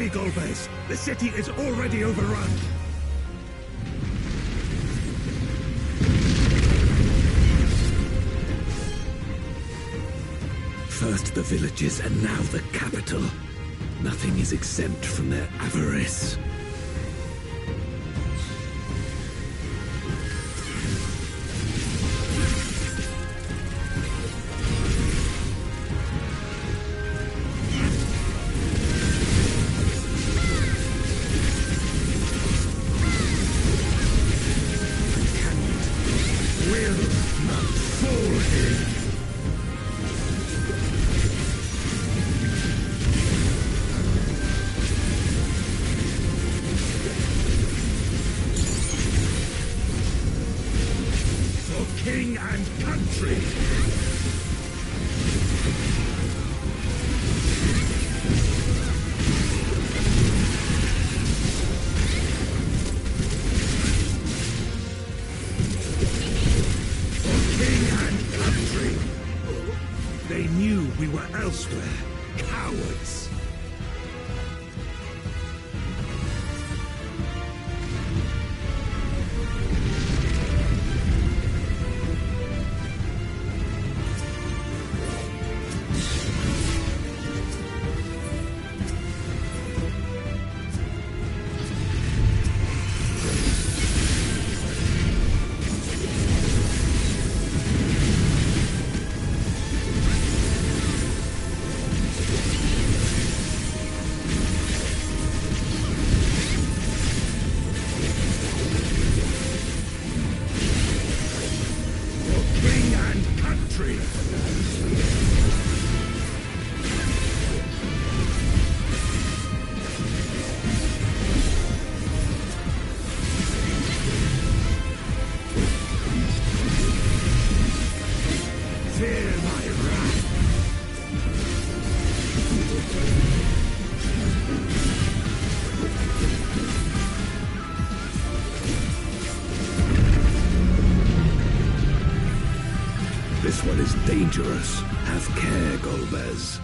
Hurry, Golbez! The city is already overrun! First the villages, and now the capital. Nothing is exempt from their avarice. King and country! For king and country! They knew we were elsewhere. Cowards! This one is dangerous. Have care, Golbez.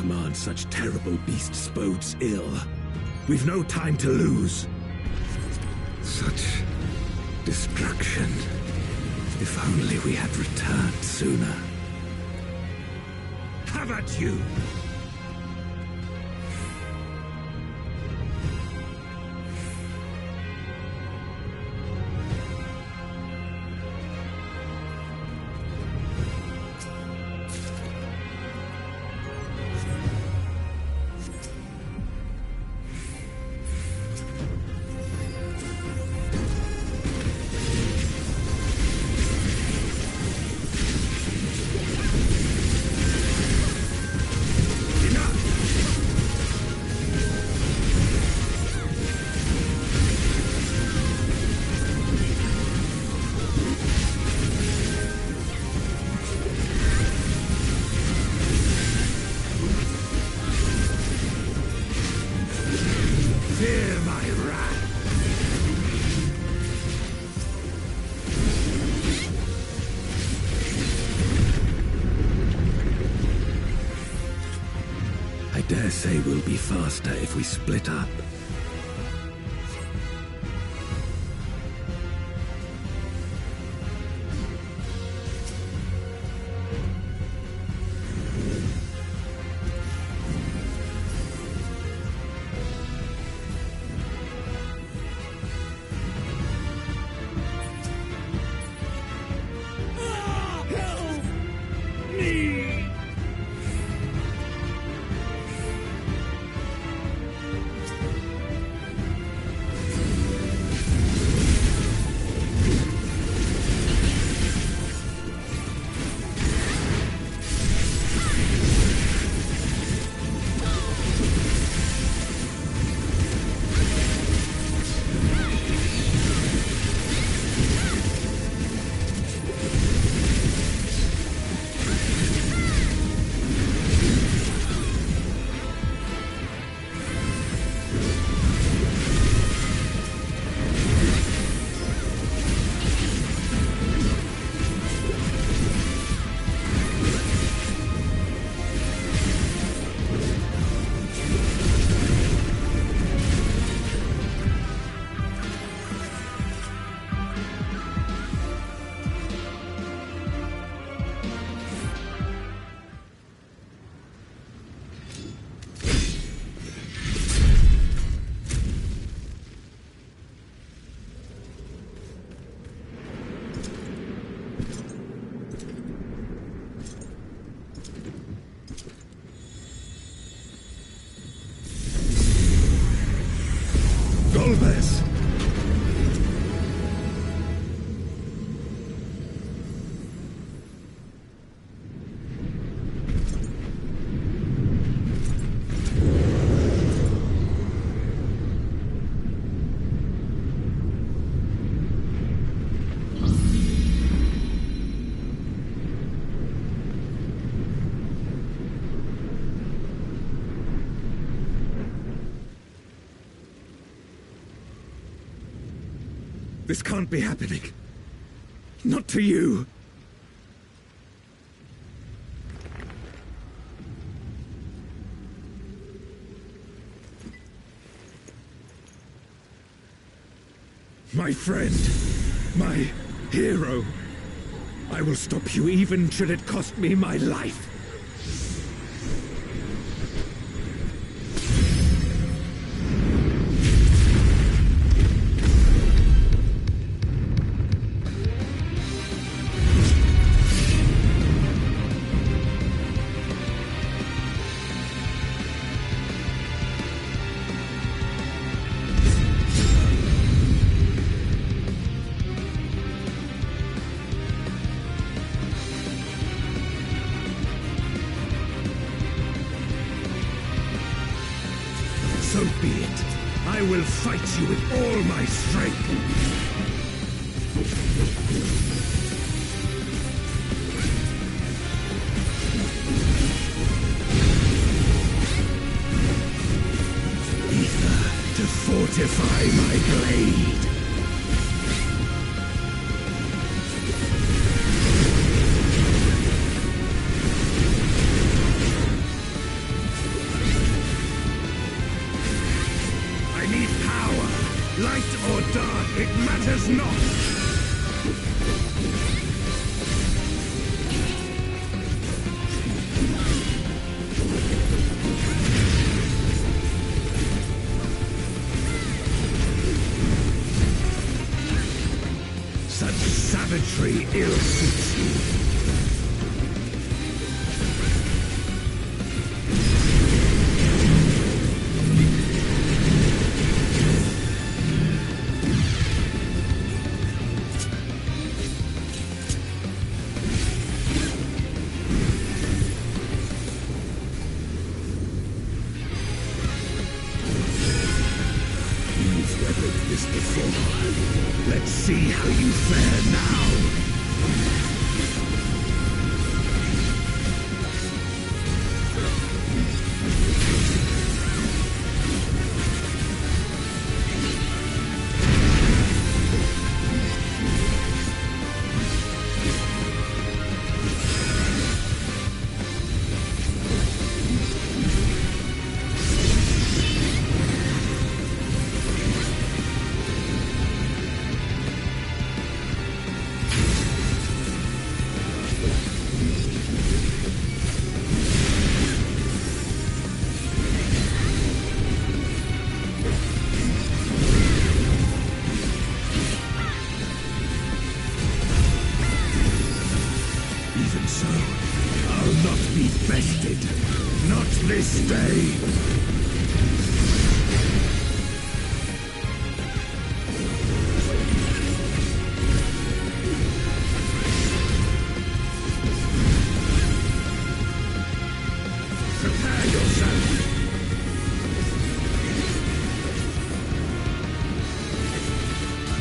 command such terrible beasts bodes ill. We've no time to lose. Such destruction. If only we had returned sooner. Have at you! I dare say we'll be faster if we split up. Golbez! This can't be happening. Not to you. My friend, my hero. I will stop you even should it cost me my life. So be it. I will fight you with all my strength. Ether to fortify my blade. after, it matters not. Such savagery ill suits you. This before. Let's see how you fare now. Even so, I'll not be bested. Not this day. Prepare yourself.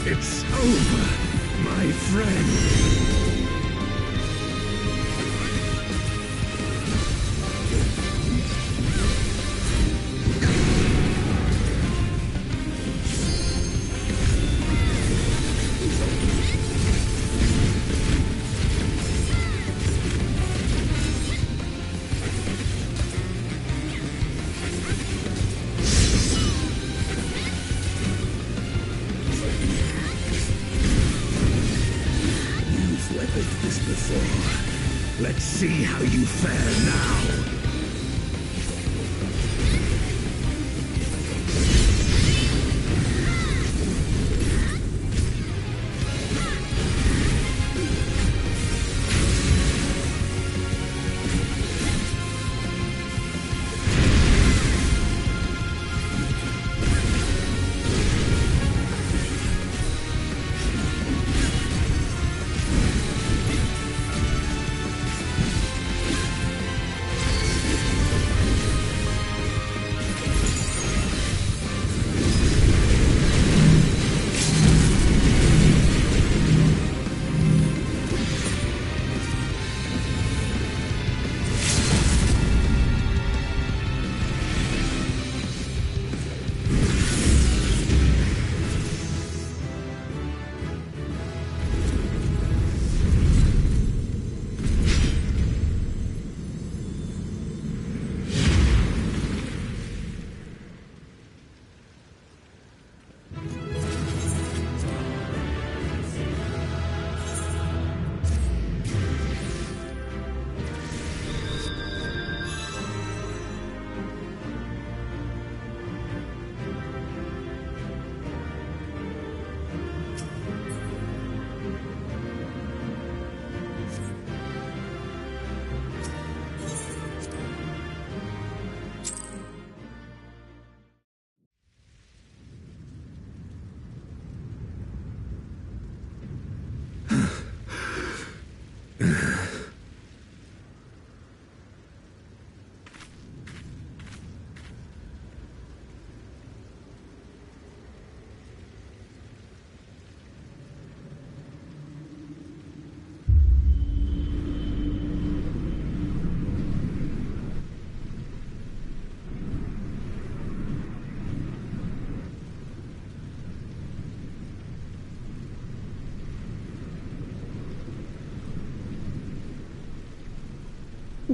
It's over, my friend. This before. Let's see how you fare now.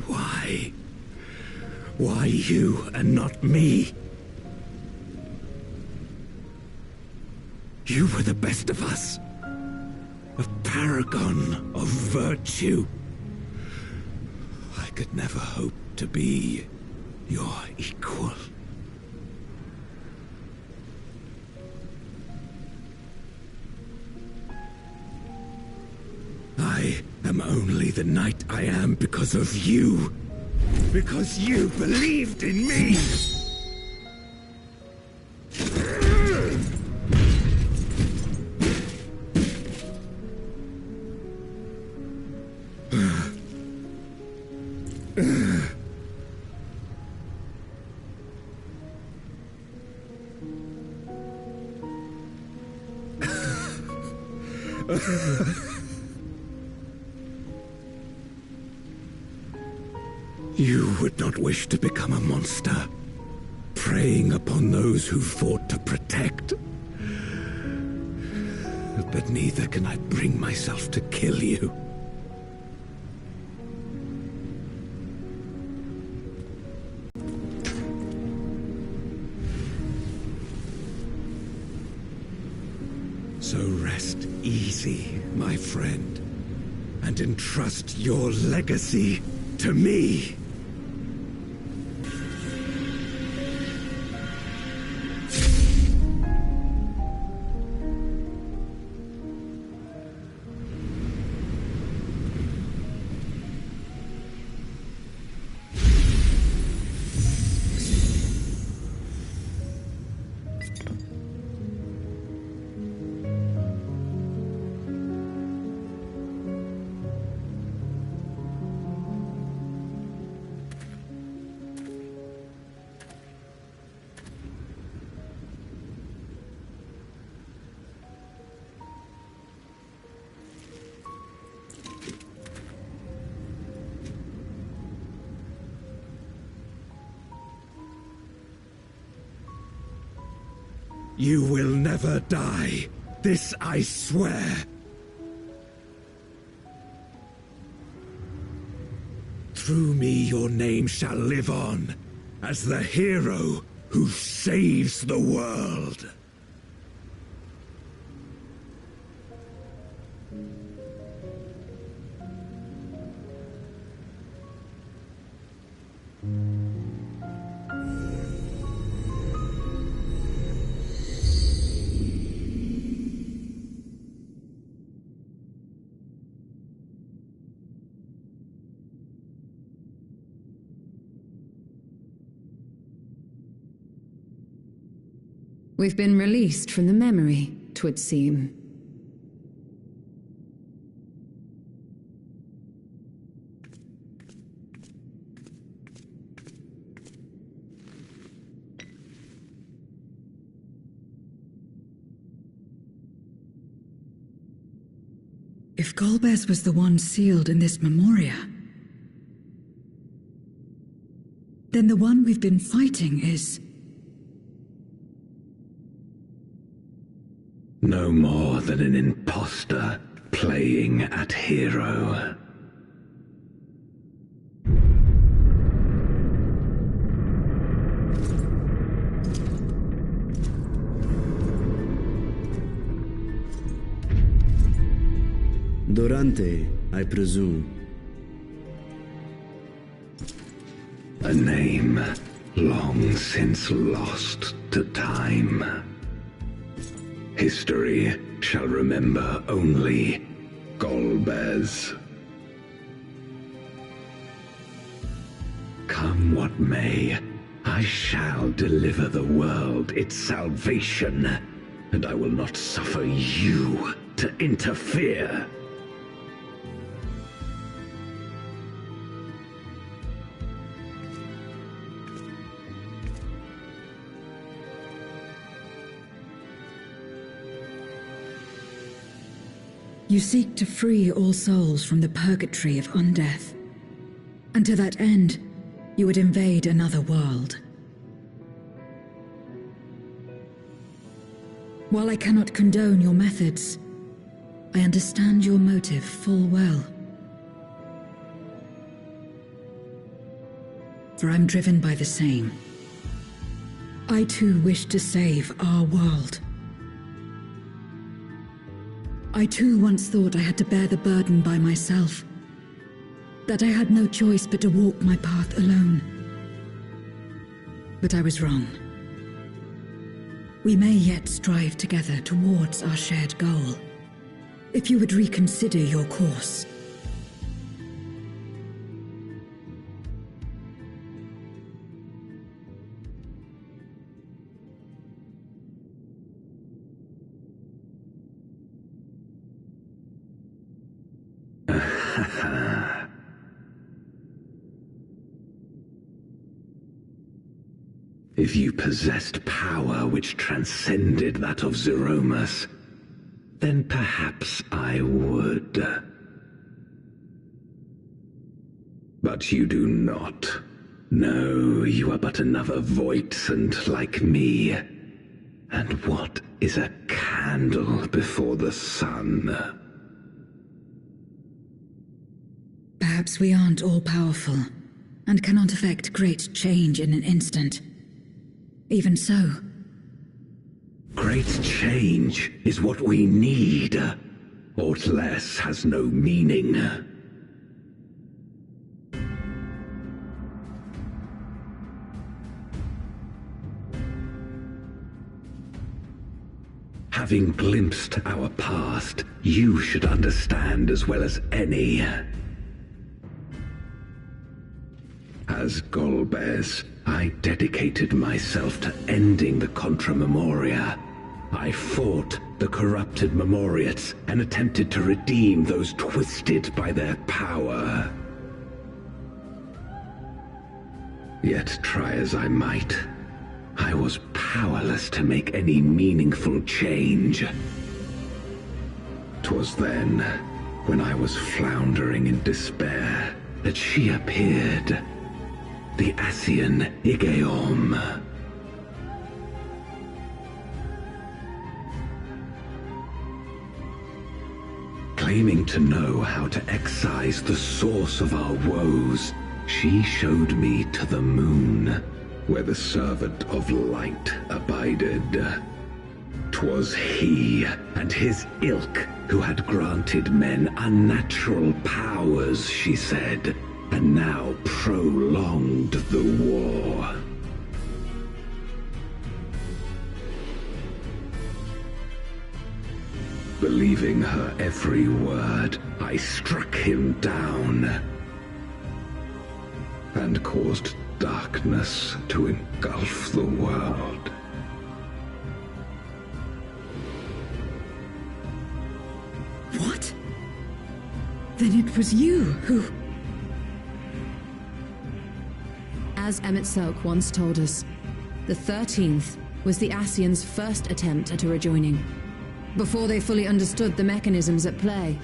Why? Why you and not me? You were the best of us. A paragon of virtue. I could never hope to be your equal. I am only the knight I am because of you. Because you believed in me! You would not wish to become a monster, preying upon those who fought to protect. But neither can I bring myself to kill you. So rest easy, my friend, and entrust your legacy to me. You will never die. This I swear. Through me your name shall live on as the hero who saves the world. We've been released from the memory, 'twould seem. If Golbez was the one sealed in this memoria, then the one we've been fighting is... no more than an imposter playing at hero. Durante, I presume. A name long since lost to time. History shall remember only Golbez. Come what may, I shall deliver the world its salvation, and I will not suffer you to interfere. You seek to free all souls from the purgatory of undeath. And to that end, you would invade another world. While I cannot condone your methods, I understand your motive full well. For I'm driven by the same. I too wish to save our world. I too once thought I had to bear the burden by myself. That I had no choice but to walk my path alone. But I was wrong. We may yet strive together towards our shared goal. If you would reconsider your course. If you possessed power which transcended that of Zeromus, then perhaps I would. But you do not. No, you are but another Voidsent like me. And what is a candle before the sun? Perhaps we aren't all-powerful, and cannot effect great change in an instant. Even so. Great change is what we need. Aught less has no meaning. Having glimpsed our past, you should understand as well as any. As Golbez, I dedicated myself to ending the Contra Memoria. I fought the corrupted Memoriates and attempted to redeem those twisted by their power. Yet try as I might, I was powerless to make any meaningful change. 'Twas then, when I was floundering in despair, that she appeared. The Ascian Igeom. Claiming to know how to excise the source of our woes, she showed me to the moon, where the servant of light abided. 'Twas he and his ilk who had granted men unnatural powers, she said, and now prolonged the war. Believing her every word, I struck him down and caused darkness to engulf the world. What? Then it was you who... As Emet-Selch once told us, the 13th was the Ascians' first attempt at a rejoining, before they fully understood the mechanisms at play.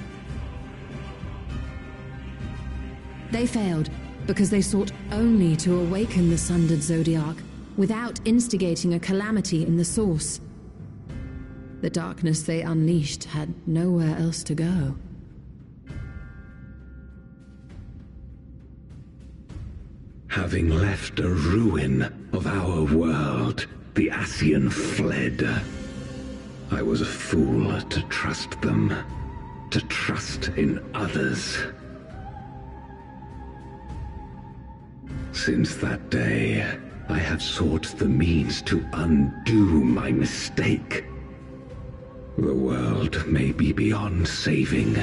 They failed because they sought only to awaken the sundered Zodiac without instigating a calamity in the source. The darkness they unleashed had nowhere else to go. Having left a ruin of our world, the Ascian fled. I was a fool to trust them, to trust in others. Since that day, I have sought the means to undo my mistake. The world may be beyond saving,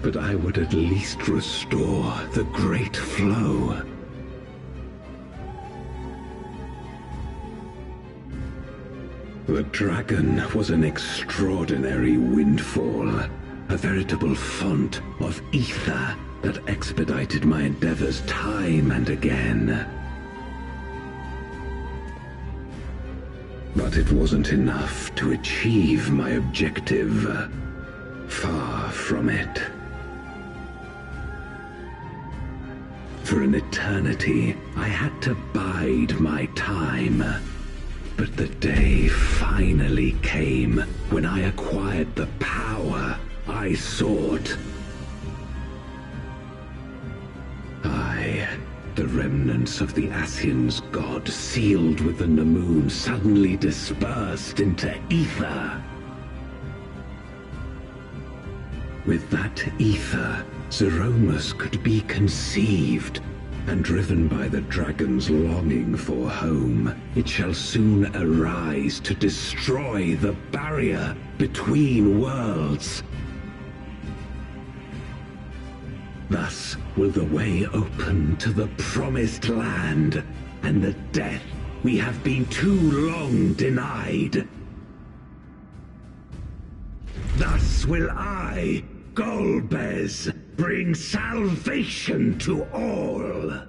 but I would at least restore the Great Flow. The dragon was an extraordinary windfall, a veritable font of ether that expedited my endeavors time and again. But it wasn't enough to achieve my objective. Far from it. For an eternity, I had to bide my time. But the day finally came when I acquired the power I sought. The remnants of the Ascians' god, sealed with the Namoon, suddenly dispersed into ether. With that ether, Zeromus could be conceived, and driven by the dragon's longing for home, it shall soon arise to destroy the barrier between worlds. Thus will the way open to the promised land, and the death we have been too long denied. Thus will I, Golbez, bring salvation to all.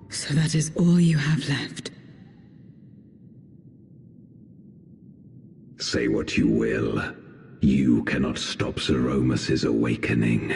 So that is all you have left. Say what you will. You cannot stop Zeromus's awakening.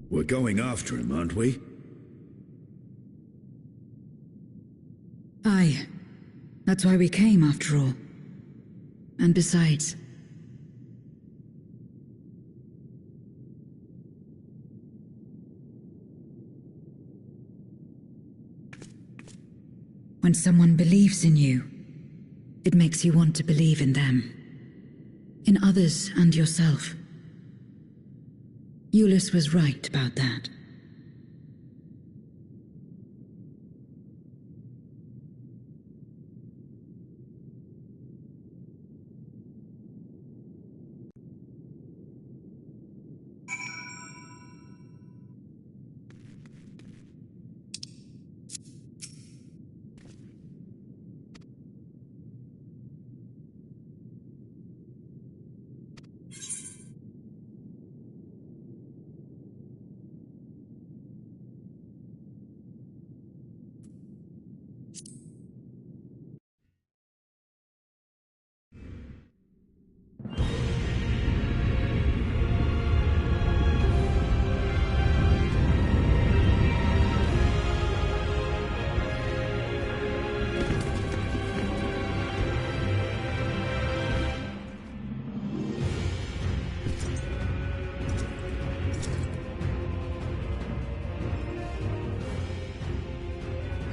We're going after him, aren't we? Aye. That's why we came, after all. And besides... when someone believes in you, it makes you want to believe in them. In others and yourself. Euless was right about that.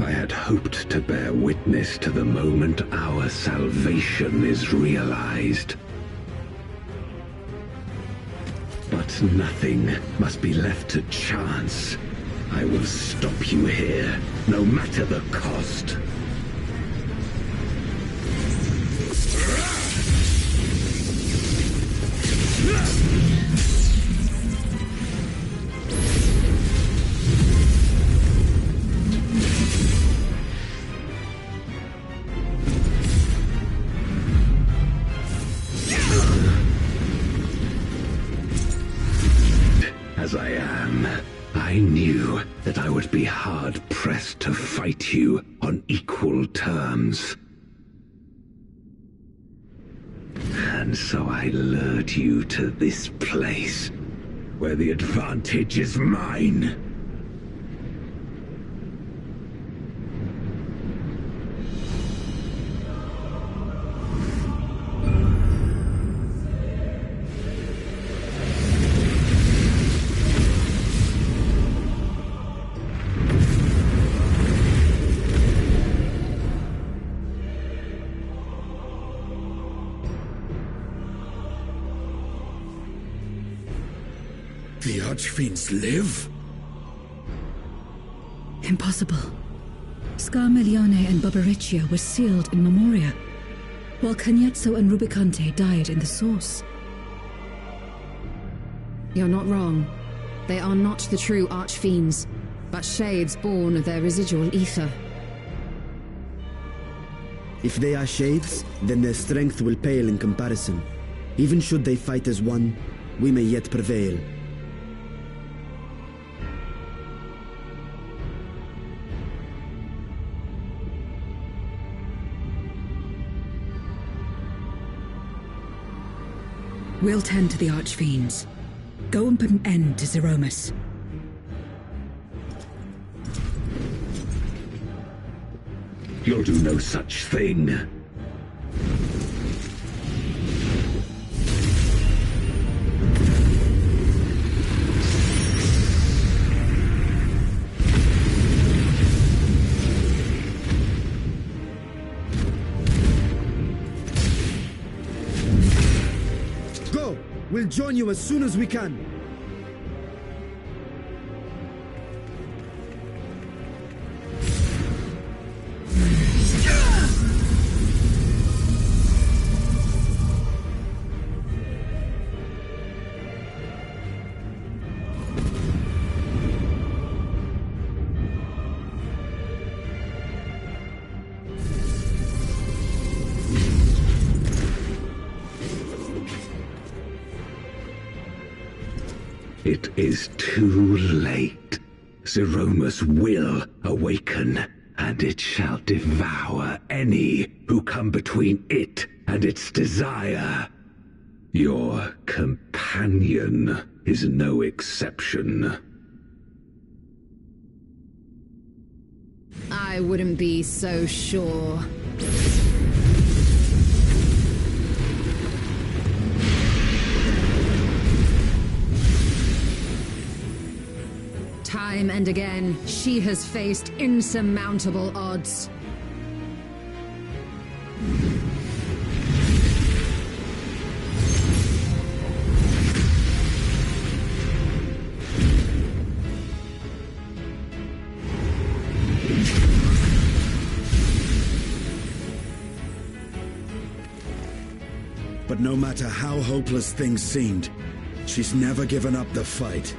I had hoped to bear witness to the moment our salvation is realized. But nothing must be left to chance. I will stop you here, no matter the cost. As I am, I knew that I would be hard-pressed to fight you on equal terms. And so I lured you to this place, where the advantage is mine. The Archfiends live? Impossible. Scarmelione and Barbariccia were sealed in Memoria, while Cagnezzo and Rubicante died in the Source. You're not wrong. They are not the true Archfiends, but shades born of their residual ether. If they are shades, then their strength will pale in comparison. Even should they fight as one, we may yet prevail. We'll tend to the Archfiends. Go and put an end to Zeromus. You'll do no such thing. Go! We'll join you as soon as we can. It is too late. Zeromus will awaken, and it shall devour any who come between it and its desire. Your companion is no exception. I wouldn't be so sure. Time and again, she has faced insurmountable odds. But no matter how hopeless things seemed, she's never given up the fight.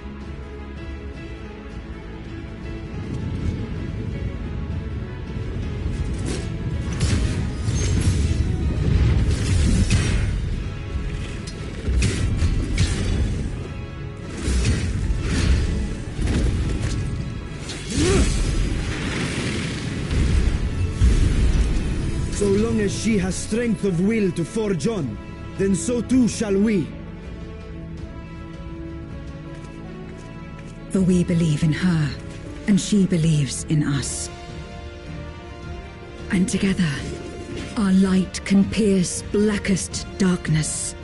So long as she has strength of will to forge on, then so too shall we. For we believe in her, and she believes in us. And together, our light can pierce blackest darkness.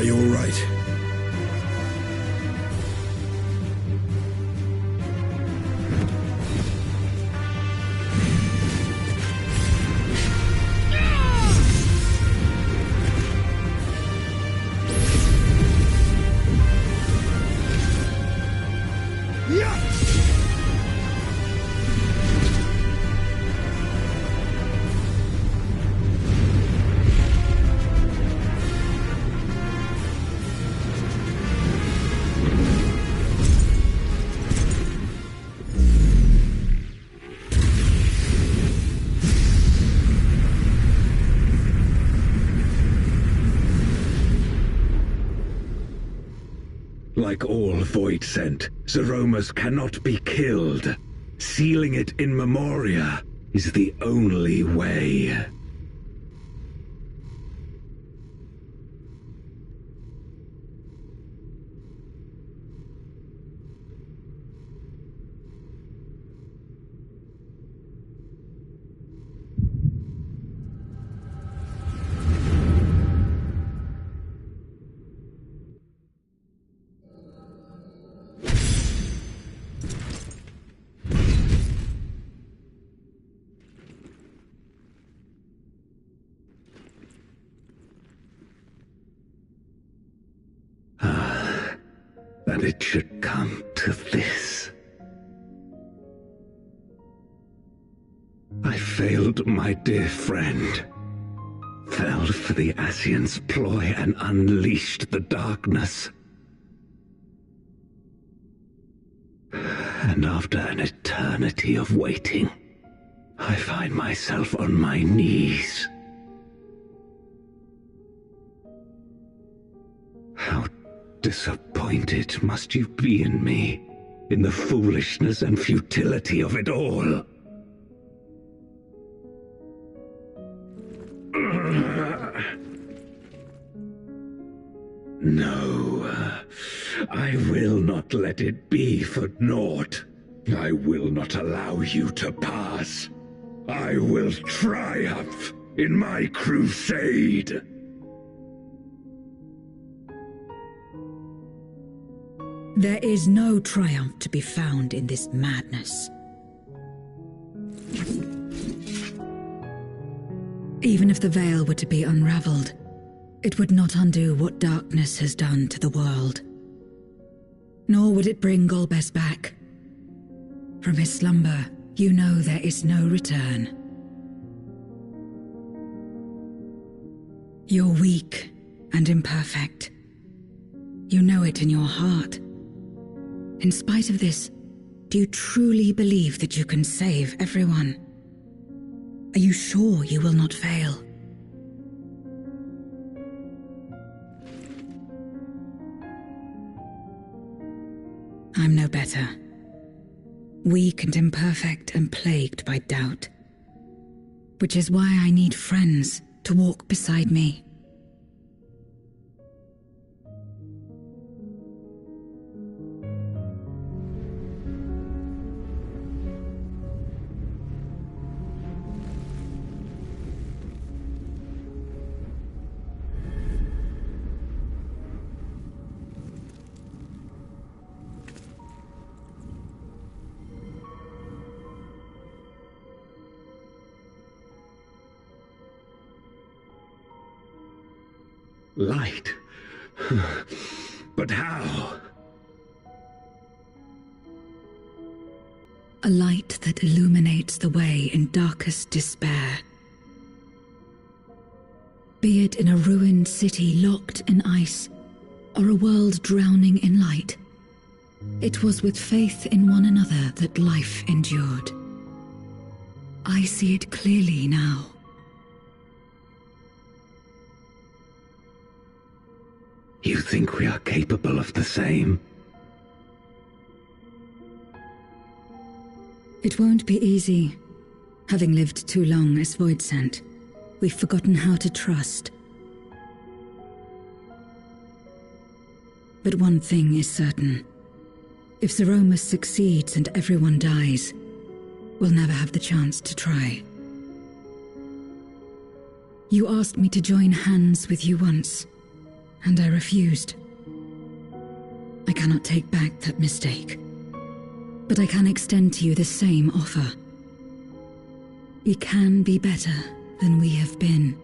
Are you all right? Like all Void Sent, Zeromus cannot be killed. Sealing it in Memoria is the only way. That it should come to this. I failed my dear friend. Fell for the Ascian's ploy and unleashed the darkness. And after an eternity of waiting, I find myself on my knees. How disappointed must you be in me, in the foolishness and futility of it all. No, I will not let it be for naught. I will not allow you to pass. I will triumph in my crusade. There is no triumph to be found in this madness. Even if the veil were to be unraveled, it would not undo what darkness has done to the world. Nor would it bring Golbez back. From his slumber, you know there is no return. You're weak and imperfect. You know it in your heart. In spite of this, do you truly believe that you can save everyone? Are you sure you will not fail? I'm no better. Weak and imperfect and plagued by doubt. Which is why I need friends to walk beside me. Light? But how? A light that illuminates the way in darkest despair. Be it in a ruined city locked in ice, or a world drowning in light, it was with faith in one another that life endured. I see it clearly now. You think we are capable of the same? It won't be easy. Having lived too long as Voidsent, we've forgotten how to trust. But one thing is certain. If Zeromus succeeds and everyone dies, we'll never have the chance to try. You asked me to join hands with you once, and I refused. I cannot take back that mistake, but I can extend to you the same offer. We can be better than we have been.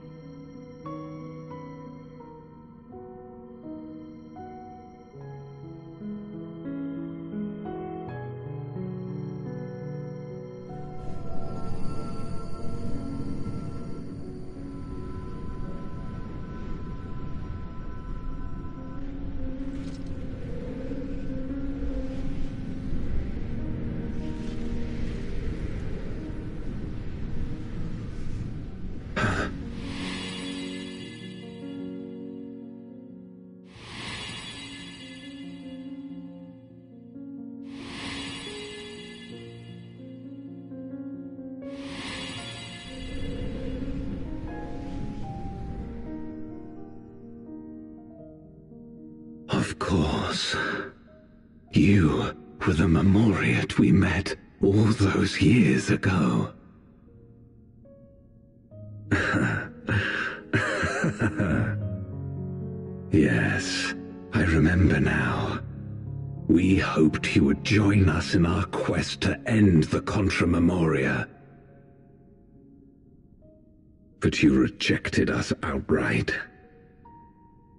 Of course. You were the Memoriat we met all those years ago. Yes, I remember now. We hoped you would join us in our quest to end the Contra Memoria. But you rejected us outright.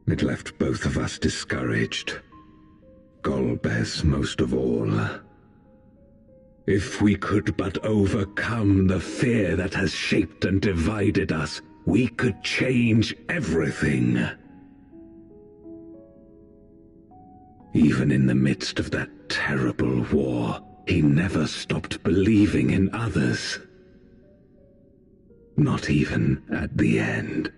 It left both of us discouraged. Golbez most of all. If we could but overcome the fear that has shaped and divided us, we could change everything. Even in the midst of that terrible war, he never stopped believing in others. Not even at the end.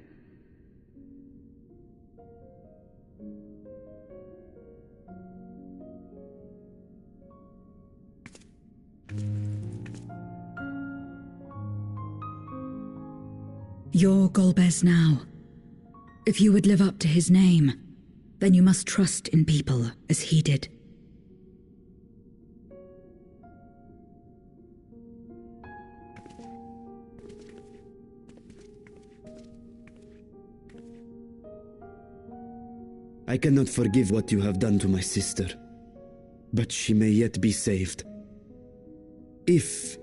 You're Golbez now. If you would live up to his name, then you must trust in people as he did. I cannot forgive what you have done to my sister, but she may yet be saved. If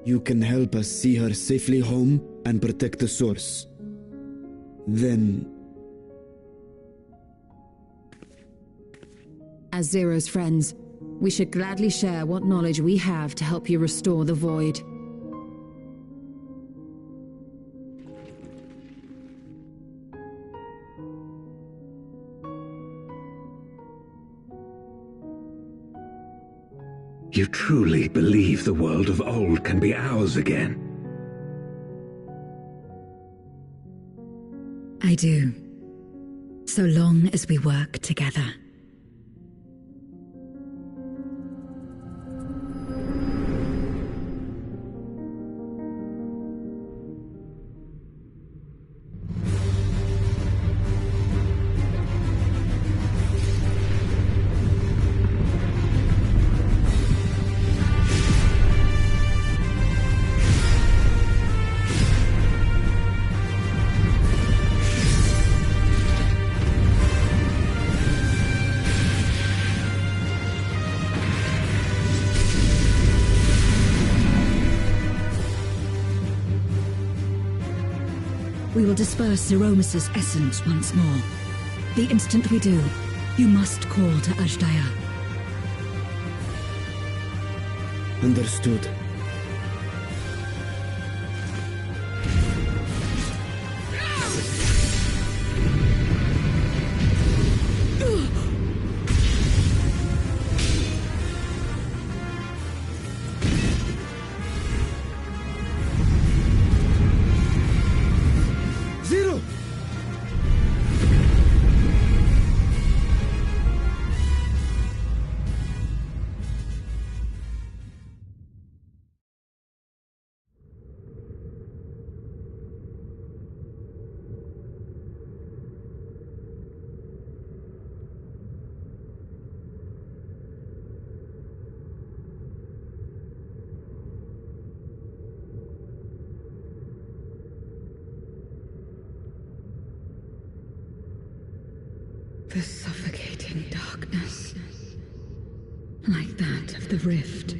you can help us see her safely home and protect the source, then... As Zero's friends, we should gladly share what knowledge we have to help you restore the Void. You truly believe the world of old can be ours again? I do. So long as we work together. We will disperse Zeromus's essence once more. The instant we do, you must call to Ajdaya. Understood. Zero! The suffocating darkness, like that of the rift.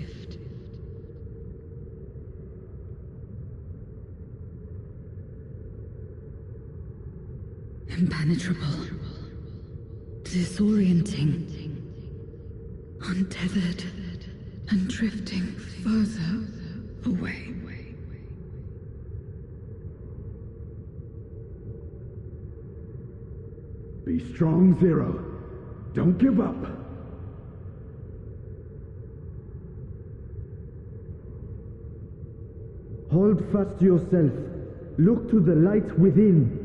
Impenetrable, disorienting, untethered, and drifting further away. Be strong, Zero. Don't give up. Hold fast to yourself. Look to the light within.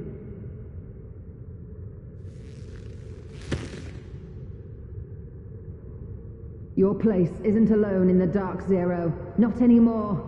Your place isn't alone in the dark, Zero. Not anymore.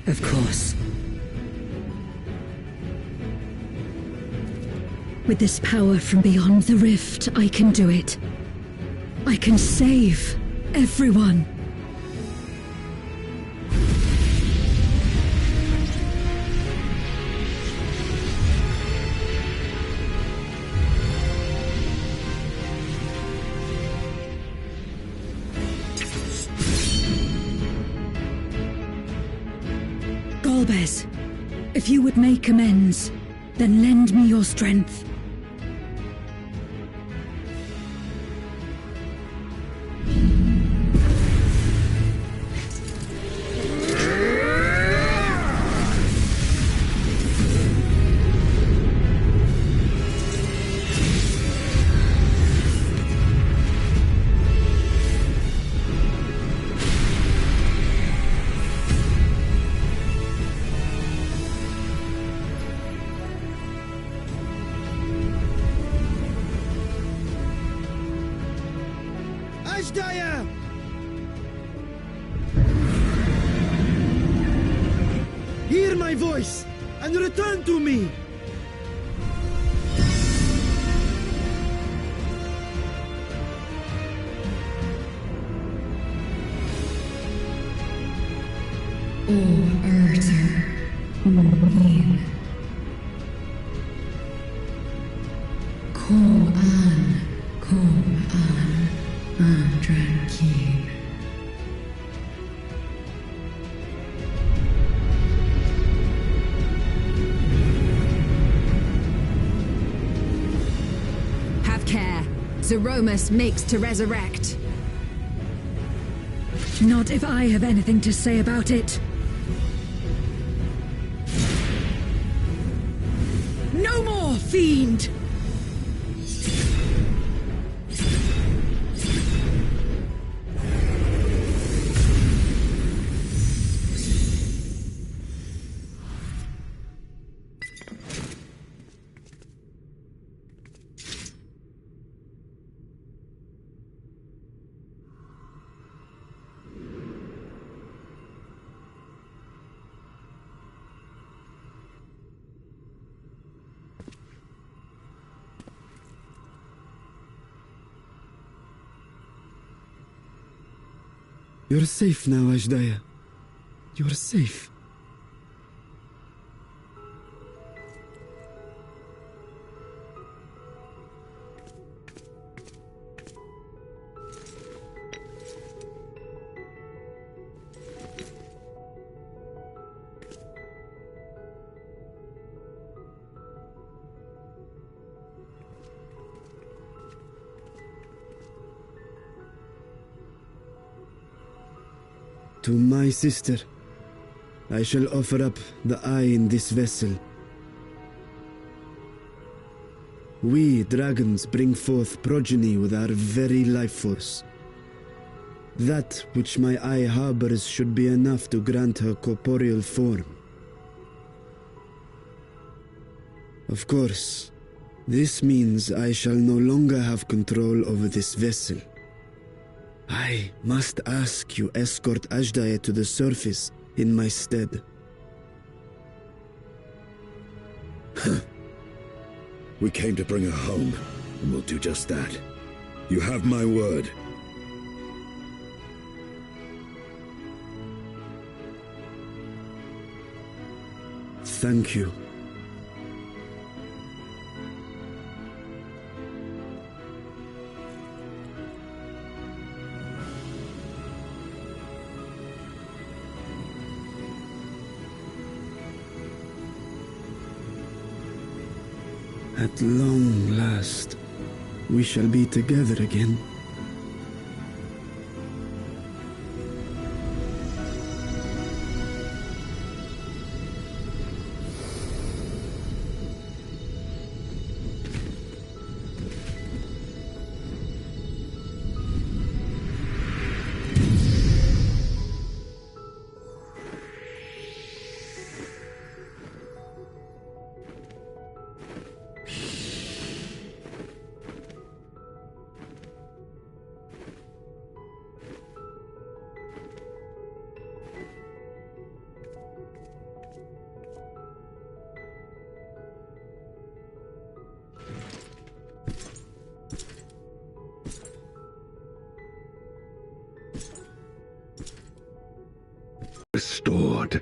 Of course. With this power from beyond the rift, I can do it. I can save everyone. Golbez, if you would make amends, then lend me your strength. Ashdaya! Hear my voice and return to me! Have care. Zeromus makes to resurrect. Not if I have anything to say about it. No more, fiend! You're safe now, Ashdaya. You're safe. To my sister, I shall offer up the eye in this vessel. We, dragons, bring forth progeny with our very life force. That which my eye harbors should be enough to grant her corporeal form. Of course, this means I shall no longer have control over this vessel. I must ask you escort Ashdaya to the surface in my stead. We came to bring her home, and we'll do just that. You have my word. Thank you. At long last, we shall be together again. restored.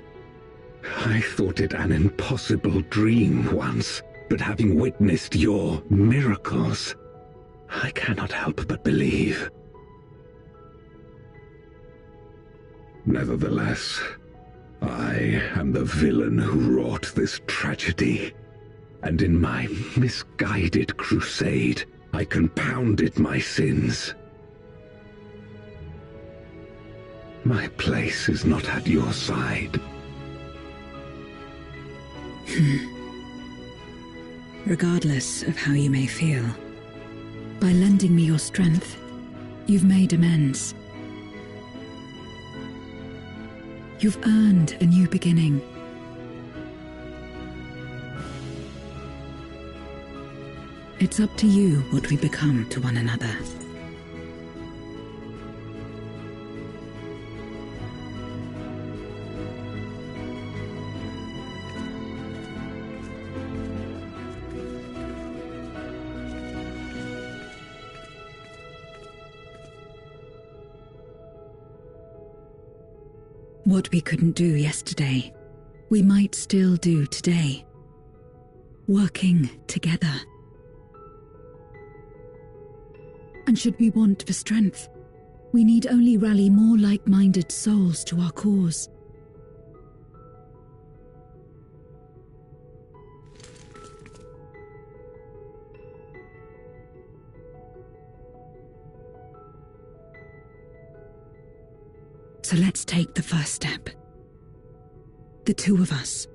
I thought it an impossible dream once, but having witnessed your miracles, I cannot help but believe. Nevertheless, I am the villain who wrought this tragedy, and in my misguided crusade, I compounded my sins. My place is not at your side. Regardless of how you may feel, by lending me your strength, you've made amends. You've earned a new beginning. It's up to you what we become to one another. What we couldn't do yesterday, we might still do today. Working together. And should we want for strength, we need only rally more like-minded souls to our cause. So let's take the first step. The two of us.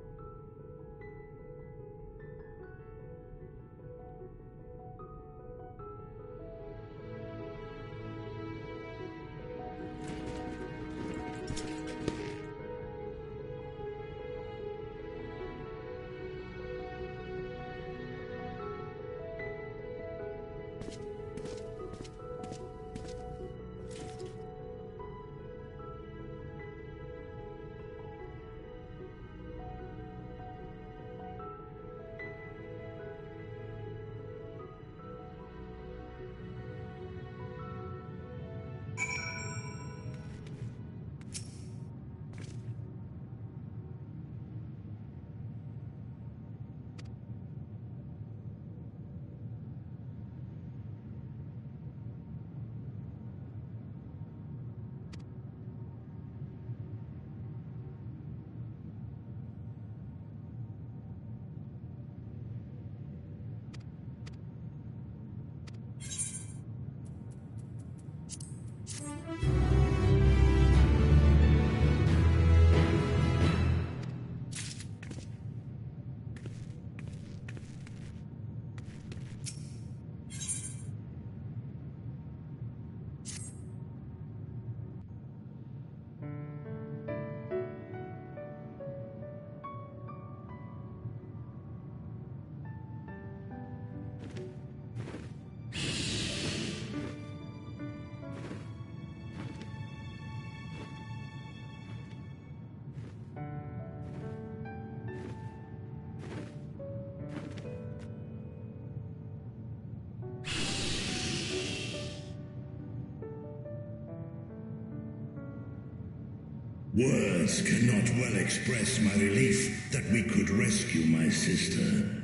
Words cannot well express my relief that we could rescue my sister,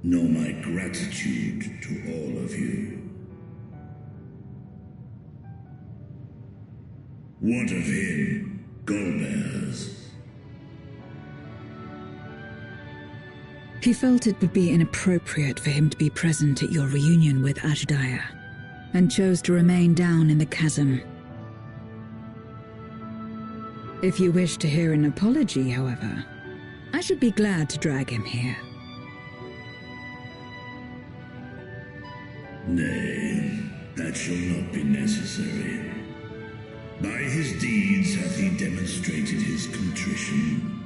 nor my gratitude to all of you. What of him, Golbears? He felt it would be inappropriate for him to be present at your reunion with Ajdaya, and chose to remain down in the chasm. If you wish to hear an apology, however, I should be glad to drag him here. Nay, that shall not be necessary. By his deeds hath he demonstrated his contrition.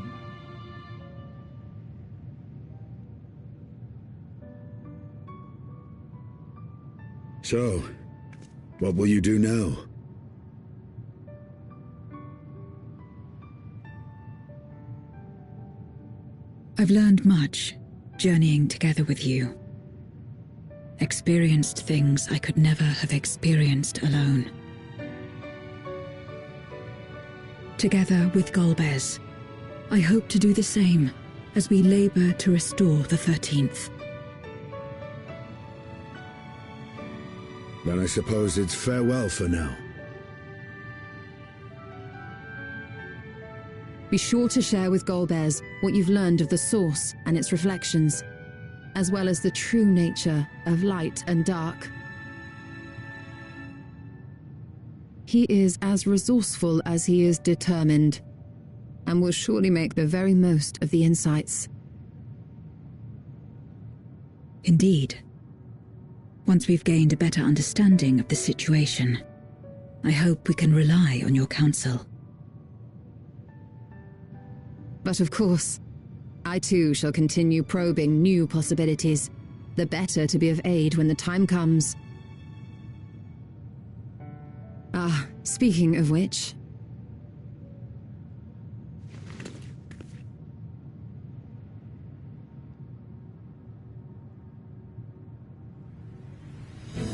So, what will you do now? I've learned much, journeying together with you. Experienced things I could never have experienced alone. Together with Golbez, I hope to do the same as we labor to restore the 13th. Then I suppose it's farewell for now. Be sure to share with Golbez what you've learned of the Source and its reflections, as well as the true nature of light and dark. He is as resourceful as he is determined, and will surely make the very most of the insights. Indeed. Once we've gained a better understanding of the situation, I hope we can rely on your counsel. But of course, I too shall continue probing new possibilities, the better to be of aid when the time comes. Ah, speaking of which...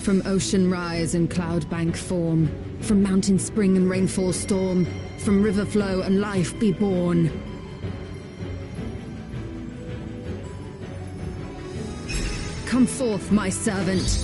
From ocean rise and cloud bank form, from mountain spring and rainfall storm, from river flow and life be born. Come forth, my servant.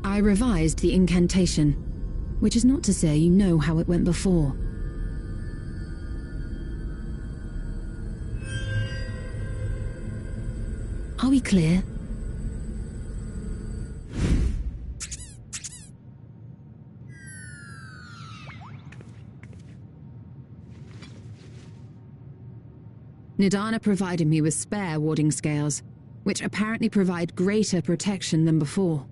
I revised the incantation, which is not to say you know how it went before. Are we clear? Nidana provided me with spare warding scales, which apparently provide greater protection than before.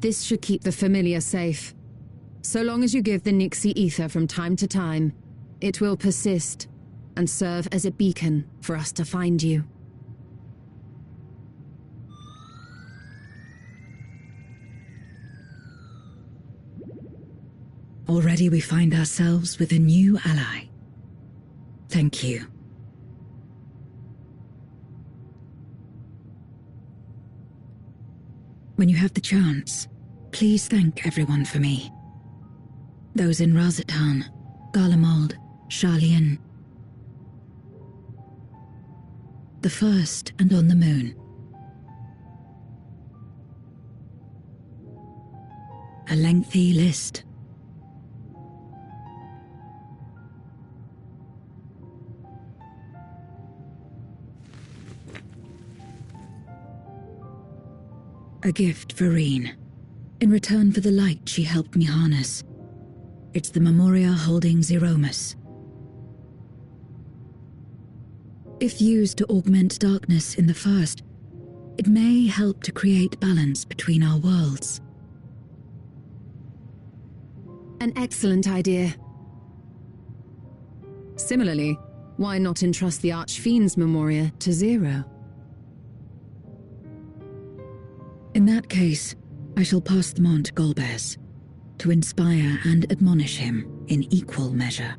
This should keep the familiar safe. So long as you give the Nixie ether from time to time, it will persist and serve as a beacon for us to find you. Already we find ourselves with a new ally. Thank you. When you have the chance, please thank everyone for me. Those in Razatan, Garlemald, Sharlayan. The First and on the Moon. A lengthy list. A gift for Reen, in return for the light she helped me harness. It's the Memoria holding Zeromus. If used to augment darkness in the First, it may help to create balance between our worlds. An excellent idea. Similarly, why not entrust the Archfiend's Memoria to Zero? In that case, I shall pass them on to Golbez, to inspire and admonish him in equal measure.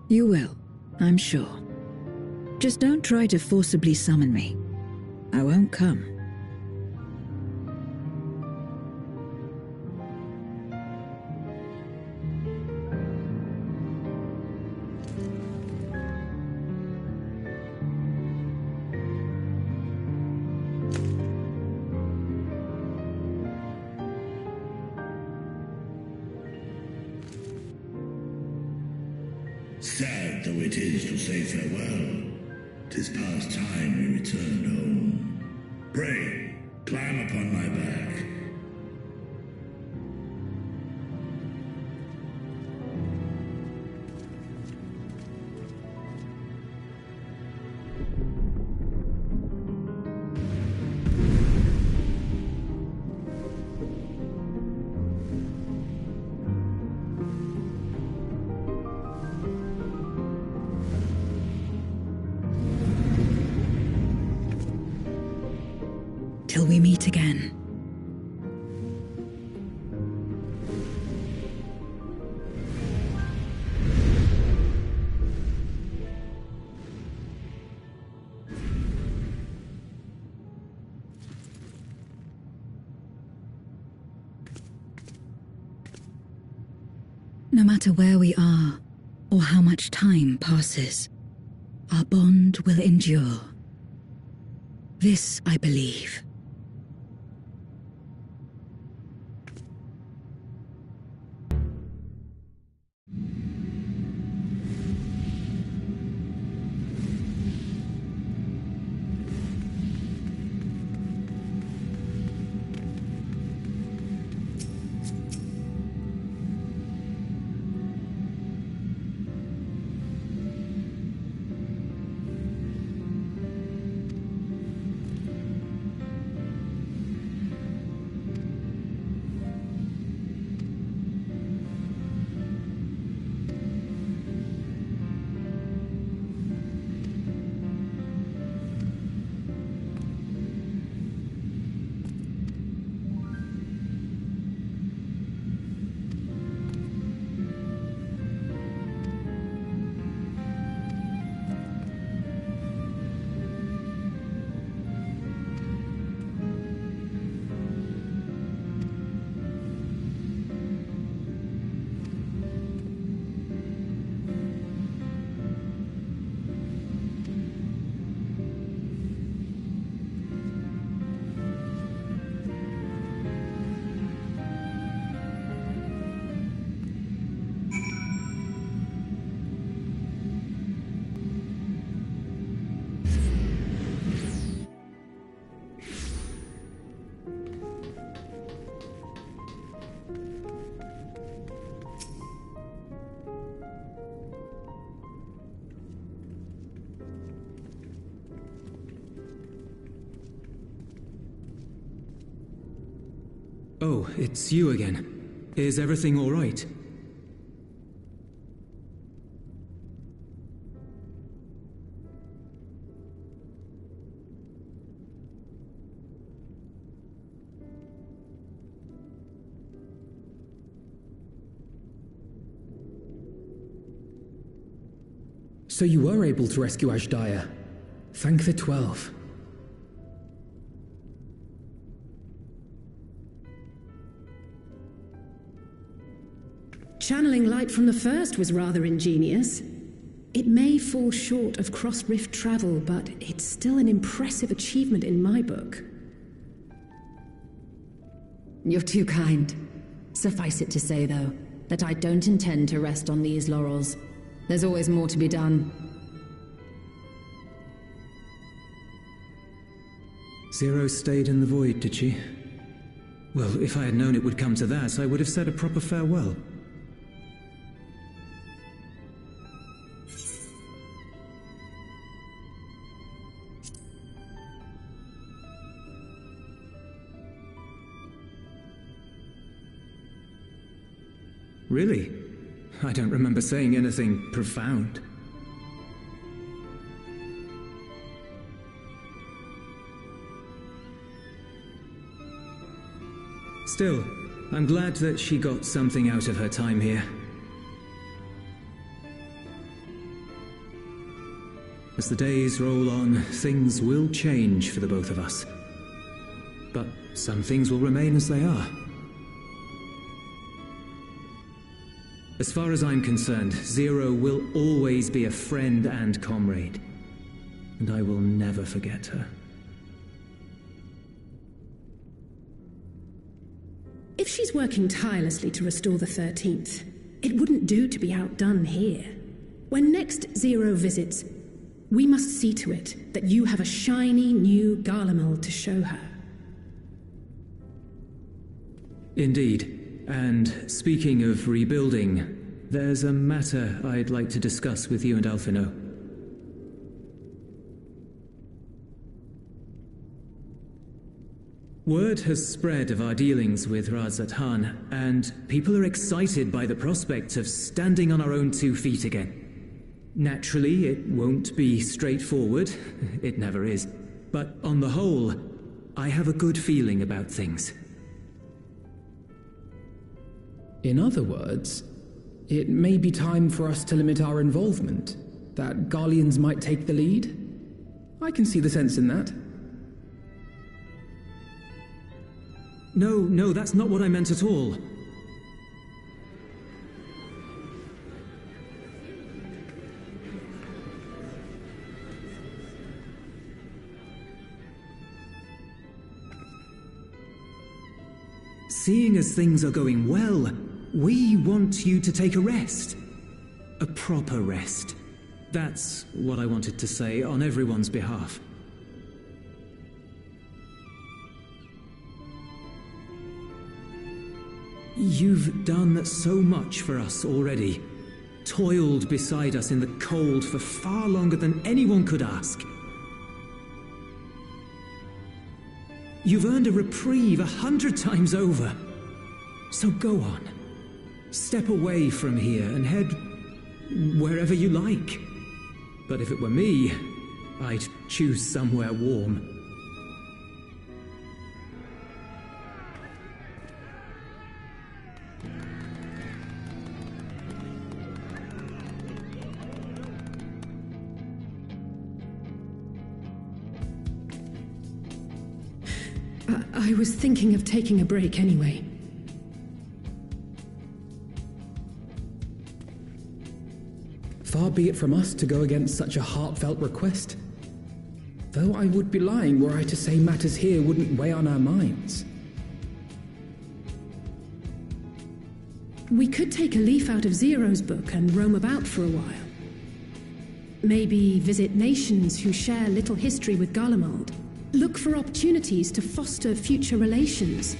You will, I'm sure. Just don't try to forcibly summon me. I won't come. Sad though it is to say farewell, 'tis past time we returned home. Pray, climb upon my back. Till we meet again. No matter where we are, or how much time passes, our bond will endure. This I believe. Oh, it's you again. Is everything all right? So you were able to rescue Ashdaya. Thank the 12. Channeling light from the first was rather ingenious. It may fall short of cross-rift travel, but it's still an impressive achievement in my book. You're too kind. Suffice it to say, though, that I don't intend to rest on these laurels. There's always more to be done. Zero stayed in the void, did she? Well, if I had known it would come to that, I would have said a proper farewell. Really? I don't remember saying anything profound. Still, I'm glad that she got something out of her time here. As the days roll on, things will change for the both of us. But some things will remain as they are. As far as I'm concerned, Zero will always be a friend and comrade. And I will never forget her. If she's working tirelessly to restore the 13th, it wouldn't do to be outdone here. When next Zero visits, we must see to it that you have a shiny new Garlemald to show her. Indeed. And speaking of rebuilding, there's a matter I'd like to discuss with you and Alphino. Word has spread of our dealings with Razat Han, and people are excited by the prospect of standing on our own 2 feet again. Naturally, it won't be straightforward. It never is. But on the whole, I have a good feeling about things. In other words, it may be time for us to limit our involvement, that Garleans might take the lead. I can see the sense in that. No, that's not what I meant at all. Seeing as things are going well, we want you to take a rest. A proper rest. That's what I wanted to say on everyone's behalf. You've done so much for us already. Toiled beside us in the cold for far longer than anyone could ask. You've earned a reprieve 100 times over. So go on. Step away from here and head wherever you like. But if it were me, I'd choose somewhere warm. I was thinking of taking a break anyway. Far be it from us to go against such a heartfelt request. Though I would be lying were I to say matters here wouldn't weigh on our minds. We could take a leaf out of Zero's book and roam about for a while. Maybe visit nations who share little history with Garlemald. Look for opportunities to foster future relations.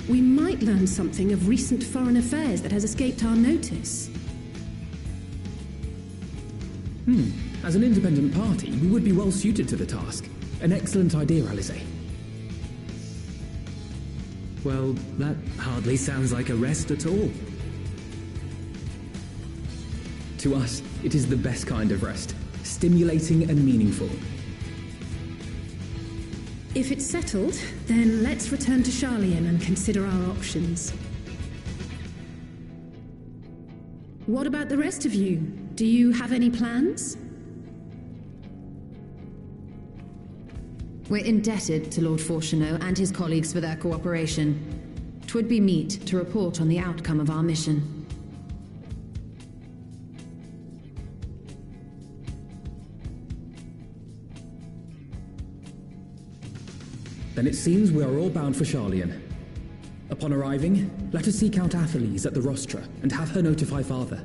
We might learn something of recent foreign affairs that has escaped our notice. As an independent party, we would be well suited to the task. An excellent idea, Alize. Well, that hardly sounds like a rest at all. To us, it is the best kind of rest. Stimulating and meaningful. If it's settled, then let's return to Sharlayan and consider our options. What about the rest of you? Do you have any plans? We're indebted to Lord Fortuneau and his colleagues for their cooperation. 'Twould be meet to report on the outcome of our mission. Then it seems we are all bound for Sharlayan. Upon arriving, let us seek out Atheles at the rostra and have her notify Father.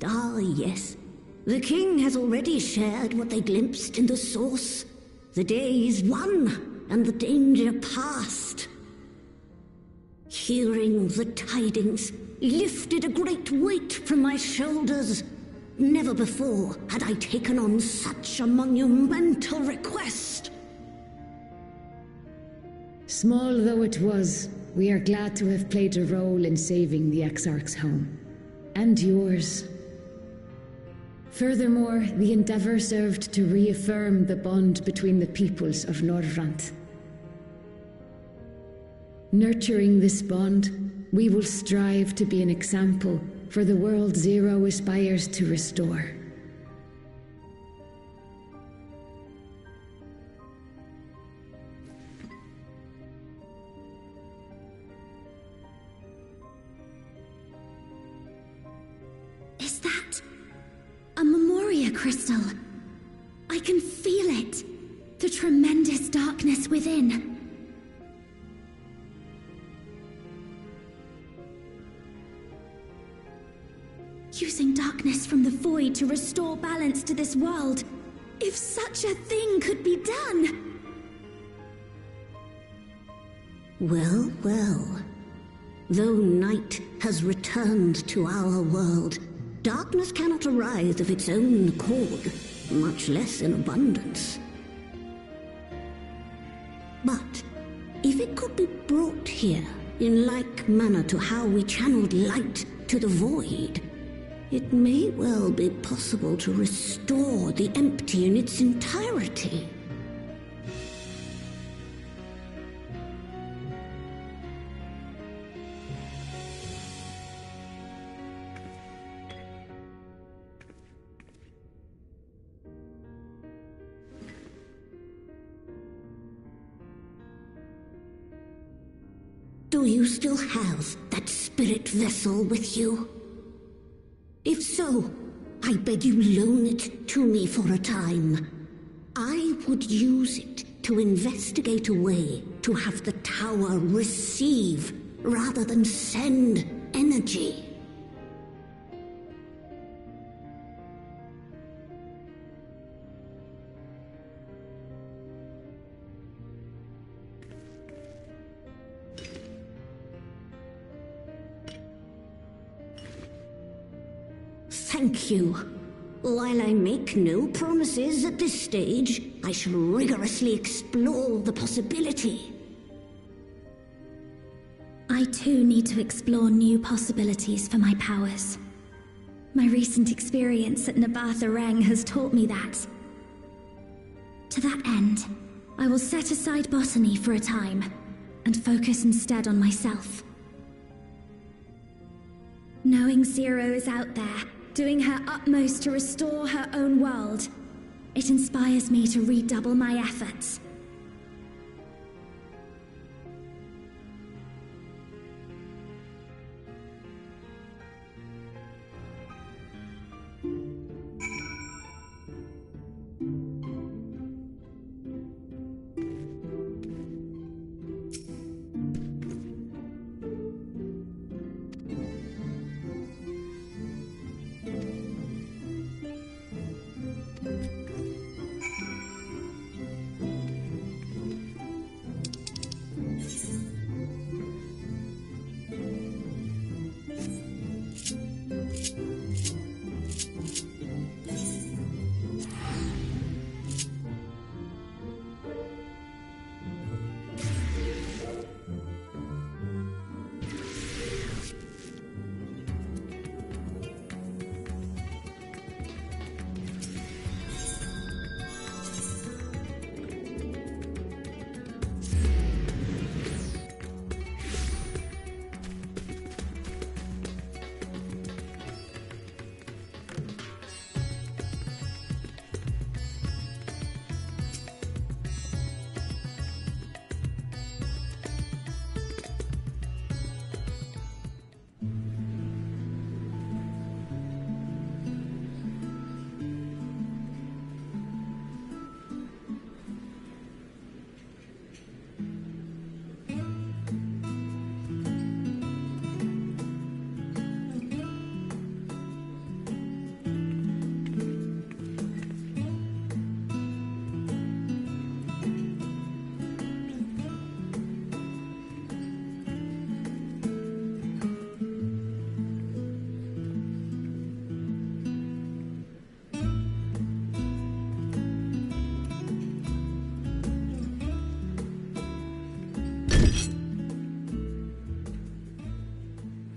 Ah, yes. The king has already shared what they glimpsed in the source. The day is won, and the danger past. Hearing the tidings lifted a great weight from my shoulders. Never before had I taken on such a monumental request. Small though it was, we are glad to have played a role in saving the Exarch's home. And yours. Furthermore, the endeavor served to reaffirm the bond between the peoples of Norvrant. Nurturing this bond, we will strive to be an example for the world Zero aspires to restore. Is that a Memoria crystal? I can feel it. The tremendous darkness within. Using darkness from the void to restore balance to this world. If such a thing could be done! Well, well. Though night has returned to our world, darkness cannot arise of its own accord, much less in abundance. But if it could be brought here in like manner to how we channeled light to the void, it may well be possible to restore the empty in its entirety. Do you still have that spirit vessel with you? If so, I beg you loan it to me for a time. I would use it to investigate a way to have the tower receive rather than send energy. Thank you. While I make no promises at this stage, I shall rigorously explore the possibility. I too need to explore new possibilities for my powers. My recent experience at Nabatha Reng has taught me that. To that end, I will set aside botany for a time, and focus instead on myself. Knowing Zero is out there, doing her utmost to restore her own world, it inspires me to redouble my efforts.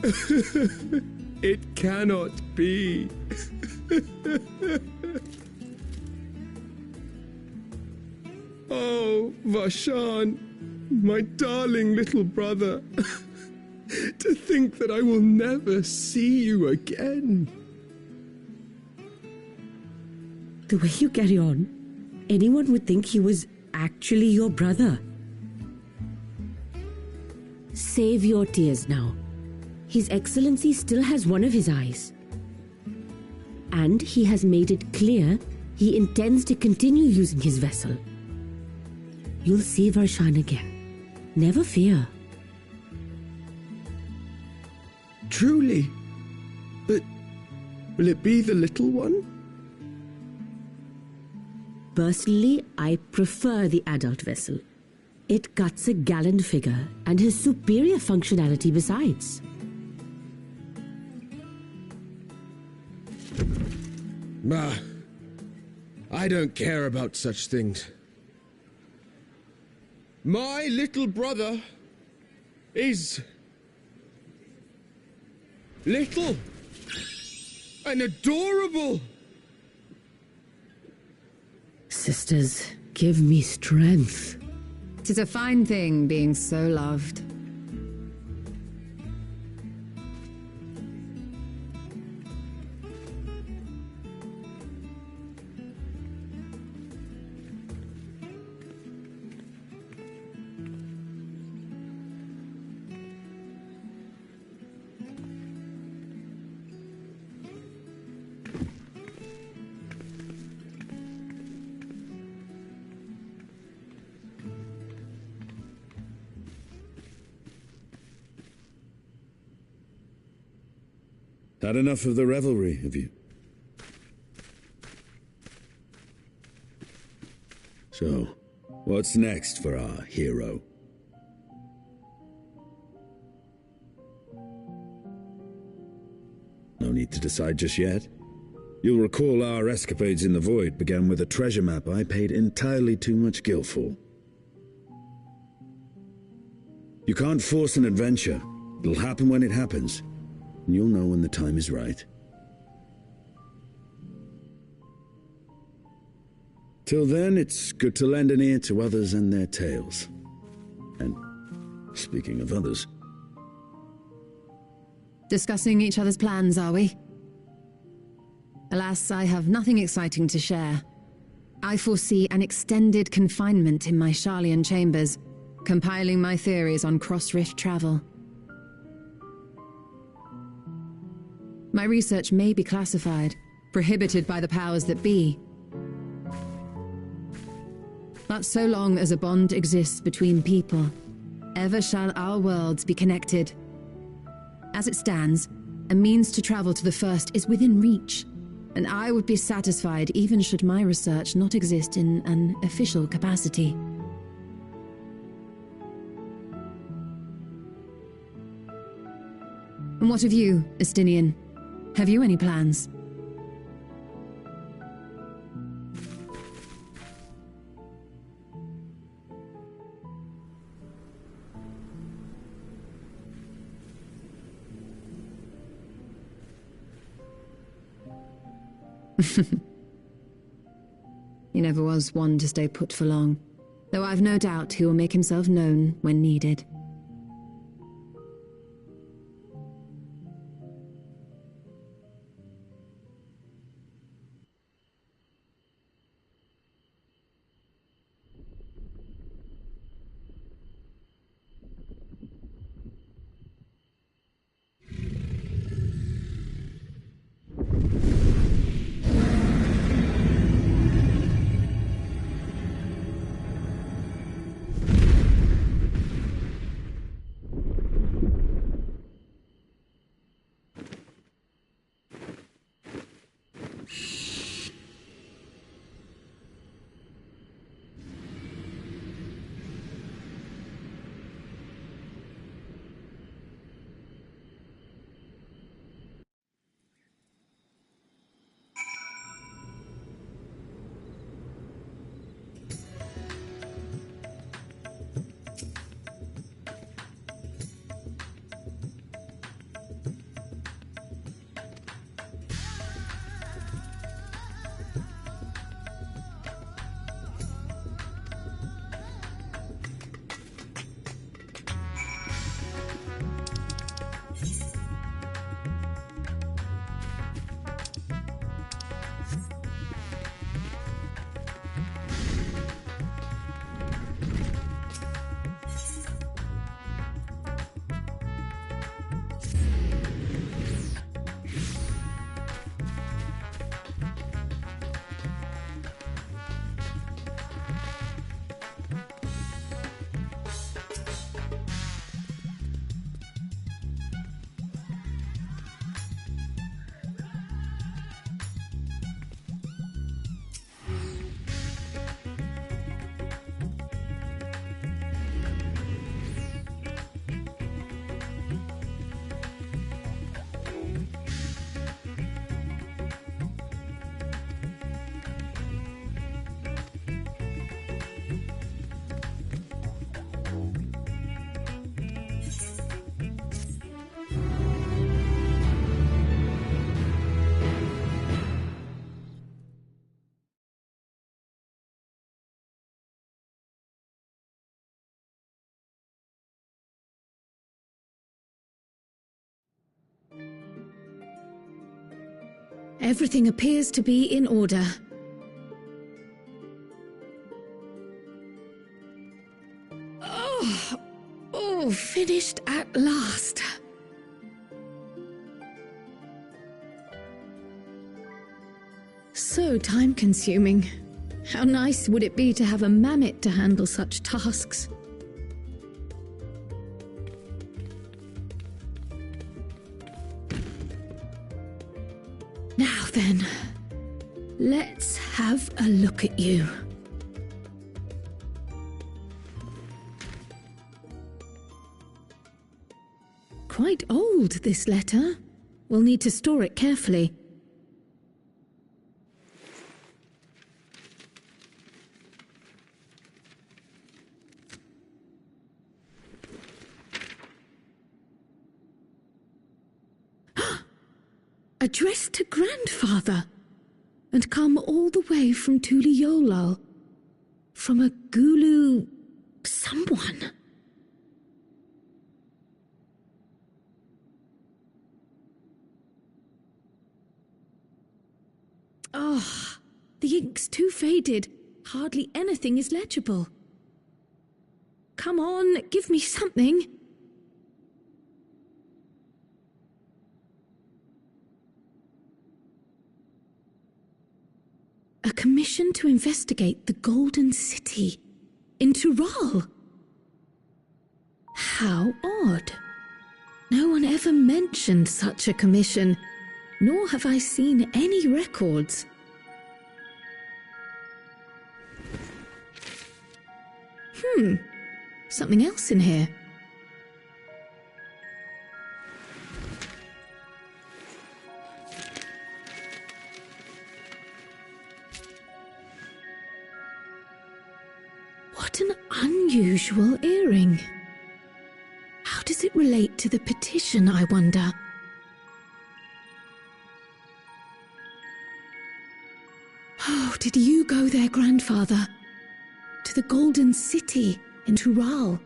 It cannot be. Oh, Vashan, my darling little brother. To think that I will never see you again. The way you carry on, anyone would think he was actually your brother. Save your tears now. His Excellency still has one of his eyes. And he has made it clear he intends to continue using his vessel. You'll see Varshan again. Never fear. Truly? But will it be the little one? Personally, I prefer the adult vessel. It cuts a gallant figure and has superior functionality besides. Bah, I don't care about such things. My little brother is little and adorable. Sisters, give me strength. 'Tis a fine thing being so loved. Had enough of the revelry, have you? So, what's next for our hero? No need to decide just yet. You'll recall our escapades in the Void began with a treasure map I paid entirely too much gil for. You can't force an adventure. It'll happen when it happens. And you'll know when the time is right. Till then, it's good to lend an ear to others and their tales. And speaking of others... Discussing each other's plans, are we? Alas, I have nothing exciting to share. I foresee an extended confinement in my Sharlayan chambers, compiling my theories on cross-rift travel. My research may be classified, prohibited by the powers that be. But so long as a bond exists between people, ever shall our worlds be connected. As it stands, a means to travel to the first is within reach, and I would be satisfied even should my research not exist in an official capacity. And what of you, Estinian? Have you any plans? He never was one to stay put for long, though I've no doubt he will make himself known when needed. Everything appears to be in order. Oh, finished at last. So time-consuming. How nice would it be to have a mammoth to handle such tasks? Now then, let's have a look at you. Quite old, this letter. We'll need to store it carefully. Addressed to Grandfather, and come all the way from Tuliolal, from a Gulu someone. Oh, the ink's too faded. Hardly anything is legible. Come on, give me something. A commission to investigate the Golden City in Tural. How odd. No one ever mentioned such a commission, nor have I seen any records. Something else in here. What an unusual earring. How does it relate to the petition, I wonder? Oh, did you go there, Grandfather? To the Golden City in Tural?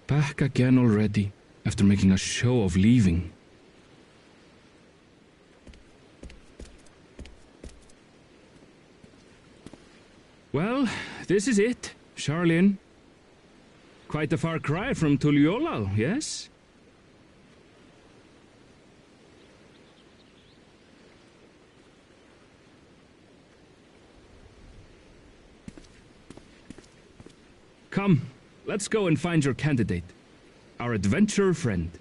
Back again already, after making a show of leaving. Well, this is it, Charlene. Quite a far cry from Tuliolal, yes? Come, let's go and find your candidate, our adventurer friend.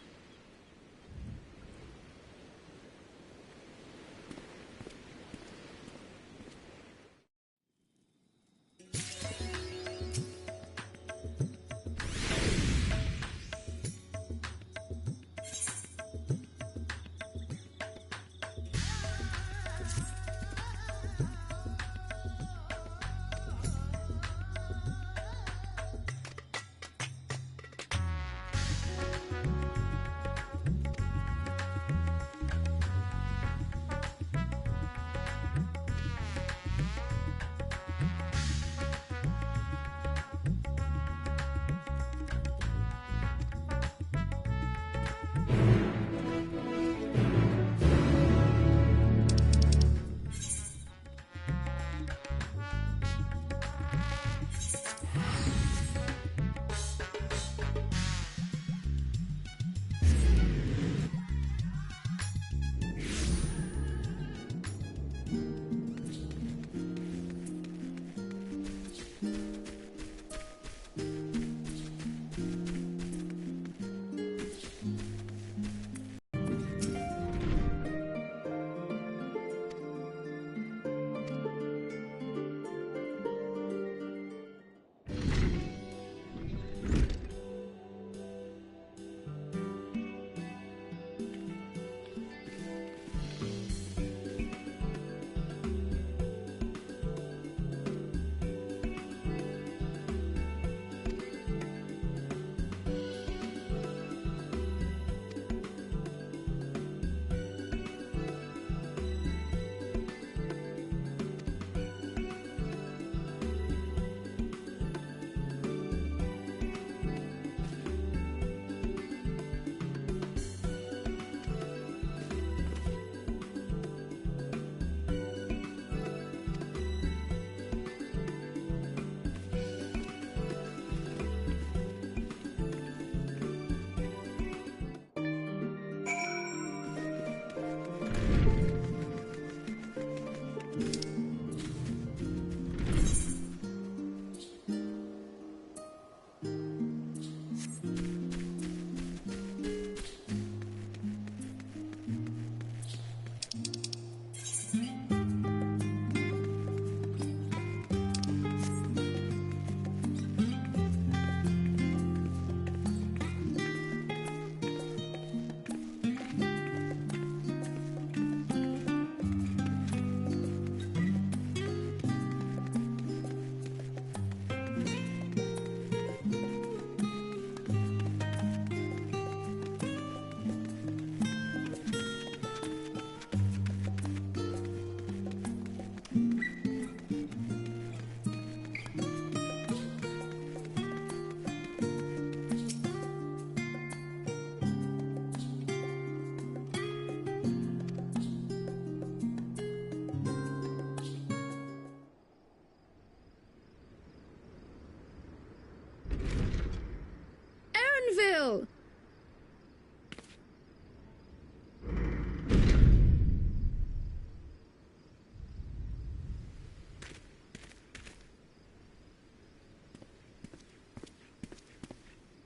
Will!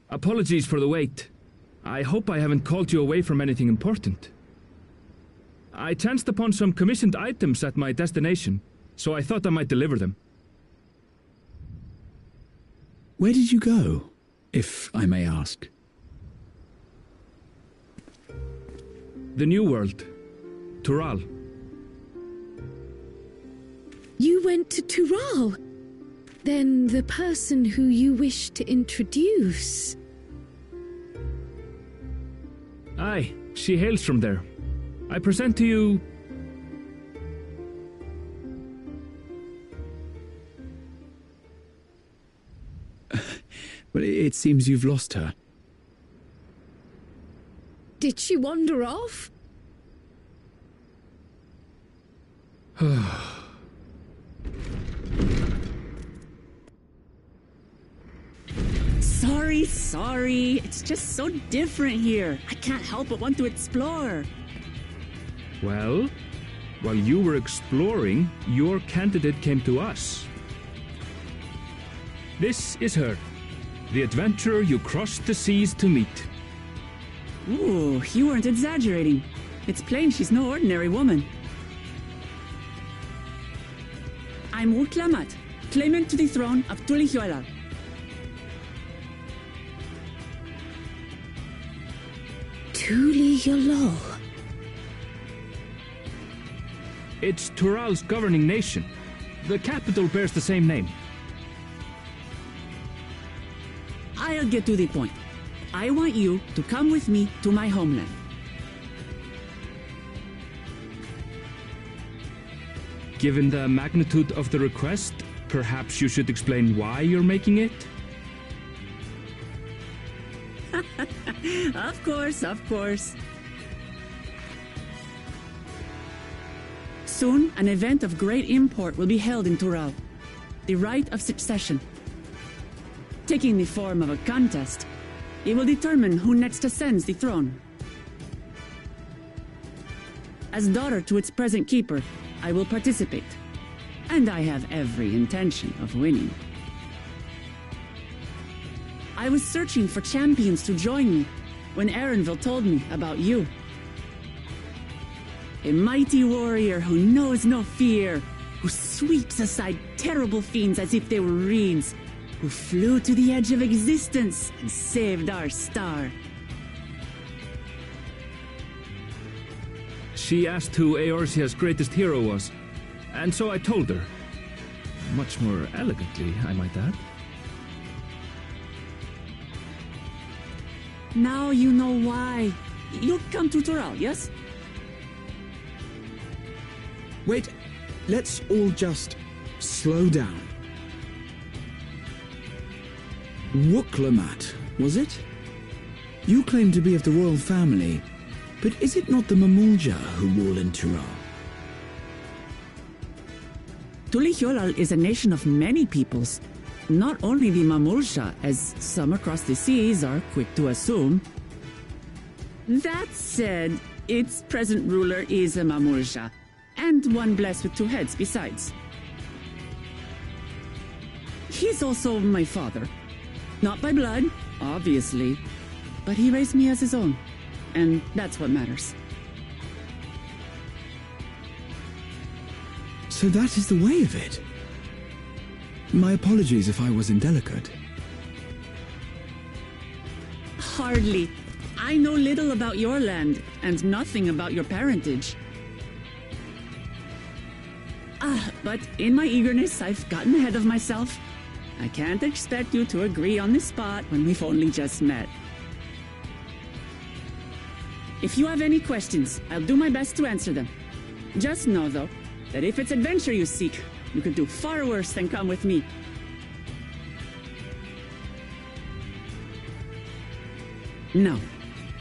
Apologies for the wait. I hope I haven't called you away from anything important. I chanced upon some commissioned items at my destination, so I thought I might deliver them. Where did you go, if I may ask? The New World. Tural. You went to Tural? Then the person who you wish to introduce... Aye, she hails from there. I present to you... Well, it seems you've lost her. Did she wander off? Sorry. It's just so different here. I can't help but want to explore. Well, while you were exploring, your candidate came to us. This is her, the adventurer you crossed the seas to meet. Ooh, you weren't exaggerating. It's plain she's no ordinary woman. I'm Uklamat, claimant to the throne of Tulihuela. Tulihuela. It's Tural's governing nation. The capital bears the same name. I'll get to the point. I want you to come with me to my homeland. Given the magnitude of the request, perhaps you should explain why you're making it? Of course. Soon, an event of great import will be held in Tural. The Rite of Succession. Taking the form of a contest, it will determine who next ascends the throne. As daughter to its present keeper, I will participate. And I have every intention of winning. I was searching for champions to join me when Erenville told me about you. A mighty warrior who knows no fear, who sweeps aside terrible fiends as if they were reeds, who flew to the edge of existence and saved our star. She asked who Eorzea's greatest hero was, and so I told her. Much more elegantly, I might add. Now you know why. You'll come to Tural, yes? Wait, let's all just slow down. Wuklamat, was it? You claim to be of the royal family, but is it not the Mamulja who rule in Tural? Tulihuela is a nation of many peoples. Not only the Mamulja, as some across the seas are quick to assume. That said, its present ruler is a Mamulja, and one blessed with two heads besides. He's also my father. Not by blood, obviously, but he raised me as his own, and that's what matters. So that is the way of it. My apologies if I was indelicate. Hardly. I know little about your land, and nothing about your parentage. But in my eagerness, I've gotten ahead of myself. I can't expect you to agree on the spot when we've only just met. If you have any questions, I'll do my best to answer them. Just know, though, that if it's adventure you seek, you could do far worse than come with me. No,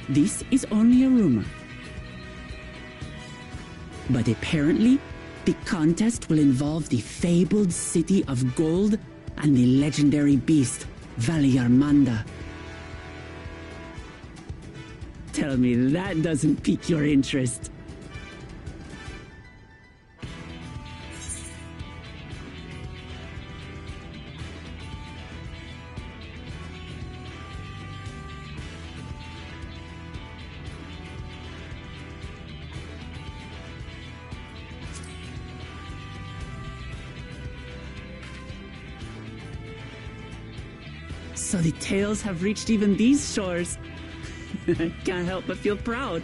this is only a rumor. But apparently, the contest will involve the fabled city of gold and the legendary beast, Valiarmanda. Tell me that doesn't pique your interest. So the tales have reached even these shores. Can't help but feel proud.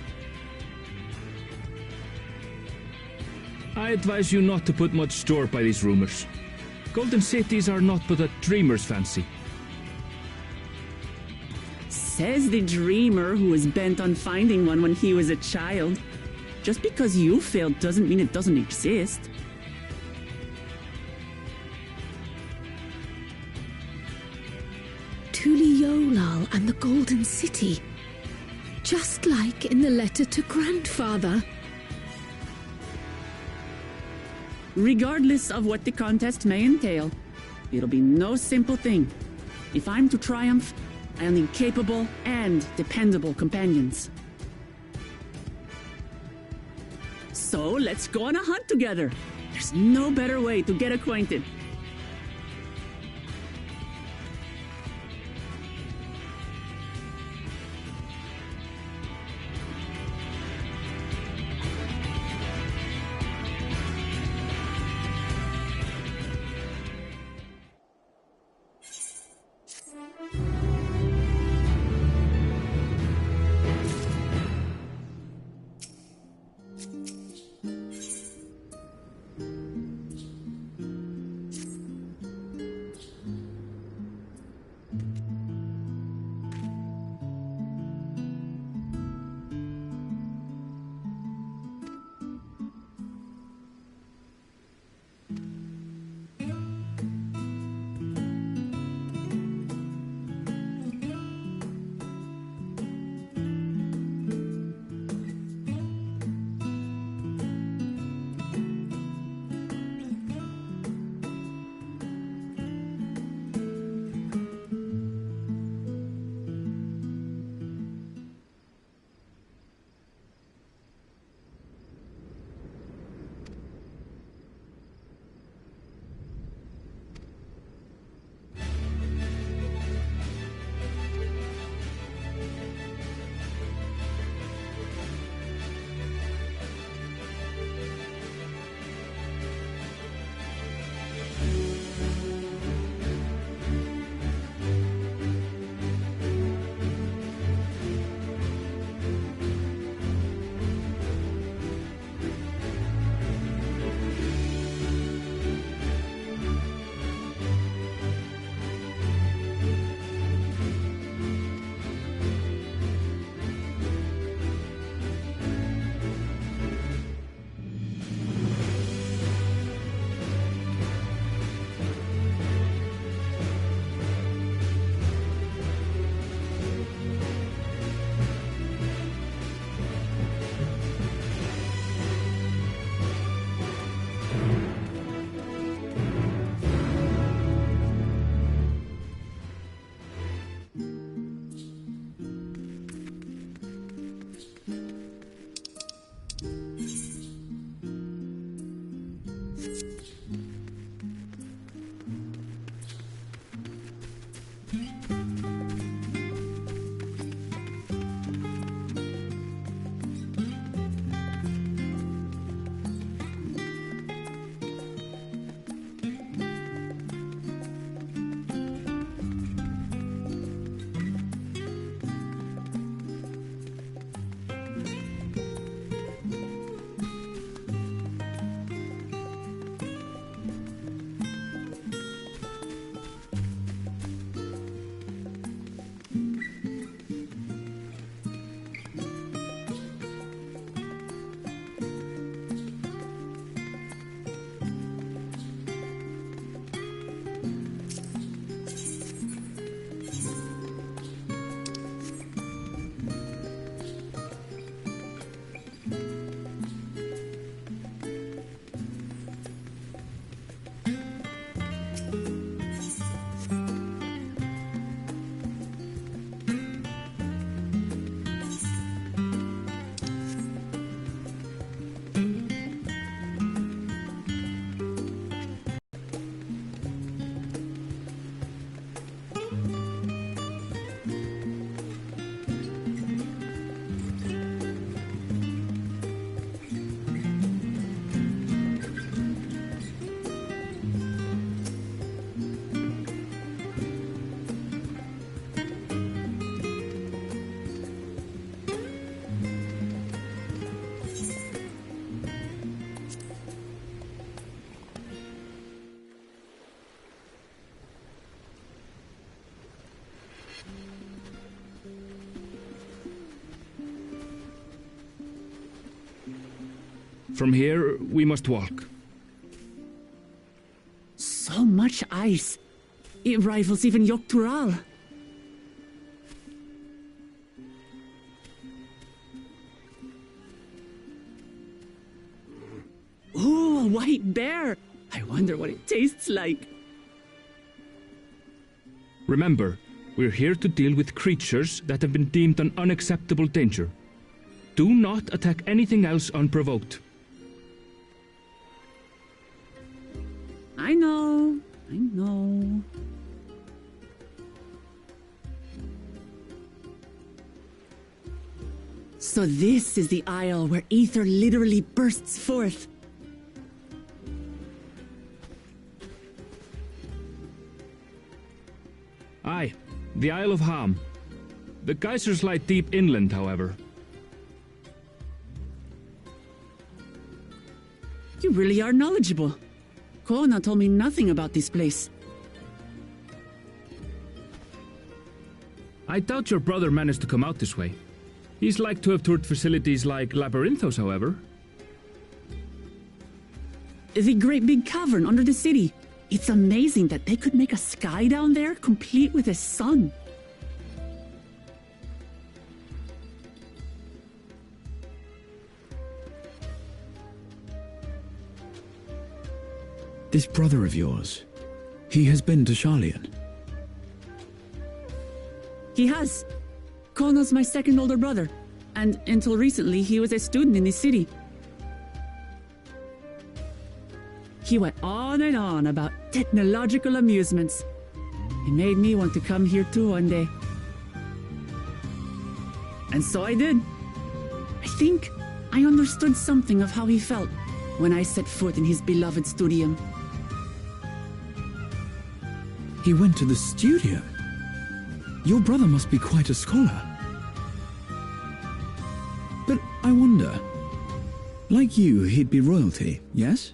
I advise you not to put much store by these rumors. Golden cities are not but a dreamer's fancy. Says the dreamer who was bent on finding one when he was a child. Just because you failed doesn't mean it doesn't exist. Tuliolal and the Golden City. Just like in the letter to Grandfather. Regardless of what the contest may entail, it'll be no simple thing. If I'm to triumph, I'll need capable and dependable companions. So let's go on a hunt together. There's no better way to get acquainted. From here, we must walk. So much ice. It rivals even Yogg-Tural. Ooh, a white bear! I wonder what it tastes like. Remember, we're here to deal with creatures that have been deemed an unacceptable danger. Do not attack anything else unprovoked. I know. So this is the isle where ether literally bursts forth. Aye, the Isle of Ham. The geysers lie deep inland, however. You really are knowledgeable. Kona told me nothing about this place. I doubt your brother managed to come out this way. He's like to have toured facilities like Labyrinthos, however. The great big cavern under the city. It's amazing that they could make a sky down there complete with a sun. This brother of yours, he has been to Sharlayan? He has. Kona's my second older brother, and until recently he was a student in this city. He went on and on about technological amusements. It made me want to come here too one day. And so I did. I think I understood something of how he felt when I set foot in his beloved studium. He went to the studio? Your brother must be quite a scholar. But I wonder, like you, he'd be royalty, yes?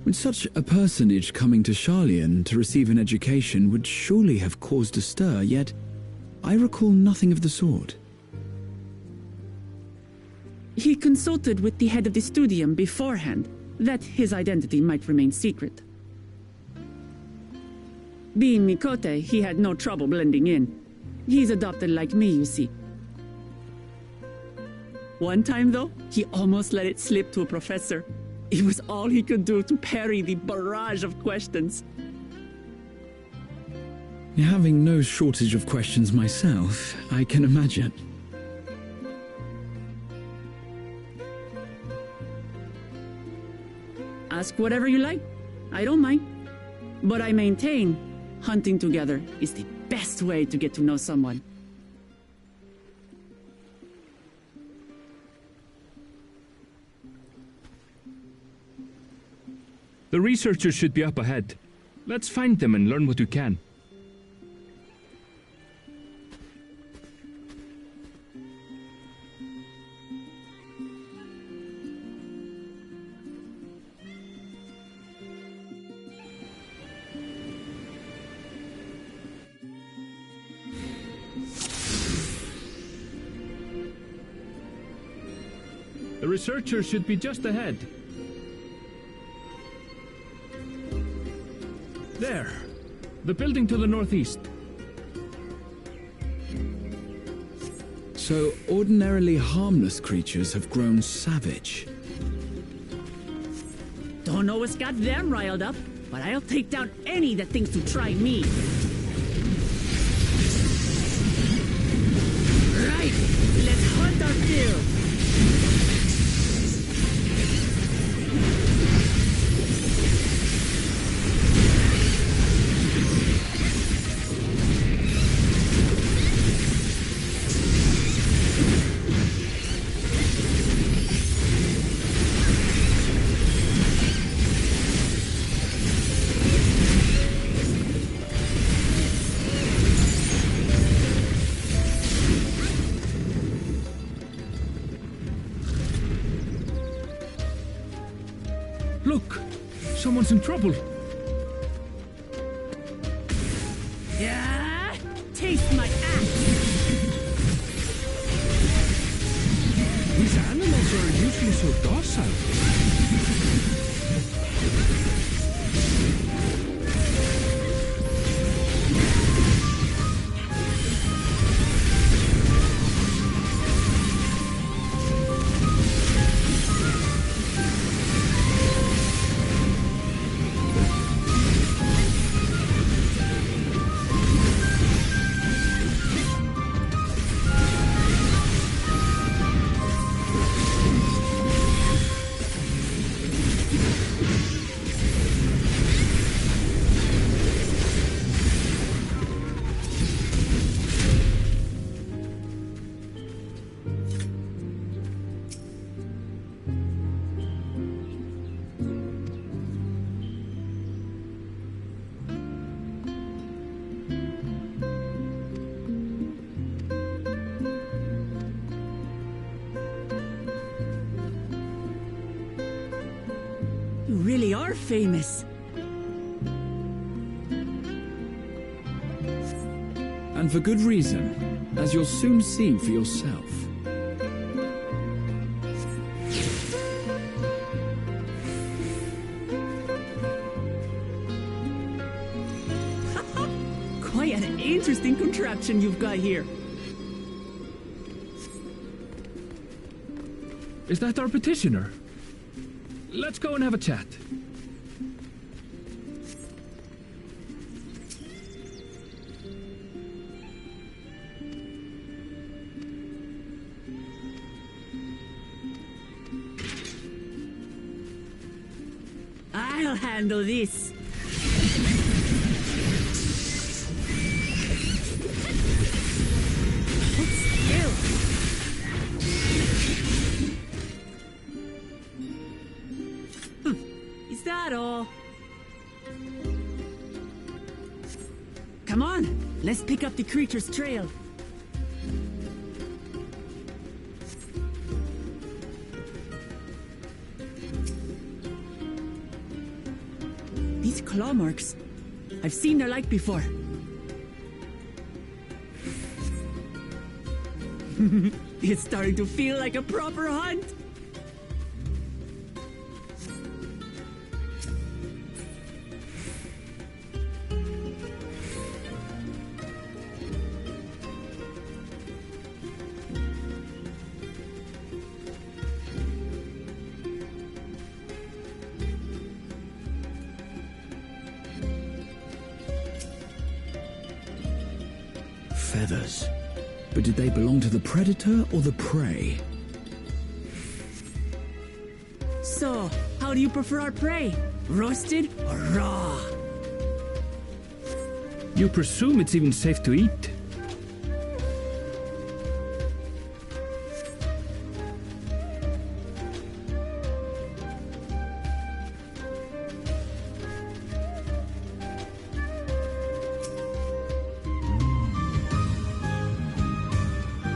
With such a personage coming to Sharlayan to receive an education would surely have caused a stir, yet I recall nothing of the sort. He consulted with the head of the studium beforehand, that his identity might remain secret. Being Mikote, he had no trouble blending in. He's adopted like me, you see. One time, though, he almost let it slip to a professor. It was all he could do to parry the barrage of questions. Having no shortage of questions myself, I can imagine. Ask whatever you like. I don't mind. But I maintain, hunting together is the best way to get to know someone. The researchers should be up ahead. Let's find them and learn what we can. The researchers should be just ahead. There. The building to the northeast. So ordinarily harmless creatures have grown savage. Don't know what's got them riled up, but I'll take down any that thinks to try me. Right, let's hunt our fill. Look! Someone's in trouble! Yeah! Taste my axe! These animals are usually usually so docile. You really are famous. And for good reason, as you'll soon see for yourself. Quite an interesting contraption you've got here. Is that our petitioner? Let's go and have a chat. I'll handle this. Hold still. Is that all? Come on, let's pick up the creature's trail. These claw marks, I've seen their like before. It's starting to feel like a proper hunt. Feathers. But did they belong to the predator or the prey? So, how do you prefer our prey? Roasted or raw? You presume it's even safe to eat?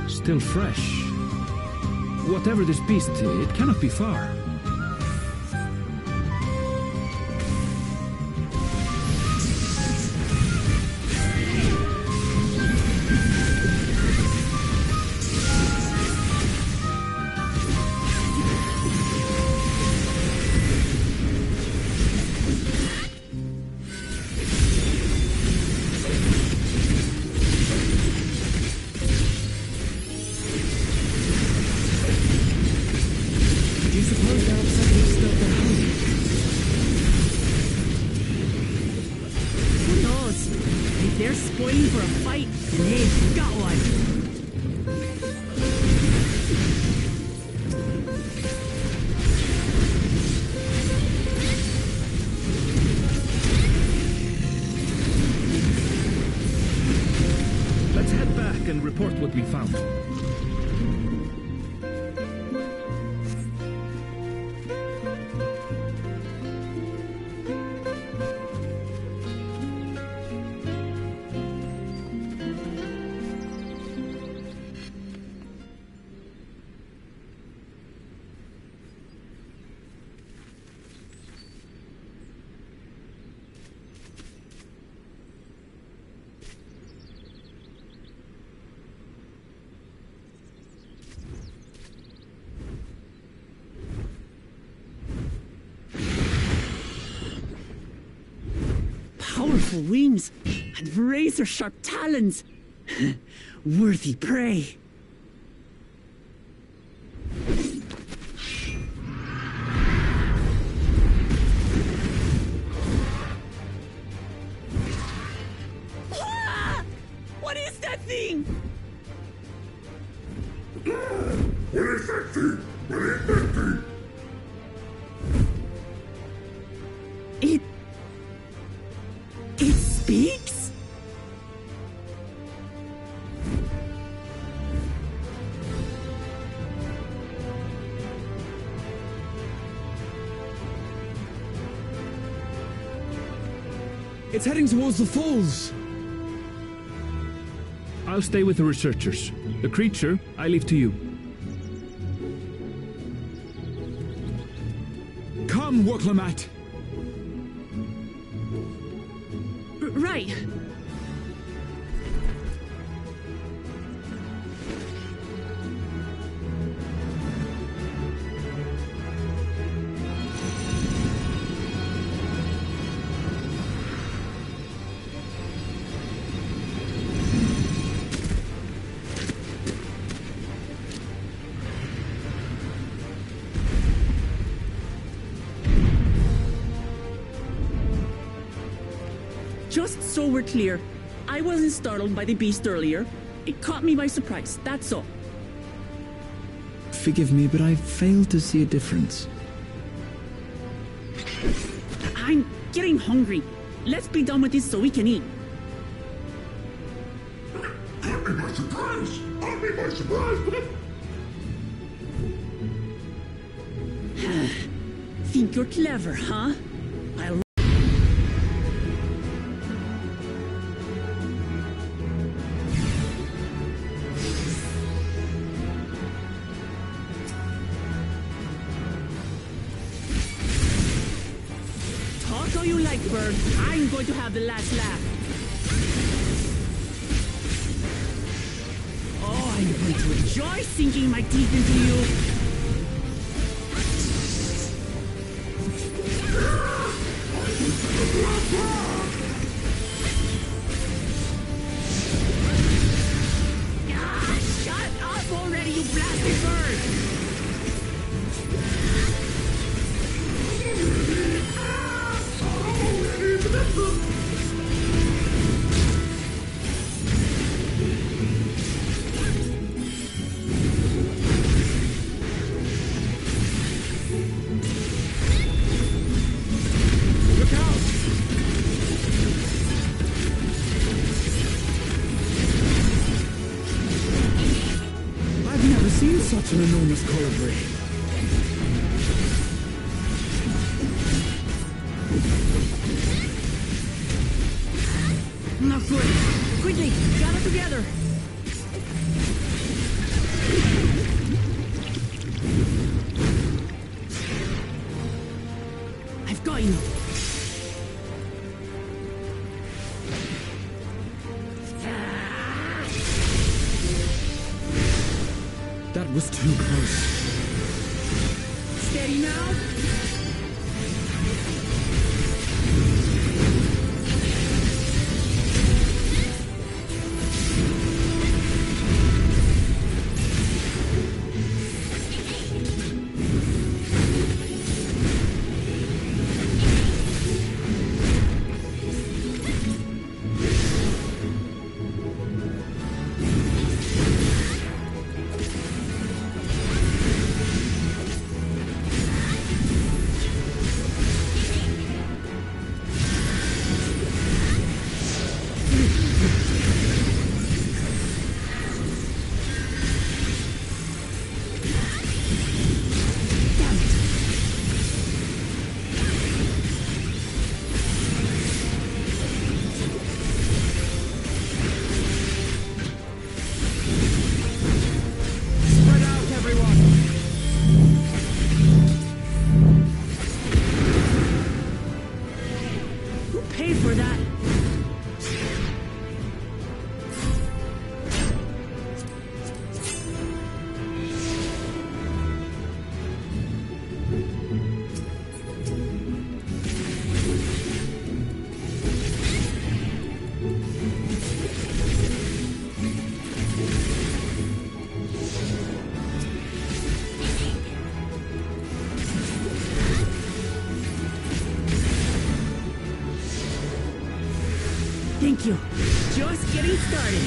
Still fresh. Whatever this beast, it cannot be far. They're spoiling for a fight, and they've got one. Let's head back and report what we found. powerful wings and razor-sharp talons. Worthy prey. Ah! What is that thing? What is that thing? What is that thing? It speaks? It's heading towards the falls. I'll stay with the researchers. The creature, I leave to you. Come, Woklamat! Right. Just so we're clear, I wasn't startled by the beast earlier. It caught me by surprise, that's all. Forgive me, but I failed to see a difference. I'm getting hungry. Let's be done with this so we can eat. Caught me by surprise! Caught me by surprise! Think you're clever, huh? I'll... Talk all you like, bird. I'm going to have the last laugh. Oh, I'm going to enjoy sinking my teeth into you. Shut up already, you blasted bird! Such an enormous colibri. Not good. Quickly, gather together. I've got you. That was too close. Steady now. Just getting started.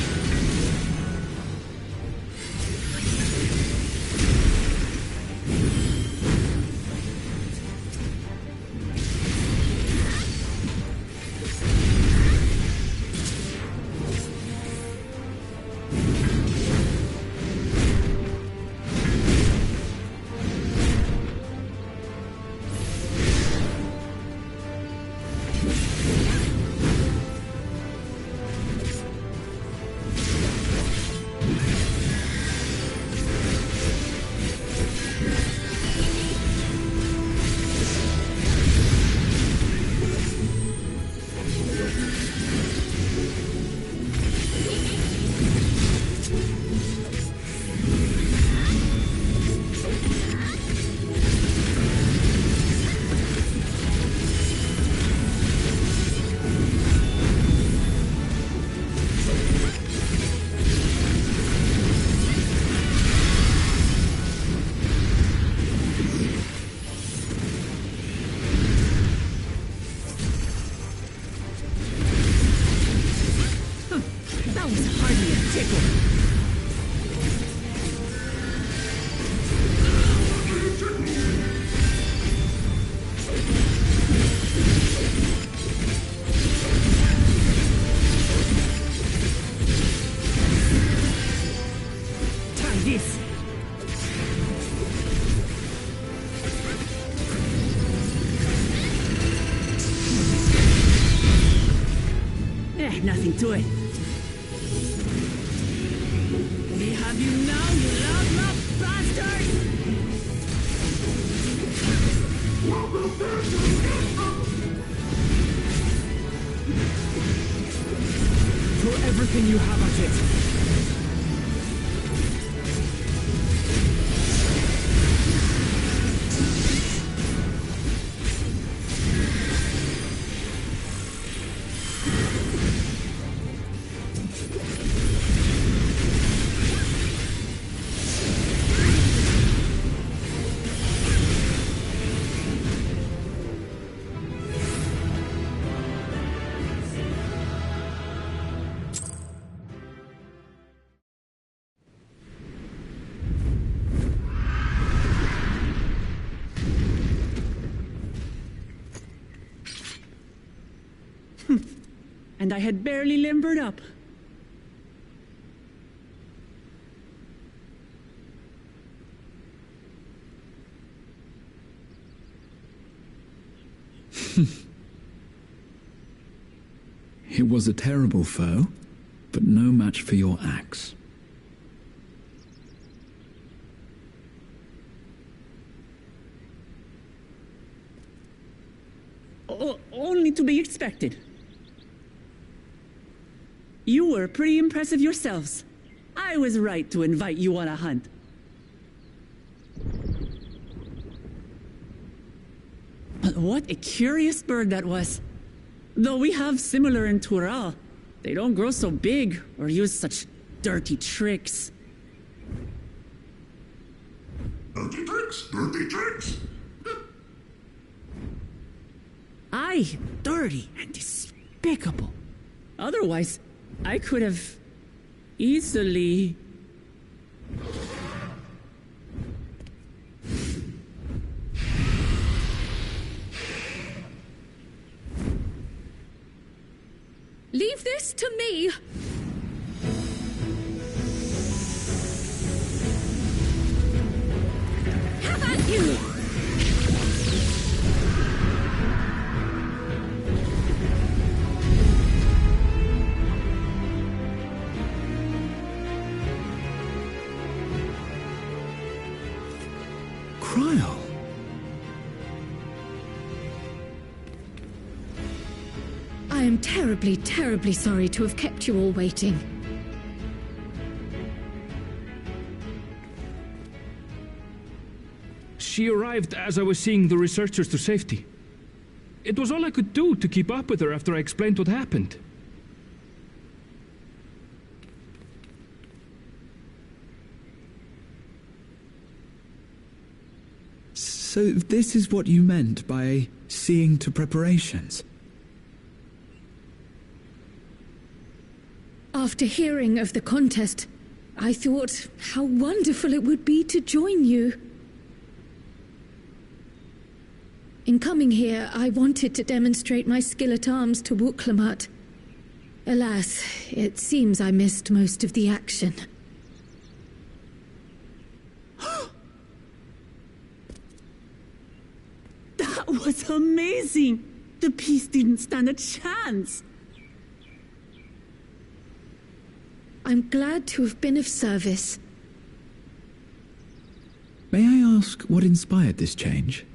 Nothing to it. We have you now, you loud bastard! Throw everything you have at it. And I had barely limbered up. It was a terrible foe, but no match for your axe. Only to be expected. You were pretty impressive yourselves. I was right to invite you on a hunt. But what a curious bird that was. Though we have similar in Tural, they don't grow so big or use such dirty tricks. Dirty tricks? Dirty tricks? Aye, dirty and despicable. Otherwise, I could have easily... Leave this to me! Have at you! Cryle. I am terribly, terribly sorry to have kept you all waiting. She arrived as I was seeing the researchers to safety. It was all I could do to keep up with her after I explained what happened. So this is what you meant by seeing to preparations? After hearing of the contest, I thought how wonderful it would be to join you. In coming here, I wanted to demonstrate my skill at arms to Wuklamut. Alas, it seems I missed most of the action. That was amazing! The piece didn't stand a chance! I'm glad to have been of service. May I ask what inspired this change?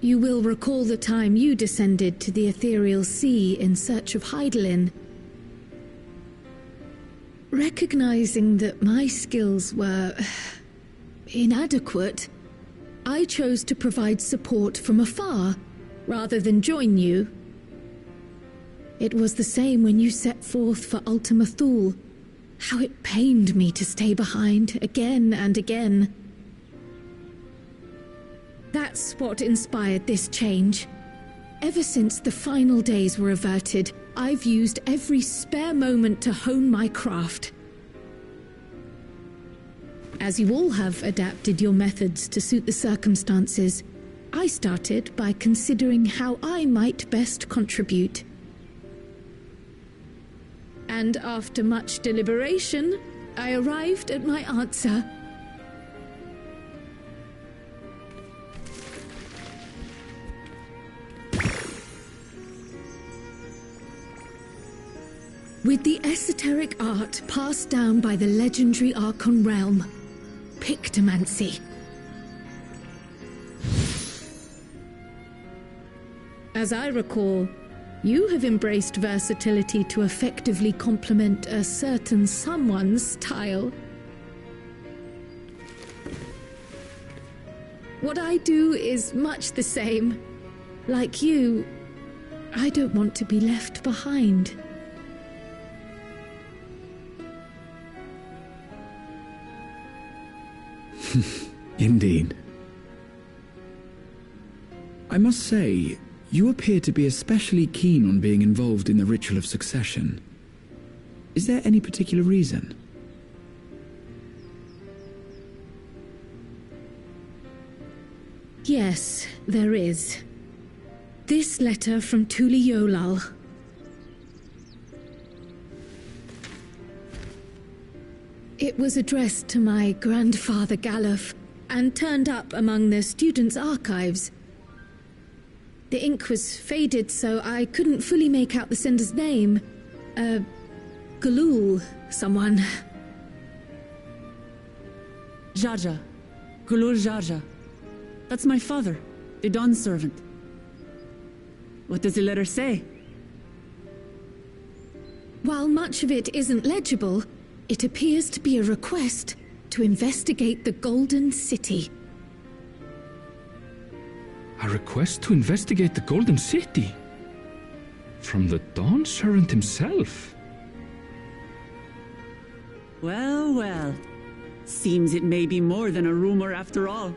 You will recall the time you descended to the ethereal sea in search of Hydaelyn. Recognizing that my skills were inadequate, I chose to provide support from afar, rather than join you. It was the same when you set forth for Ultima Thule. How it pained me to stay behind, again and again. That's what inspired this change. Ever since the final days were averted, I've used every spare moment to hone my craft. As you all have adapted your methods to suit the circumstances, I started by considering how I might best contribute. And after much deliberation, I arrived at my answer. With the esoteric art passed down by the legendary Archon realm, Pictomancy. As I recall, you have embraced versatility to effectively complement a certain someone's style. What I do is much the same. Like you, I don't want to be left behind. Indeed. I must say, you appear to be especially keen on being involved in the ritual of succession. Is there any particular reason? Yes, there is. This letter from Tuli Yolal. It was addressed to my grandfather Galuf and turned up among the students' archives. The ink was faded, so I couldn't fully make out the sender's name. Galul, someone. Jaja. Gulul Jaja. That's my father, the Dawn servant. What does the letter say? While much of it isn't legible, it appears to be a request to investigate the Golden City. A request to investigate the Golden City? From the Dawn Servant himself? Well, well. Seems it may be more than a rumor after all.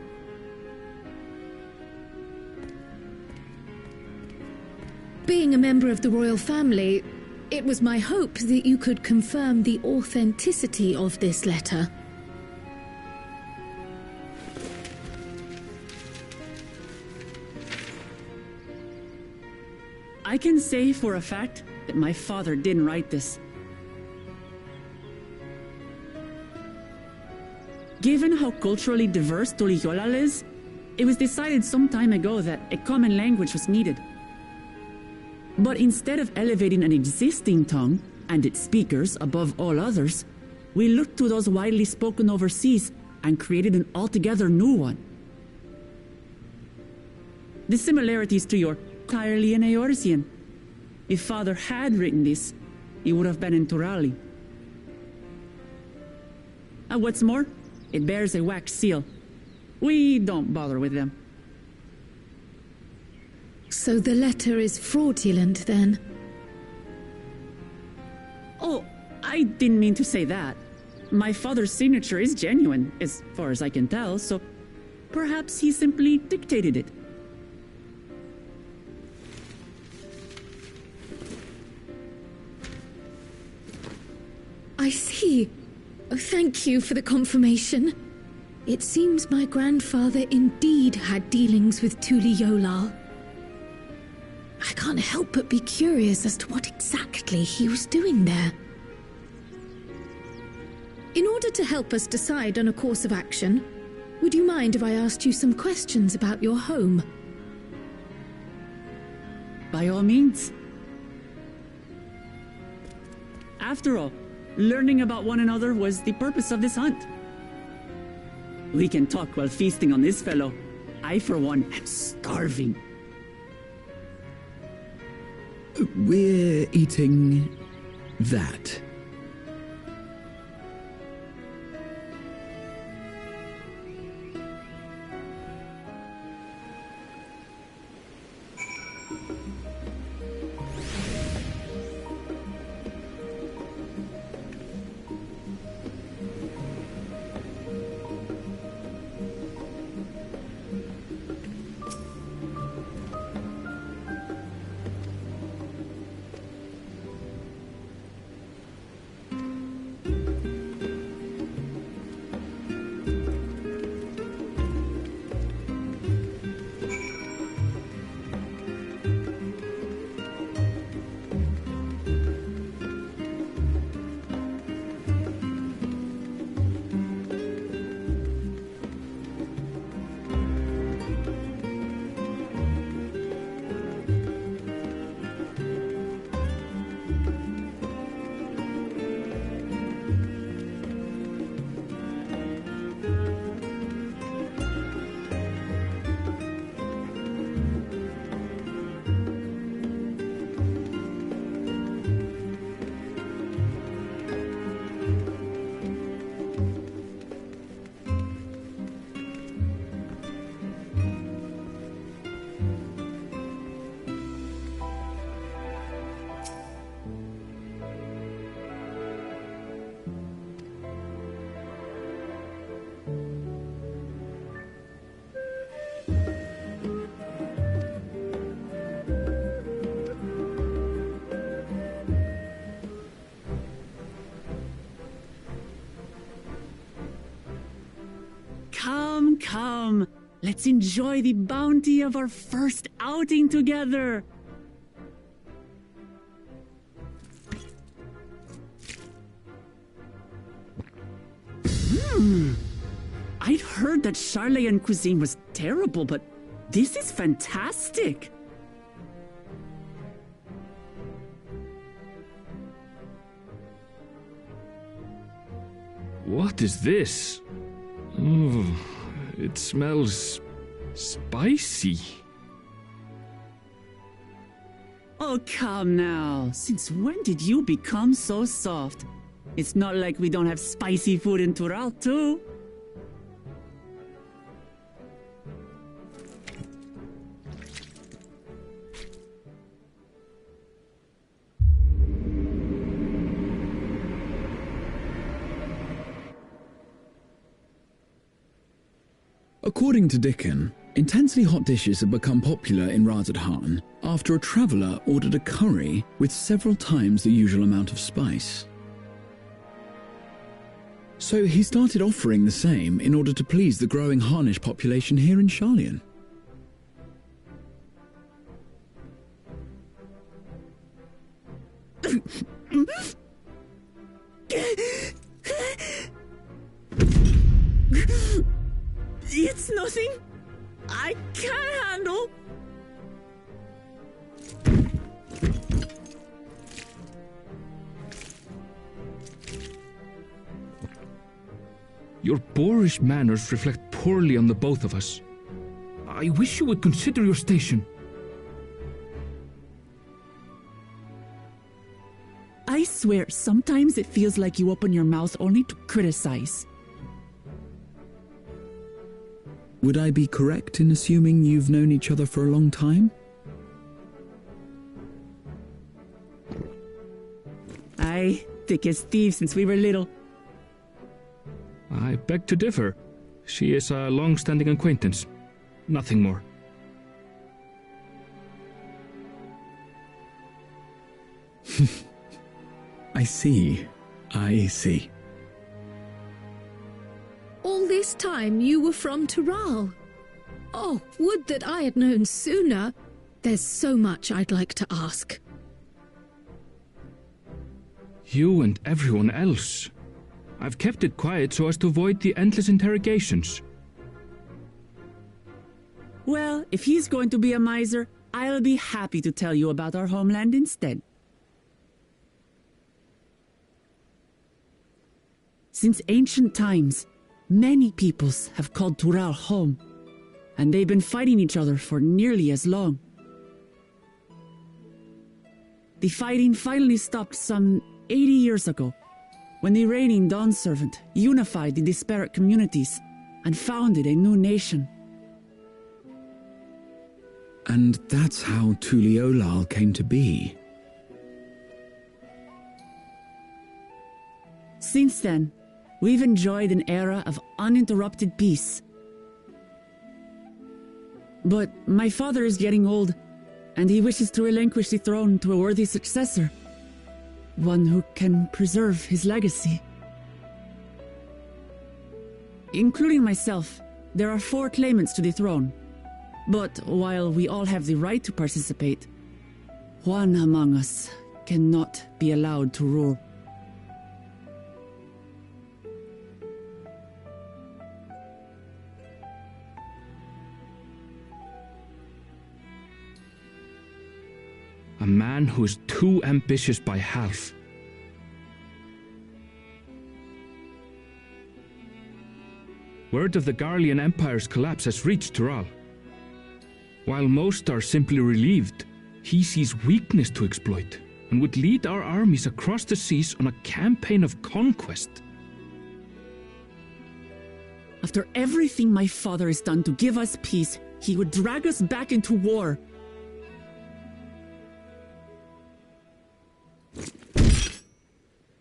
Being a member of the royal family, it was my hope that you could confirm the authenticity of this letter. I can say for a fact that my father didn't write this. Given how culturally diverse Tuli Yolal is, it was decided some time ago that a common language was needed. But instead of elevating an existing tongue and its speakers above all others, we looked to those widely spoken overseas and created an altogether new one. The similarities to your entirely in Eorzean. If Father had written this, it would have been in Turali. And what's more, it bears a wax seal. We don't bother with them. So the letter is fraudulent, then? Oh, I didn't mean to say that. My father's signature is genuine, as far as I can tell, so perhaps he simply dictated it. I see. Oh, thank you for the confirmation. It seems my grandfather indeed had dealings with Tuli Yolal. I can't help but be curious as to what exactly he was doing there. In order to help us decide on a course of action, would you mind if I asked you some questions about your home? By all means. After all, learning about one another was the purpose of this hunt. We can talk while feasting on this fellow. I, for one, am starving. We're eating that. Come, let's enjoy the bounty of our first outing together. I'd heard that Charlayan cuisine was terrible, but this is fantastic. What is this? Oh, it smells spicy. Oh, come now. Since when did you become so soft? It's not like we don't have spicy food in Tural, too. According to Dickon, intensely hot dishes have become popular in Razadhan after a traveller ordered a curry with several times the usual amount of spice. So he started offering the same in order to please the growing Harnish population here in Sharlayan. It's nothing I can't handle. Your boorish manners reflect poorly on the both of us. I wish you would consider your station. I swear, sometimes it feels like you open your mouth only to criticize. Would I be correct in assuming you've known each other for a long time? Aye, thick as thieves since we were little. I beg to differ. She is a long-standing acquaintance. Nothing more. I see. I see. All this time you were from Tural. Oh, would that I had known sooner. There's so much I'd like to ask. You and everyone else. I've kept it quiet so as to avoid the endless interrogations. Well, if he's going to be a miser, I'll be happy to tell you about our homeland instead. Since ancient times, many peoples have called Tural home, and they've been fighting each other for nearly as long. The fighting finally stopped some 80 years ago, when the reigning Dawn Servant unified the disparate communities and founded a new nation. And that's how Tuliolal came to be. Since then, we've enjoyed an era of uninterrupted peace. But my father is getting old, and he wishes to relinquish the throne to a worthy successor. One who can preserve his legacy. Including myself, there are 4 claimants to the throne. But while we all have the right to participate, one among us cannot be allowed to rule. A man who is too ambitious by half. Word of the Garlean Empire's collapse has reached Tural. While most are simply relieved, he sees weakness to exploit and would lead our armies across the seas on a campaign of conquest. After everything my father has done to give us peace, he would drag us back into war.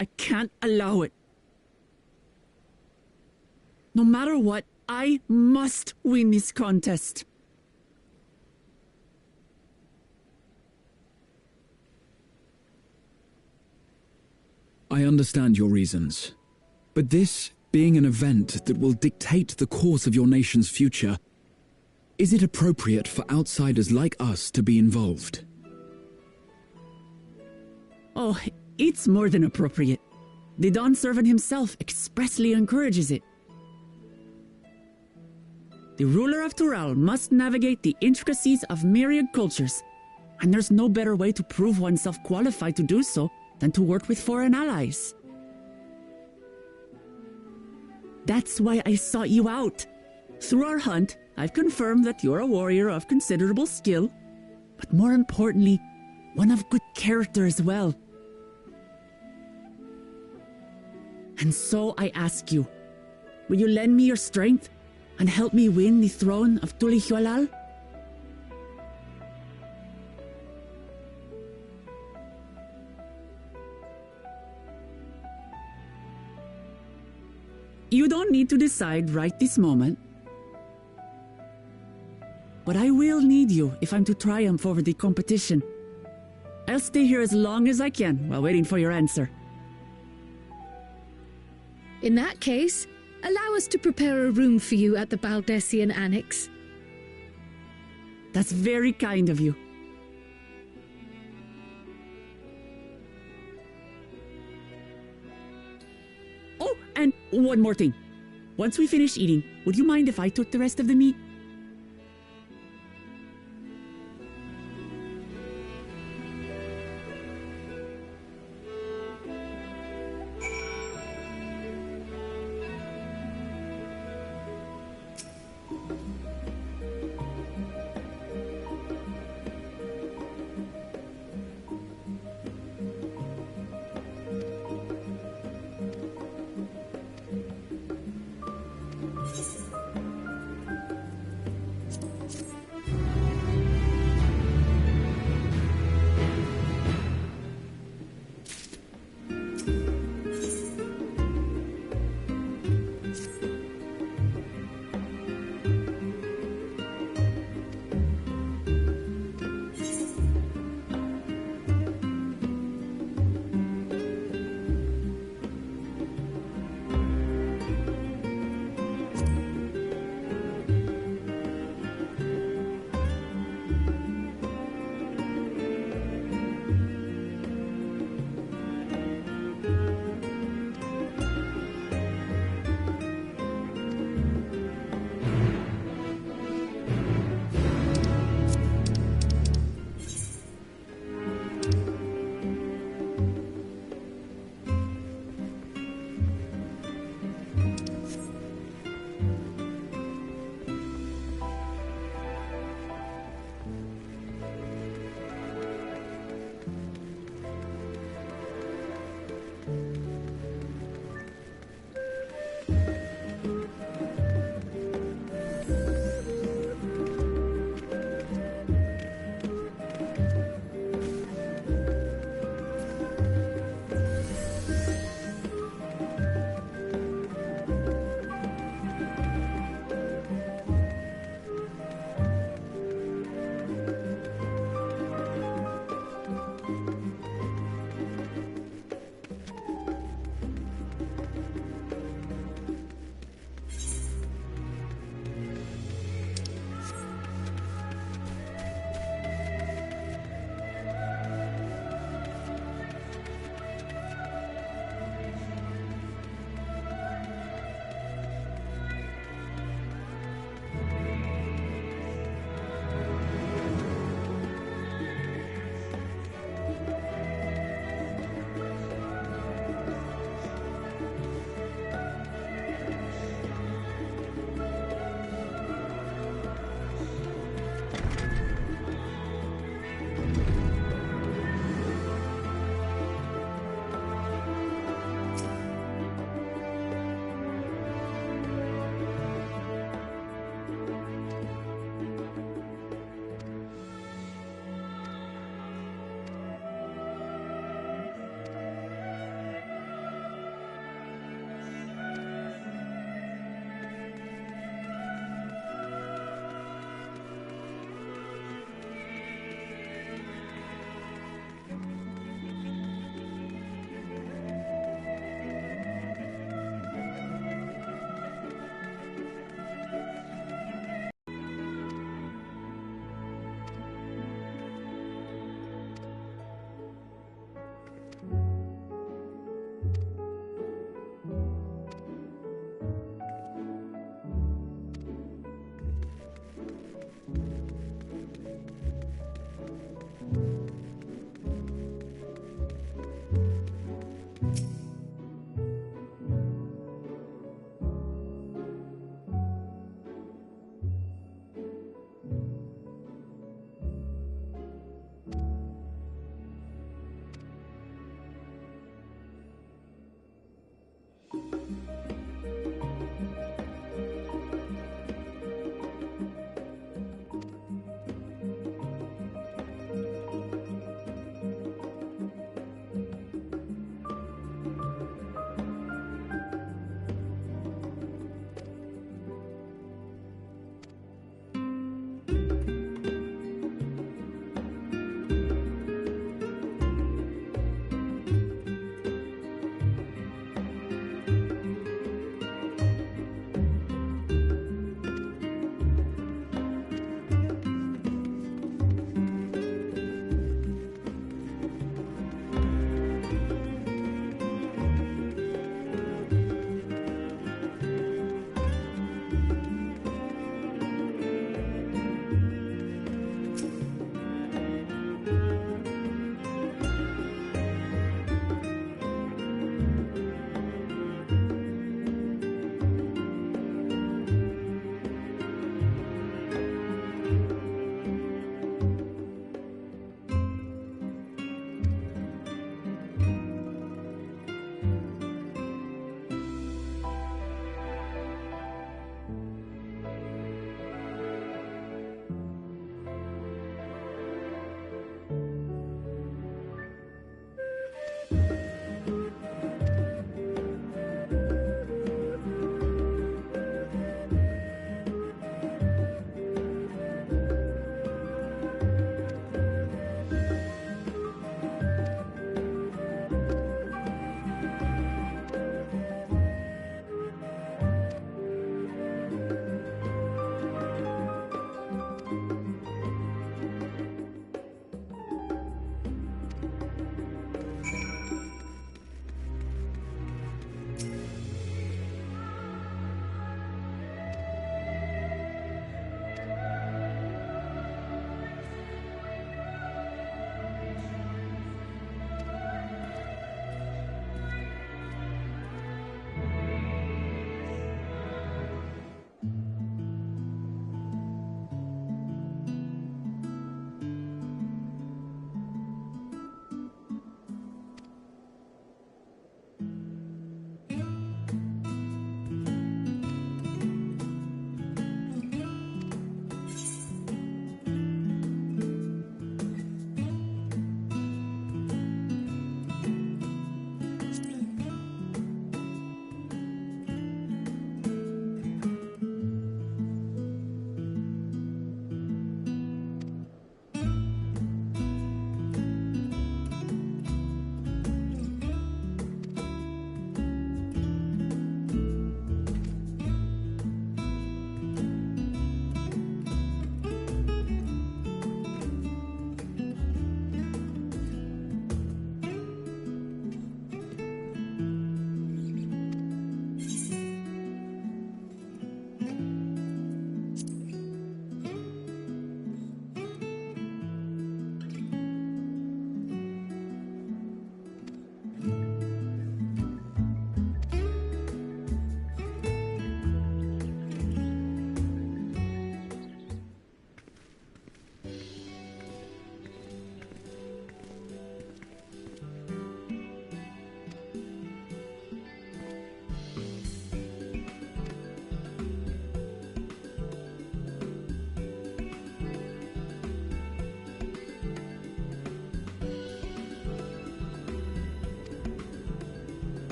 I can't allow it. No matter what, I must win this contest. I understand your reasons. But this being an event that will dictate the course of your nation's future, is it appropriate for outsiders like us to be involved? Oh, it's more than appropriate. The Dawn Servant himself expressly encourages it. The ruler of Tural must navigate the intricacies of myriad cultures, and there's no better way to prove oneself qualified to do so than to work with foreign allies. That's why I sought you out. Through our hunt, I've confirmed that you're a warrior of considerable skill, but more importantly, one of good character as well. And so I ask you, will you lend me your strength and help me win the throne of Tuliolal? You don't need to decide right this moment. But I will need you if I'm to triumph over the competition. I'll stay here as long as I can while waiting for your answer. In that case, allow us to prepare a room for you at the Baldessian Annex. That's very kind of you. Oh, and one more thing. Once we finish eating, would you mind if I took the rest of the meat?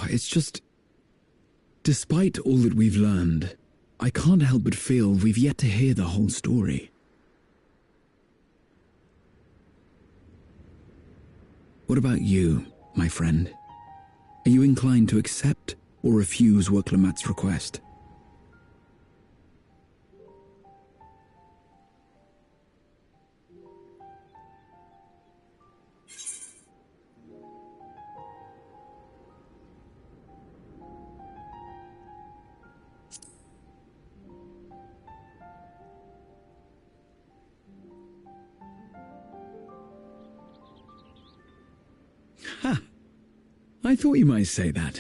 It's just... Despite all that we've learned, I can't help but feel we've yet to hear the whole story. What about you, my friend? Are you inclined to accept or refuse Worklamat's request? Ha! I thought you might say that.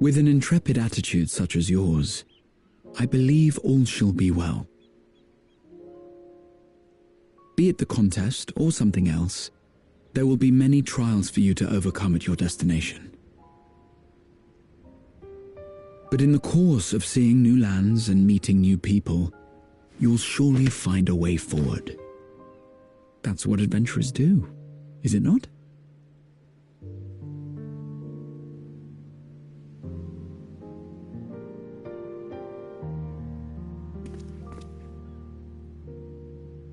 With an intrepid attitude such as yours, I believe all shall be well. Be it the contest or something else, there will be many trials for you to overcome at your destination. But in the course of seeing new lands and meeting new people, you'll surely find a way forward. That's what adventurers do, is it not?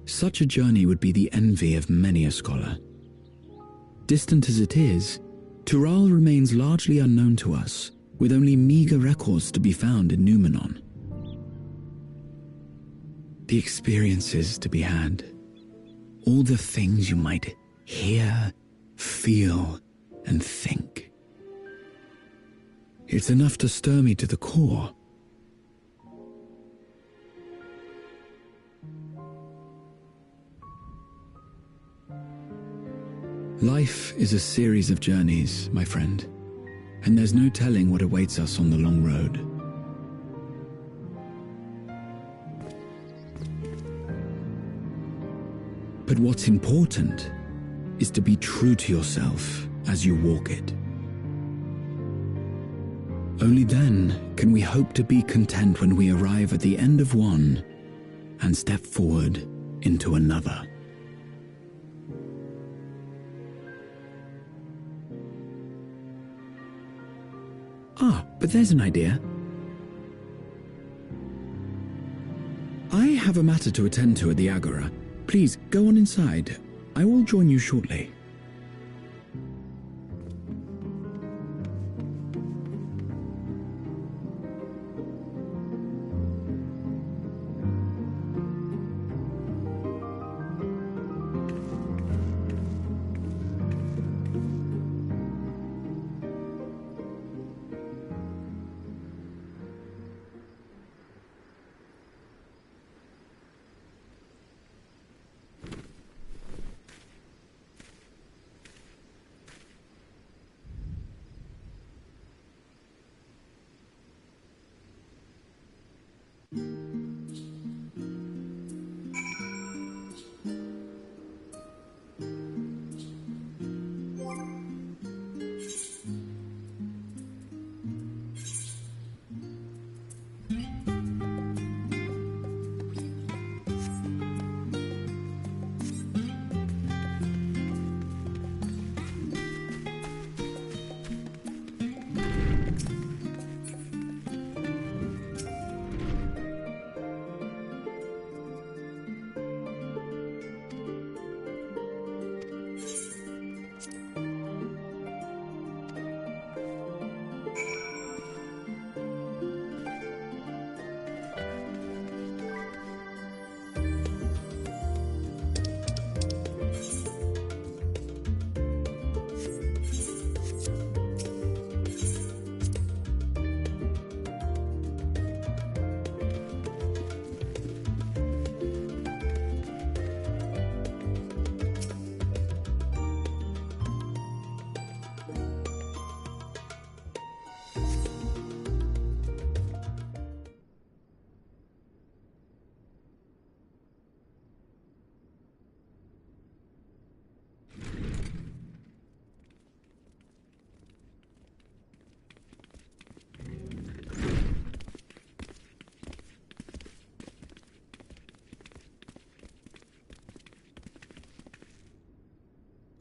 Such a journey would be the envy of many a scholar. Distant as it is, Tural remains largely unknown to us, with only meager records to be found in Numenor. The experiences to be had, all the things you might hear, feel, and think. It's enough to stir me to the core. Life is a series of journeys, my friend, and there's no telling what awaits us on the long road. But what's important is to be true to yourself as you walk it. Only then can we hope to be content when we arrive at the end of one and step forward into another. Ah, but there's an idea. I have a matter to attend to at the Agora. Please, go on inside. I will join you shortly.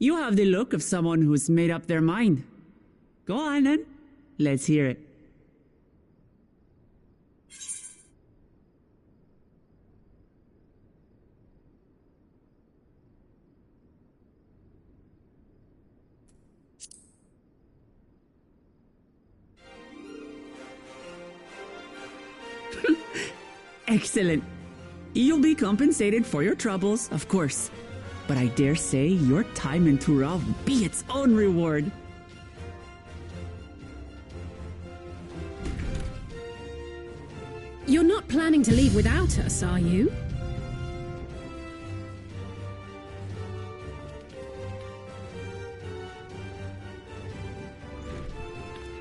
You have the look of someone who's made up their mind. Go on then. Let's hear it. Excellent. You'll be compensated for your troubles, of course. But I dare say your time in Tural will be its own reward. You're not planning to leave without us, are you?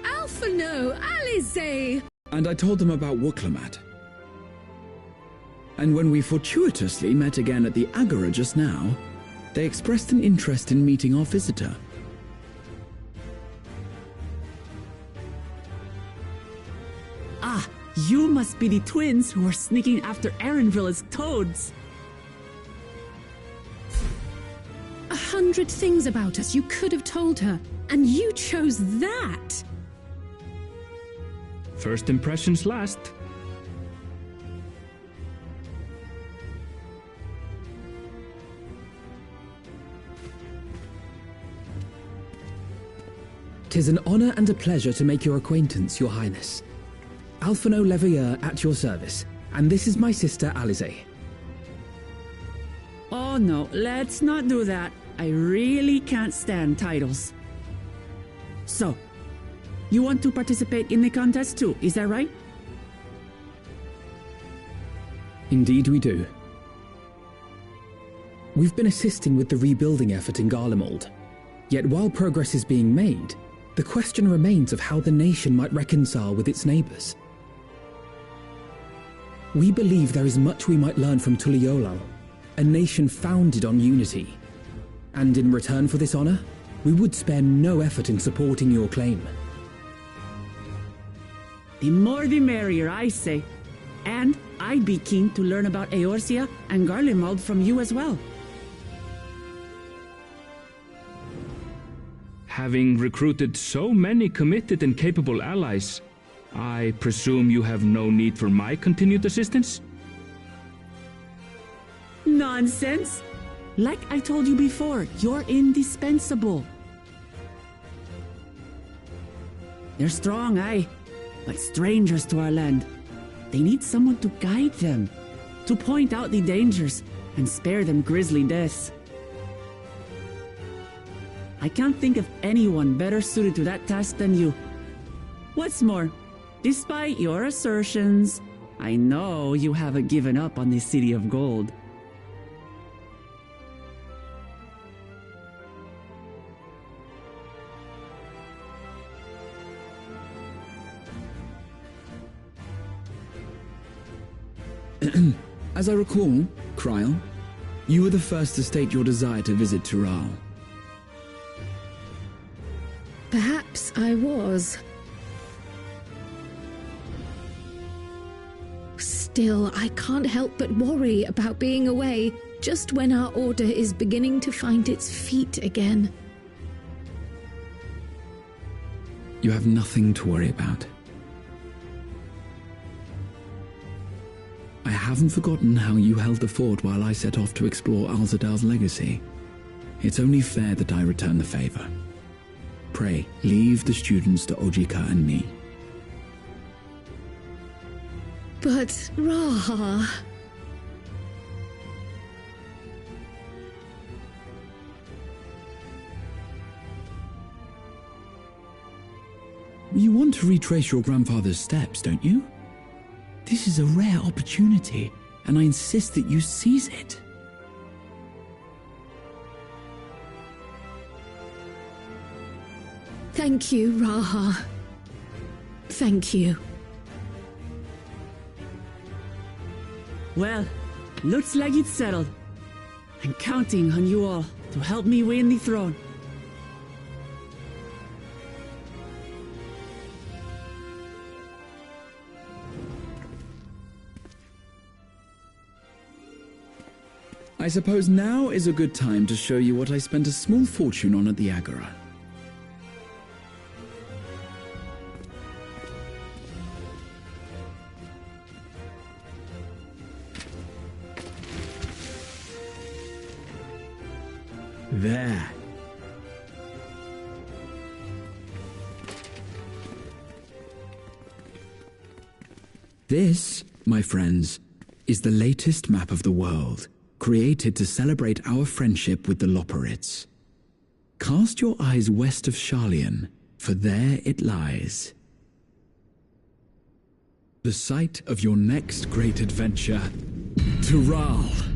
Alphino, Alize! And I told them about Wuklamat. And when we fortuitously met again at the Agora just now, they expressed an interest in meeting our visitor. Ah, you must be the twins who are sneaking after Erenville as toads. 100 things about us you could have told her, and you chose that! First impressions last. "'Tis an honor and a pleasure to make your acquaintance, Your Highness. Alphino Leveilleur at your service, and this is my sister Alize." Oh no, let's not do that. I really can't stand titles. So, you want to participate in the contest too, is that right? Indeed we do. We've been assisting with the rebuilding effort in Garlemald. Yet while progress is being made, the question remains of how the nation might reconcile with its neighbors. We believe there is much we might learn from Tuliolal, a nation founded on unity. And in return for this honor, we would spare no effort in supporting your claim. The more the merrier, I say. And I'd be keen to learn about Eorzea and Garlemald from you as well. Having recruited so many committed and capable allies, I presume you have no need for my continued assistance? Nonsense! Like I told you before, you're indispensable. They're strong, aye, but strangers to our land. They need someone to guide them, to point out the dangers and spare them grisly deaths. I can't think of anyone better suited to that task than you. What's more, despite your assertions, I know you haven't given up on the City of Gold. As I recall, Kryl, you were the first to state your desire to visit Tural. Perhaps I was. Still, I can't help but worry about being away just when our order is beginning to find its feet again. You have nothing to worry about. I haven't forgotten how you held the fort while I set off to explore Alzadal's legacy. It's only fair that I return the favor. Pray, leave the students to Ojika and me. But, Raha... You want to retrace your grandfather's steps, don't you? This is a rare opportunity, and I insist that you seize it. Thank you, Raha. Thank you. Well, looks like it's settled. I'm counting on you all to help me win the throne. I suppose now is a good time to show you what I spent a small fortune on at the Agora. There. This, my friends, is the latest map of the world, created to celebrate our friendship with the Loperids. Cast your eyes west of Sharlayan, for there it lies. The site of your next great adventure, Tural.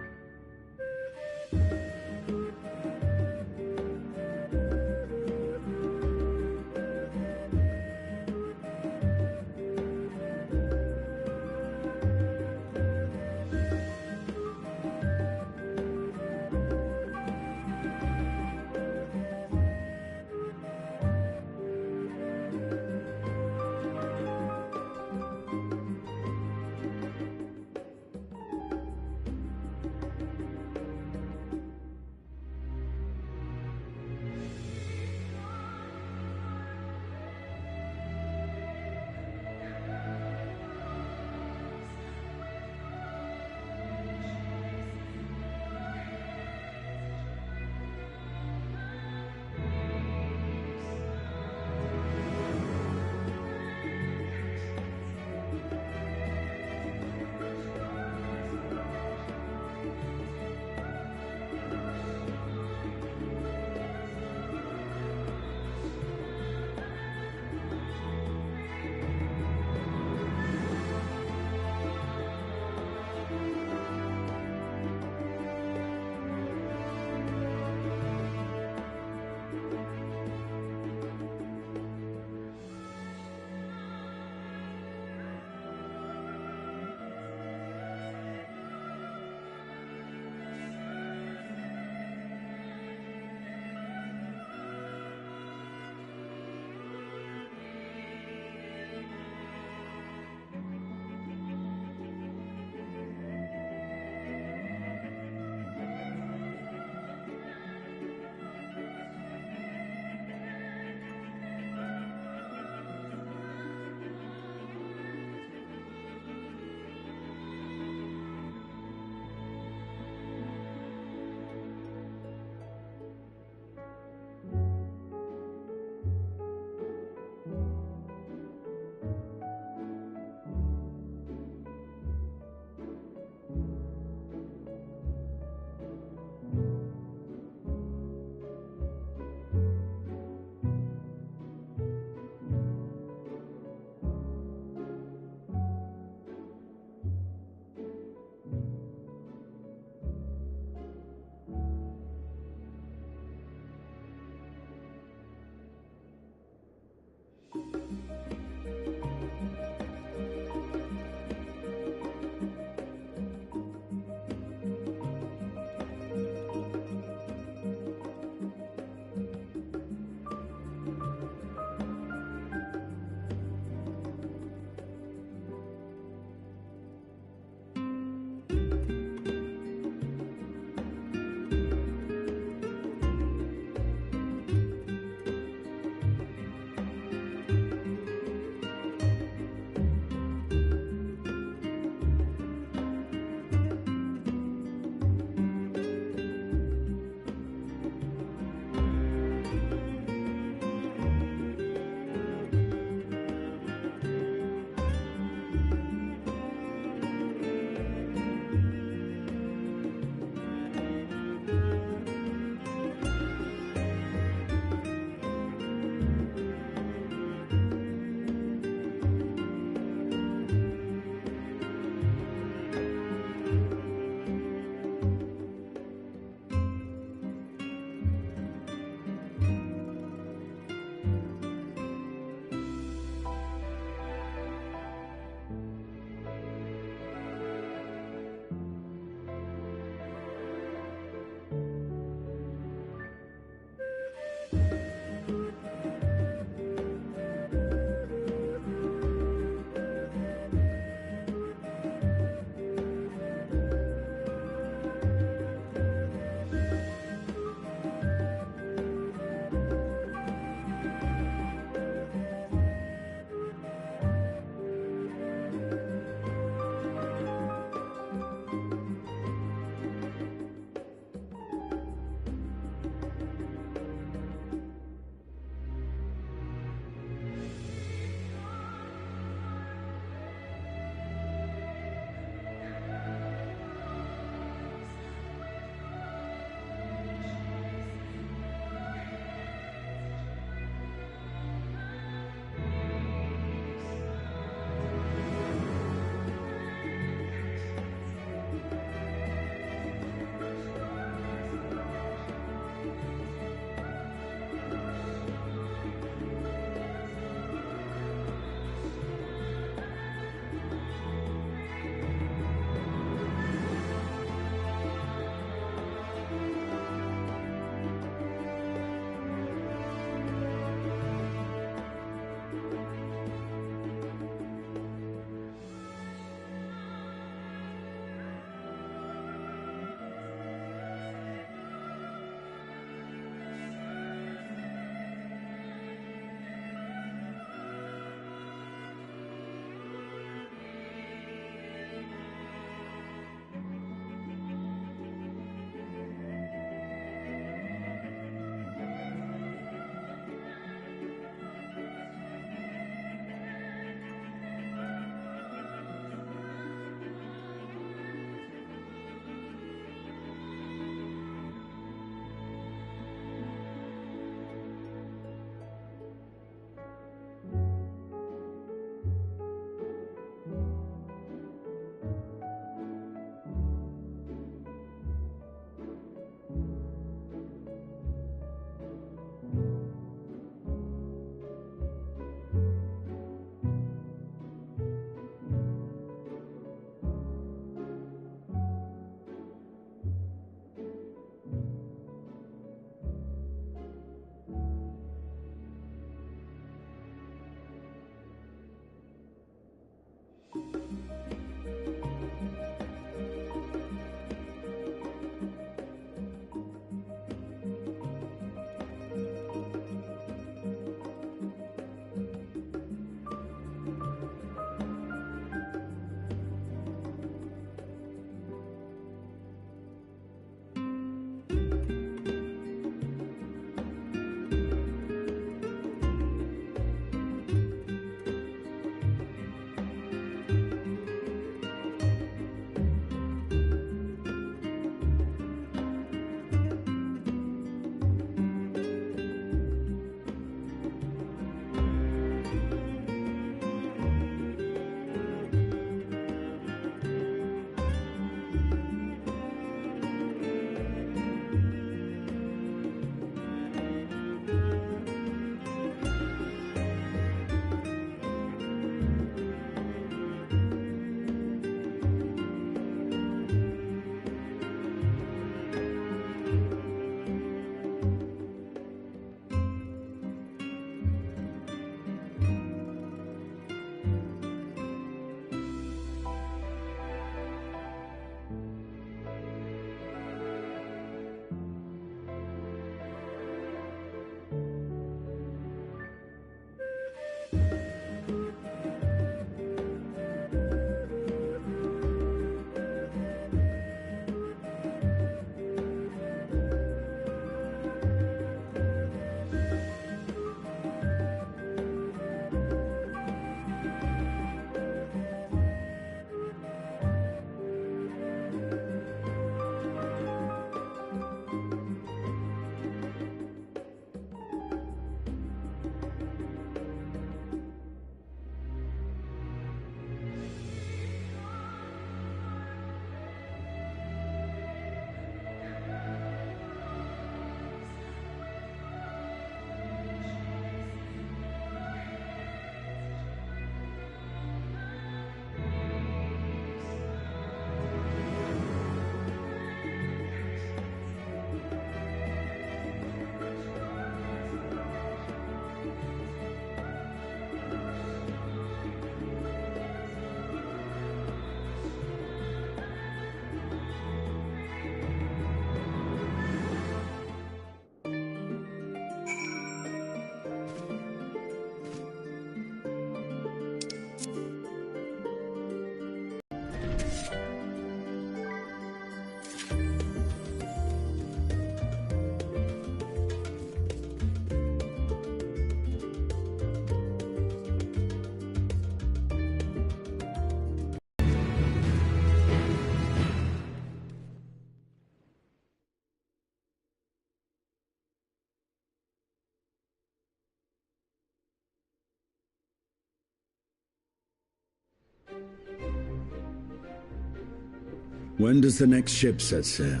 When does the next ship set sail?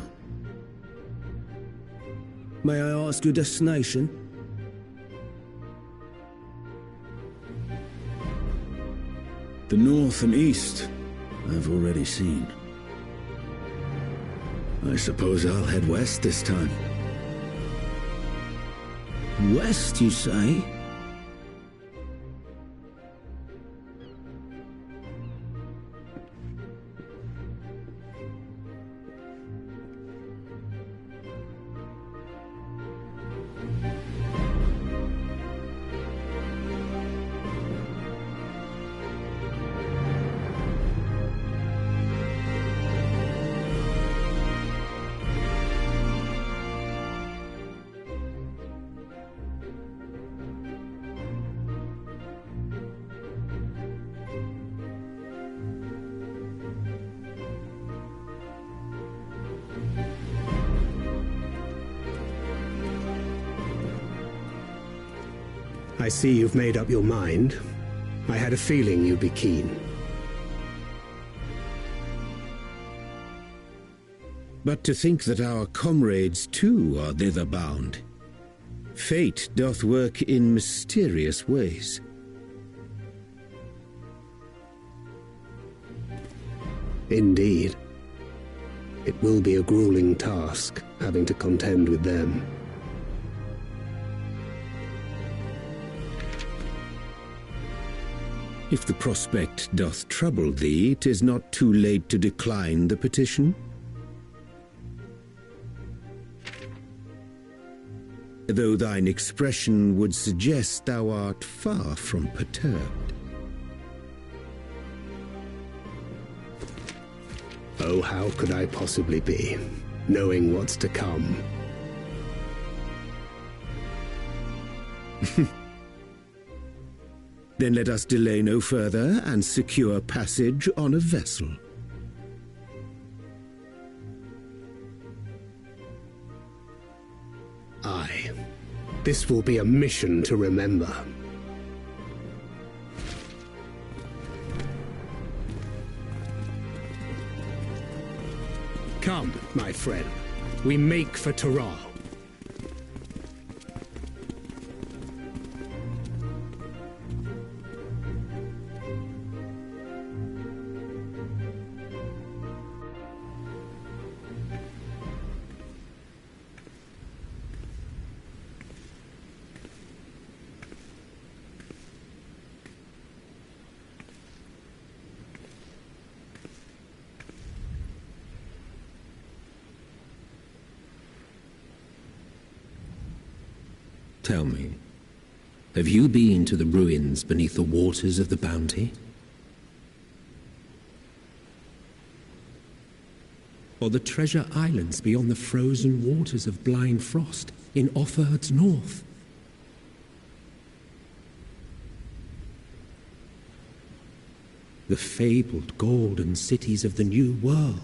May I ask your destination? The north and east, I've already seen. I suppose I'll head west this time. West, you say? I see you've made up your mind. I had a feeling you'd be keen. But to think that our comrades too are thither bound. Fate doth work in mysterious ways. Indeed. It will be a grueling task, having to contend with them. If the prospect doth trouble thee, 'tis not too late to decline the petition. Though thine expression would suggest thou art far from perturbed. Oh, how could I possibly be, knowing what's to come? Then let us delay no further and secure passage on a vessel. Aye. This will be a mission to remember. Come, my friend. We make for Taral. Tell me, have you been to the ruins beneath the waters of the Bounty? Or the treasure islands beyond the frozen waters of Blind Frost in Offerd's north? The fabled golden cities of the New World?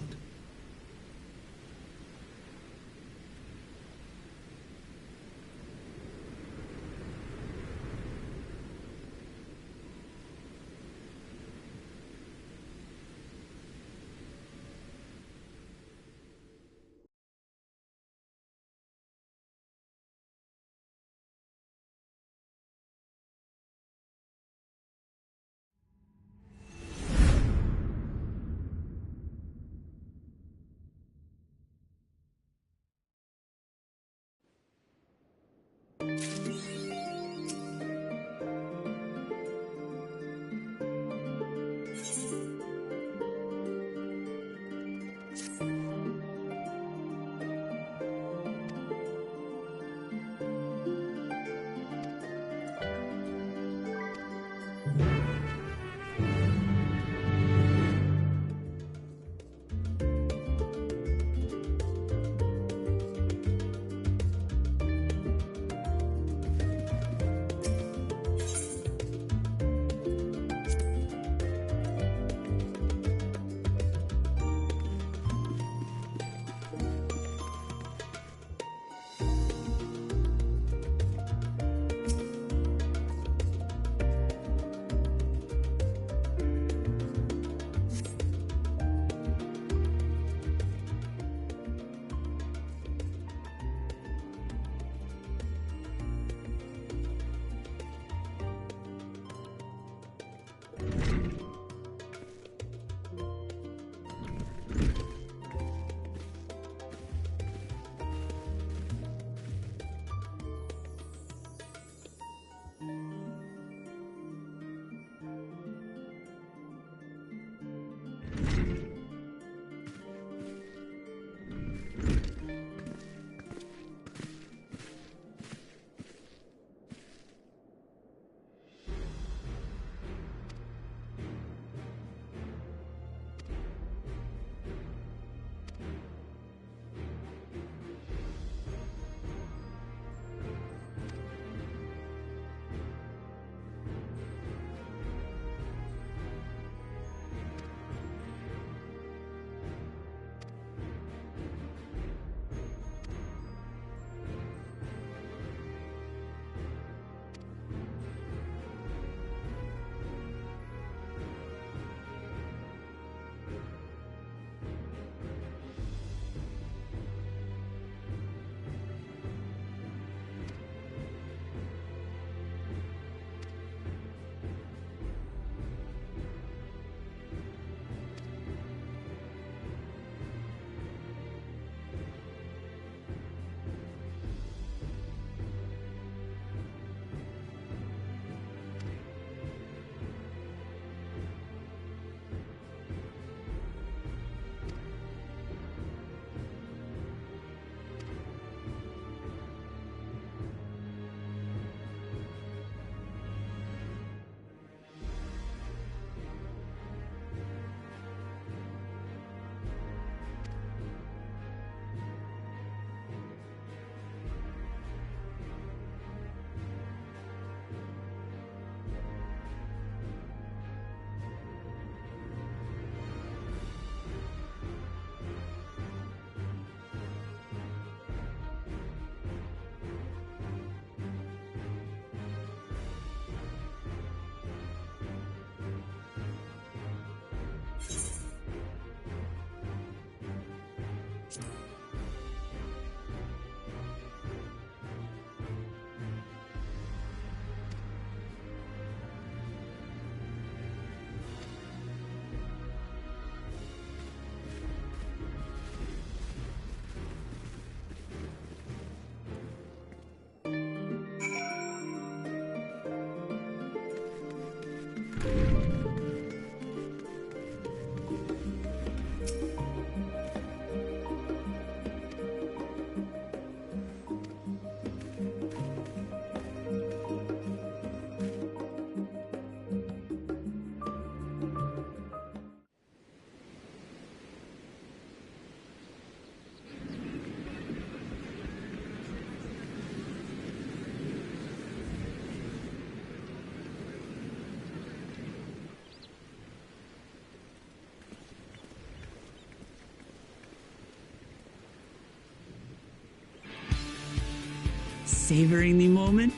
savoring the moment?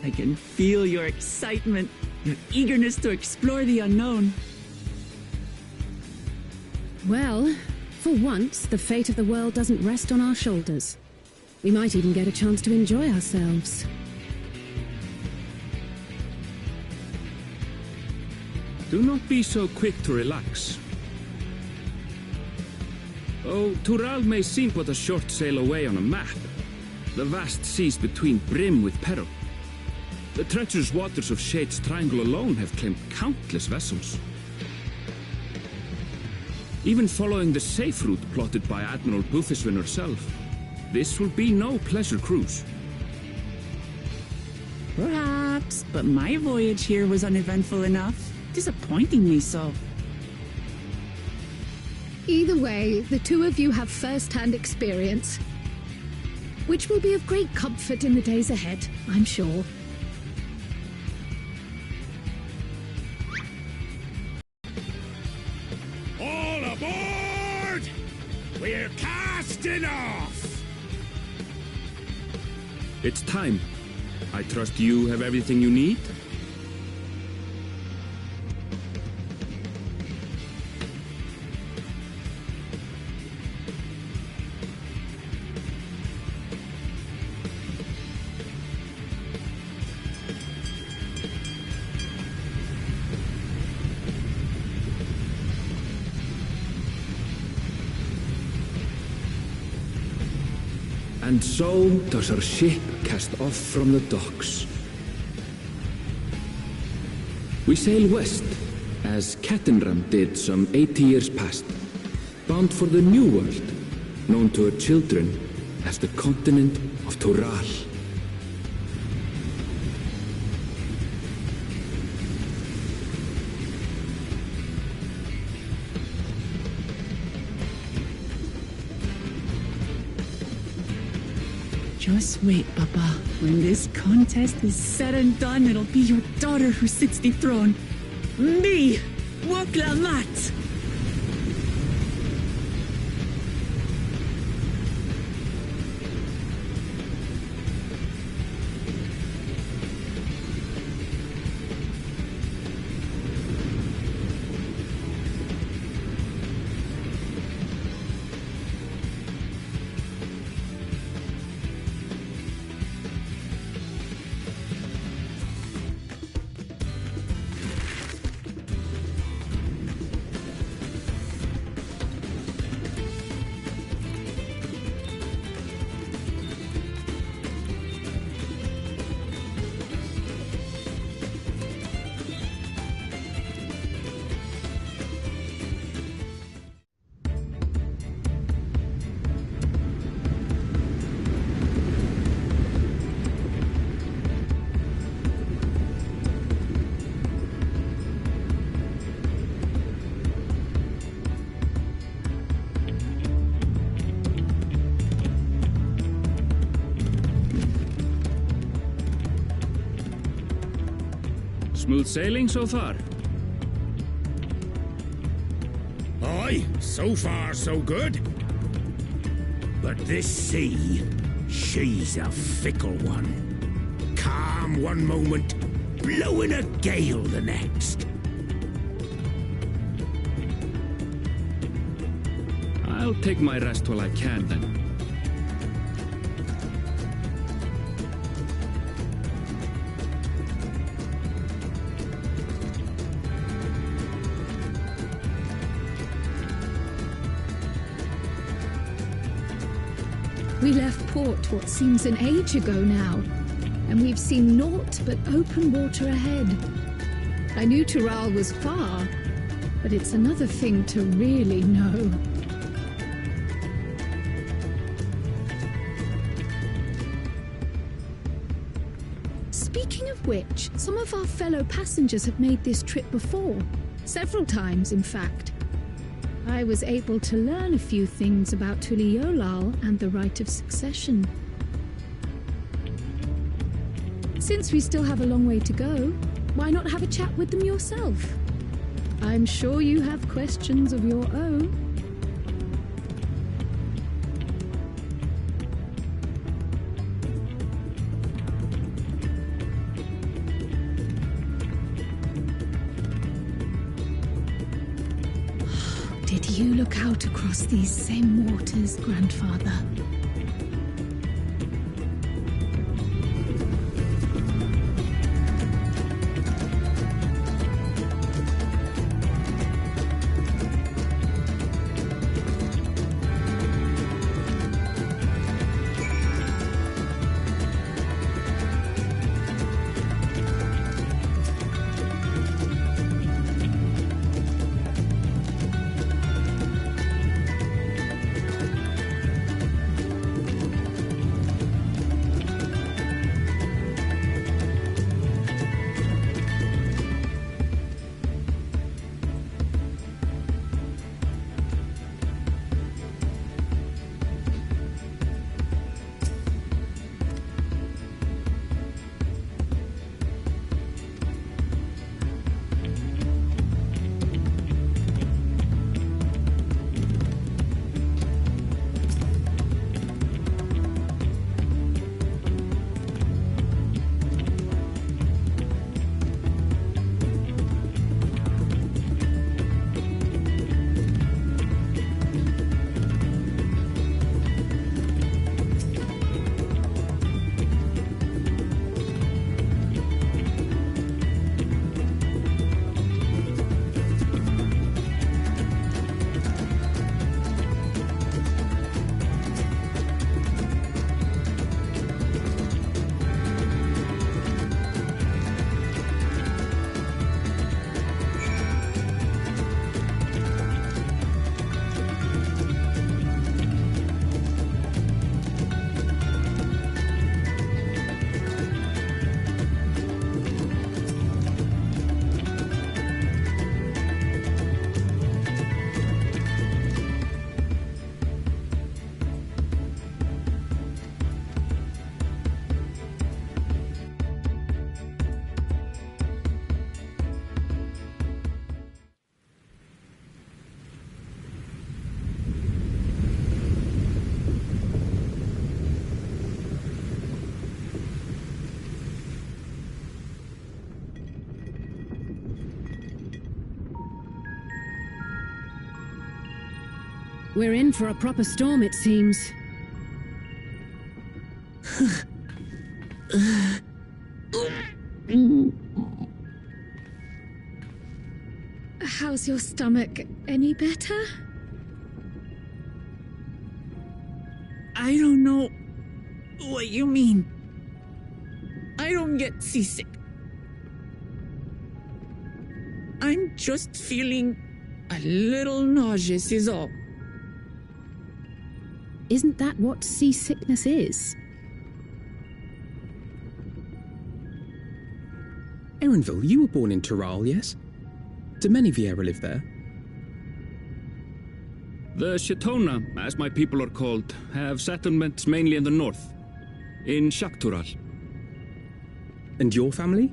I can feel your excitement, your eagerness to explore the unknown. Well, for once, the fate of the world doesn't rest on our shoulders. We might even get a chance to enjoy ourselves. Do not be so quick to relax. Oh, Tural may seem but a short sail away on a map. The vast seas between brim with peril. The treacherous waters of Shade's Triangle alone have claimed countless vessels. Even following the safe route plotted by Admiral Bootheswin herself, this will be no pleasure cruise. Perhaps, but my voyage here was uneventful enough. Disappointingly so. Either way, the two of you have first-hand experience, which will be of great comfort in the days ahead, I'm sure. All aboard! We're casting off! It's time. I trust you have everything you need? And so does our ship cast off from the docks. We sail west, as Kettenram did some 80 years past, bound for the New World, known to her children as the continent of Tural. Just wait, Papa. When this contest is said and done, it'll be your daughter who sits the throne. Me, Woklamat! Smooth sailing so far? Aye, so far so good. But this sea, she's a fickle one. Calm one moment, blowing a gale the next. I'll take my rest while I can then. We left port what seems an age ago now, and we've seen naught but open water ahead. I knew Tural was far, but it's another thing to really know. Speaking of which, some of our fellow passengers have made this trip before. Several times, in fact. I was able to learn a few things about Tuliolal and the right of succession. Since we still have a long way to go, why not have a chat with them yourself? I'm sure you have questions of your own. you look out across these same waters, Grandfather? We're in for a proper storm, it seems. How's your stomach? Any better? I don't know what you mean. I don't get seasick. I'm just feeling a little nauseous is all. Isn't that what seasickness is? Erenville, you were born in Tural, yes? Do many Viera live there? The Shetona, as my people are called, have settlements mainly in the north, in Shaktural. And your family?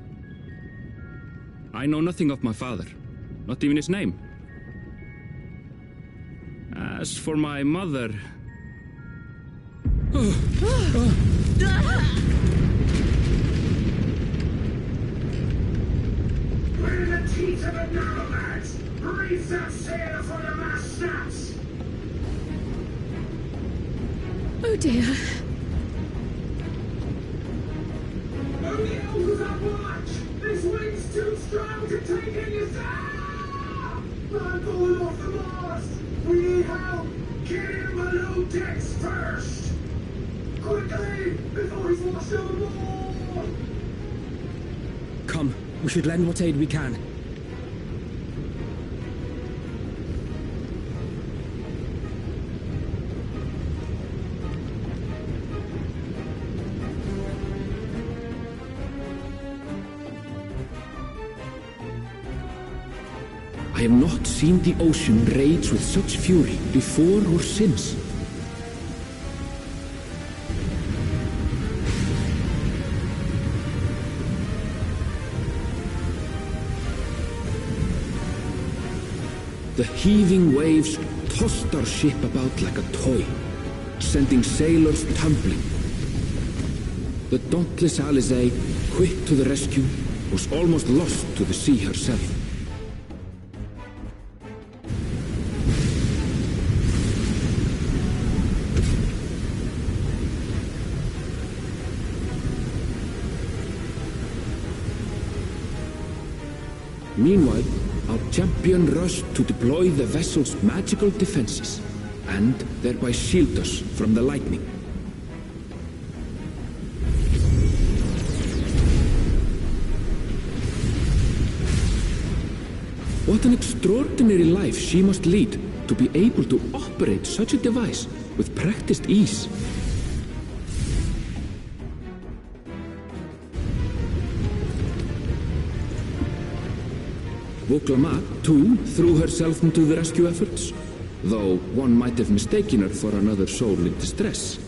I know nothing of my father, not even his name. As for my mother... Bring the teeth of the nomads! Reef that sail for the mast snaps! Oh dear. Only elders on watch! This wind's too strong to take in your I'm pulling off the mast! We need help! Get him below decks first! Quickly! Before he's washed overboard! Come, we should lend what aid we can. I have not seen the ocean rage with such fury before or since. The heaving waves tossed our ship about like a toy, sending sailors tumbling. The dauntless Alizé, quick to the rescue, was almost lost to the sea herself. Meanwhile, our champion rushed to deploy the vessel's magical defenses, and thereby shield us from the lightning. What an extraordinary life she must lead to be able to operate such a device with practiced ease. Voklama, too, threw herself into the rescue efforts, though one might have mistaken her for another soul in distress.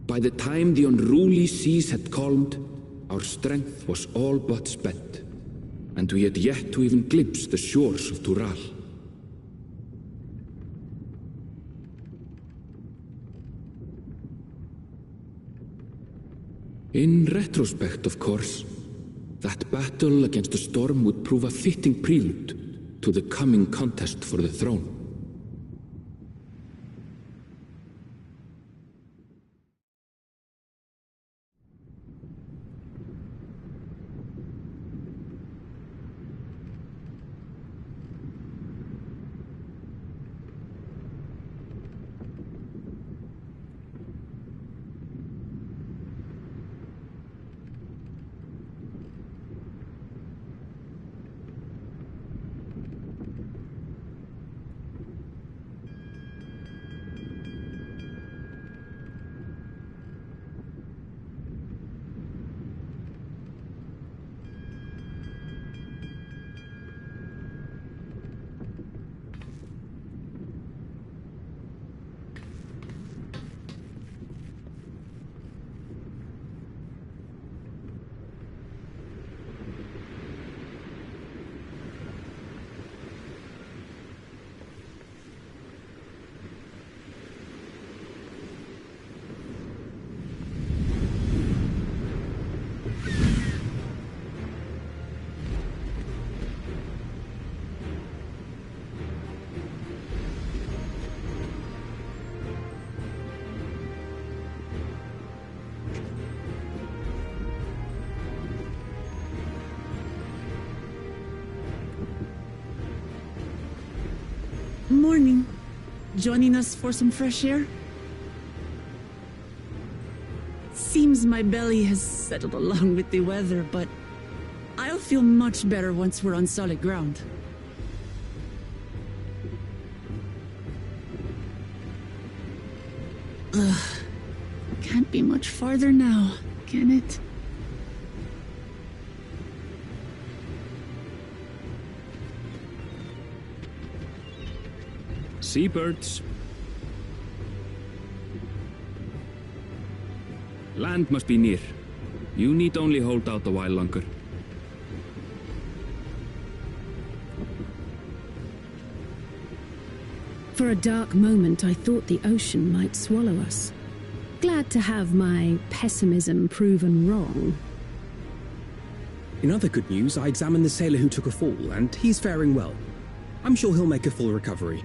By the time the unruly seas had calmed, our strength was all but spent, and we had yet to even glimpse the shores of Tural. In retrospect, of course, that battle against the storm would prove a fitting prelude to the coming contest for the throne. Morning. Joining us for some fresh air? Seems my belly has settled along with the weather, but I'll feel much better once we're on solid ground. Ugh. Can't be much farther now, can it? Seabirds. Land must be near. You need only hold out a while longer. For a dark moment, I thought the ocean might swallow us. Glad to have my pessimism proven wrong. In other good news, I examined the sailor who took a fall, and he's faring well. I'm sure he'll make a full recovery.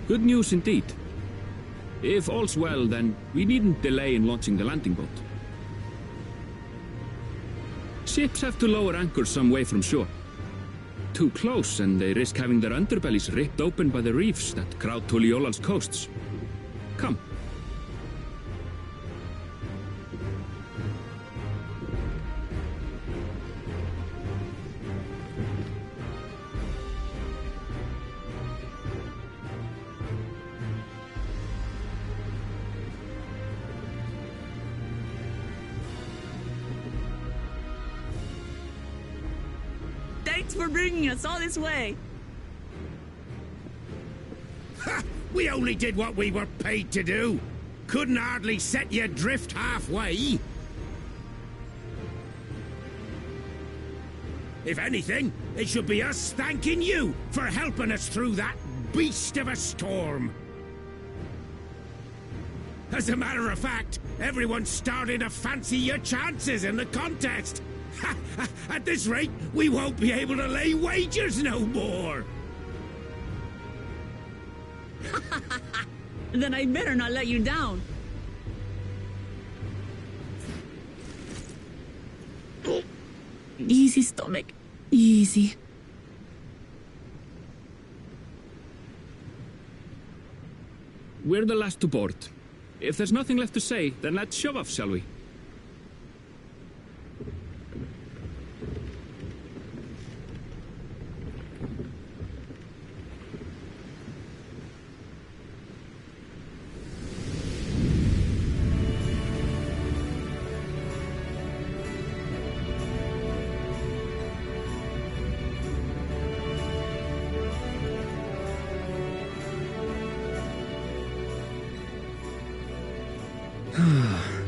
Good news indeed. If all's well, then we needn't delay in launching the landing boat. Ships have to lower anchors some way from shore. Too close, and they risk having their underbellies ripped open by the reefs that crowd Tuliolal's coasts. Come. Thanks for bringing us all this way. Ha! We only did what we were paid to do. Couldn't hardly set you adrift halfway. If anything, it should be us thanking you for helping us through that beast of a storm. As a matter of fact, everyone's starting to fancy your chances in the contest. At this rate, we won't be able to lay wagers no more! Then I better not let you down. Easy, stomach. Easy. We're the last to board. If there's nothing left to say, then let's shove off, shall we?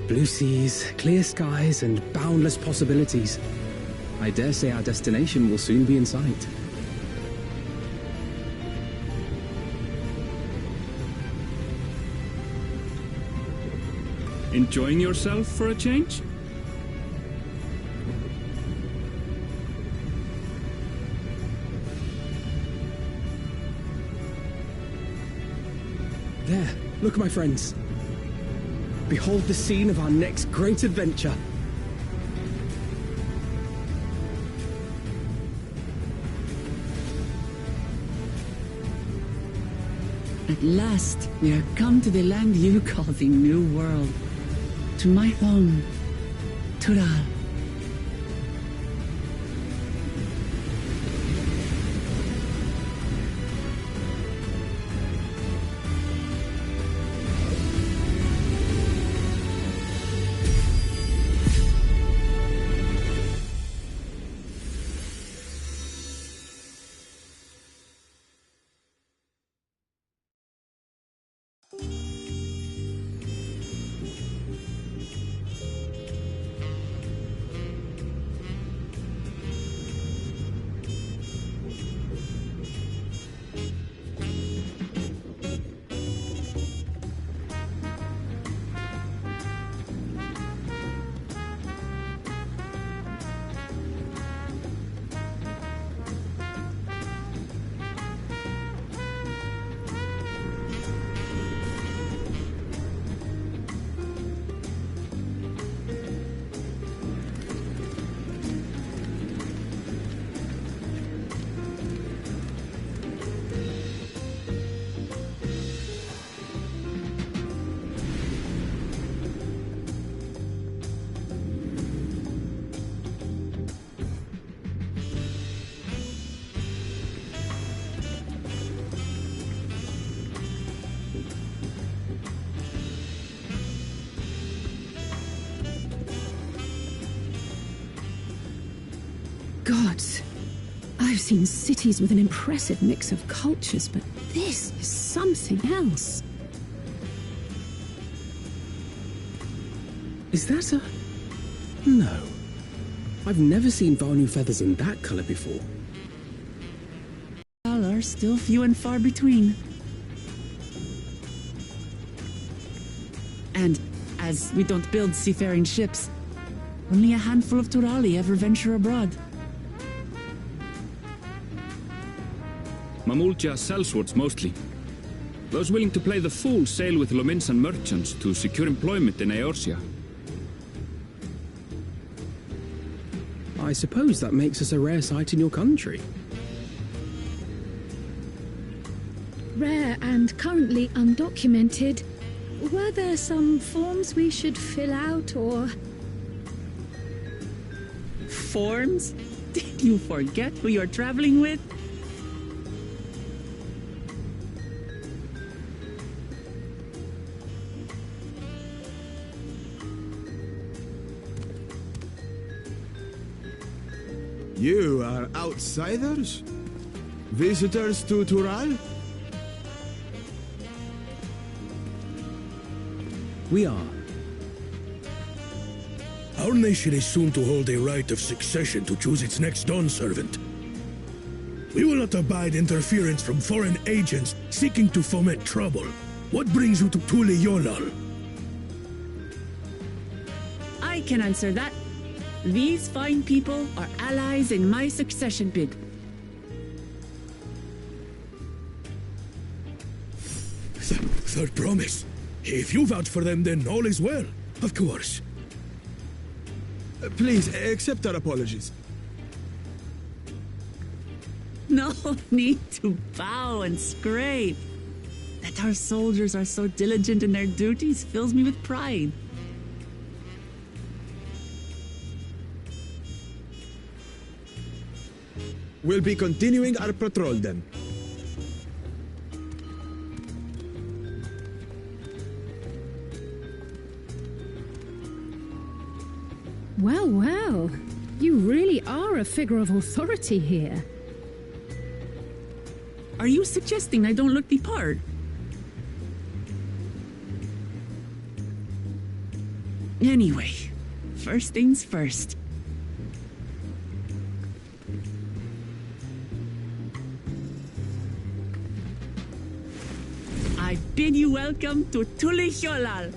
Blue seas, clear skies, and boundless possibilities. I dare say our destination will soon be in sight. Enjoying yourself for a change? There, look, my friends. Behold the scene of our next great adventure. At last, we are come to the land you call the New World. To my home, Tural. Gods, I've seen cities with an impressive mix of cultures, but this is something else. Is that a... No. I've never seen Vanu feathers in that color before. All are still few and far between. And as we don't build seafaring ships, only a handful of Turali ever venture abroad. Mamulja sellswords mostly. Those willing to play the fool sail with Lominsan merchants to secure employment in Eorzea. I suppose that makes us a rare sight in your country. Rare and currently undocumented. Were there some forms we should fill out, or... Forms? Did you forget who you're traveling with? You are outsiders? Visitors to Tural? We are. Our nation is soon to hold a right of succession to choose its next dawn servant. We will not abide interference from foreign agents seeking to foment trouble. What brings you to Tule Yolal? I can answer that. These fine people are allies in my succession bid. Third promise. If you vouch for them, then all is well. Of course. Please, accept our apologies. No need to bow and scrape. That our soldiers are so diligent in their duties fills me with pride. We'll be continuing our patrol then. Well, well. You really are a figure of authority here. Are you suggesting I don't look the part? Anyway, first things first. I bid you welcome to Tulihyolal.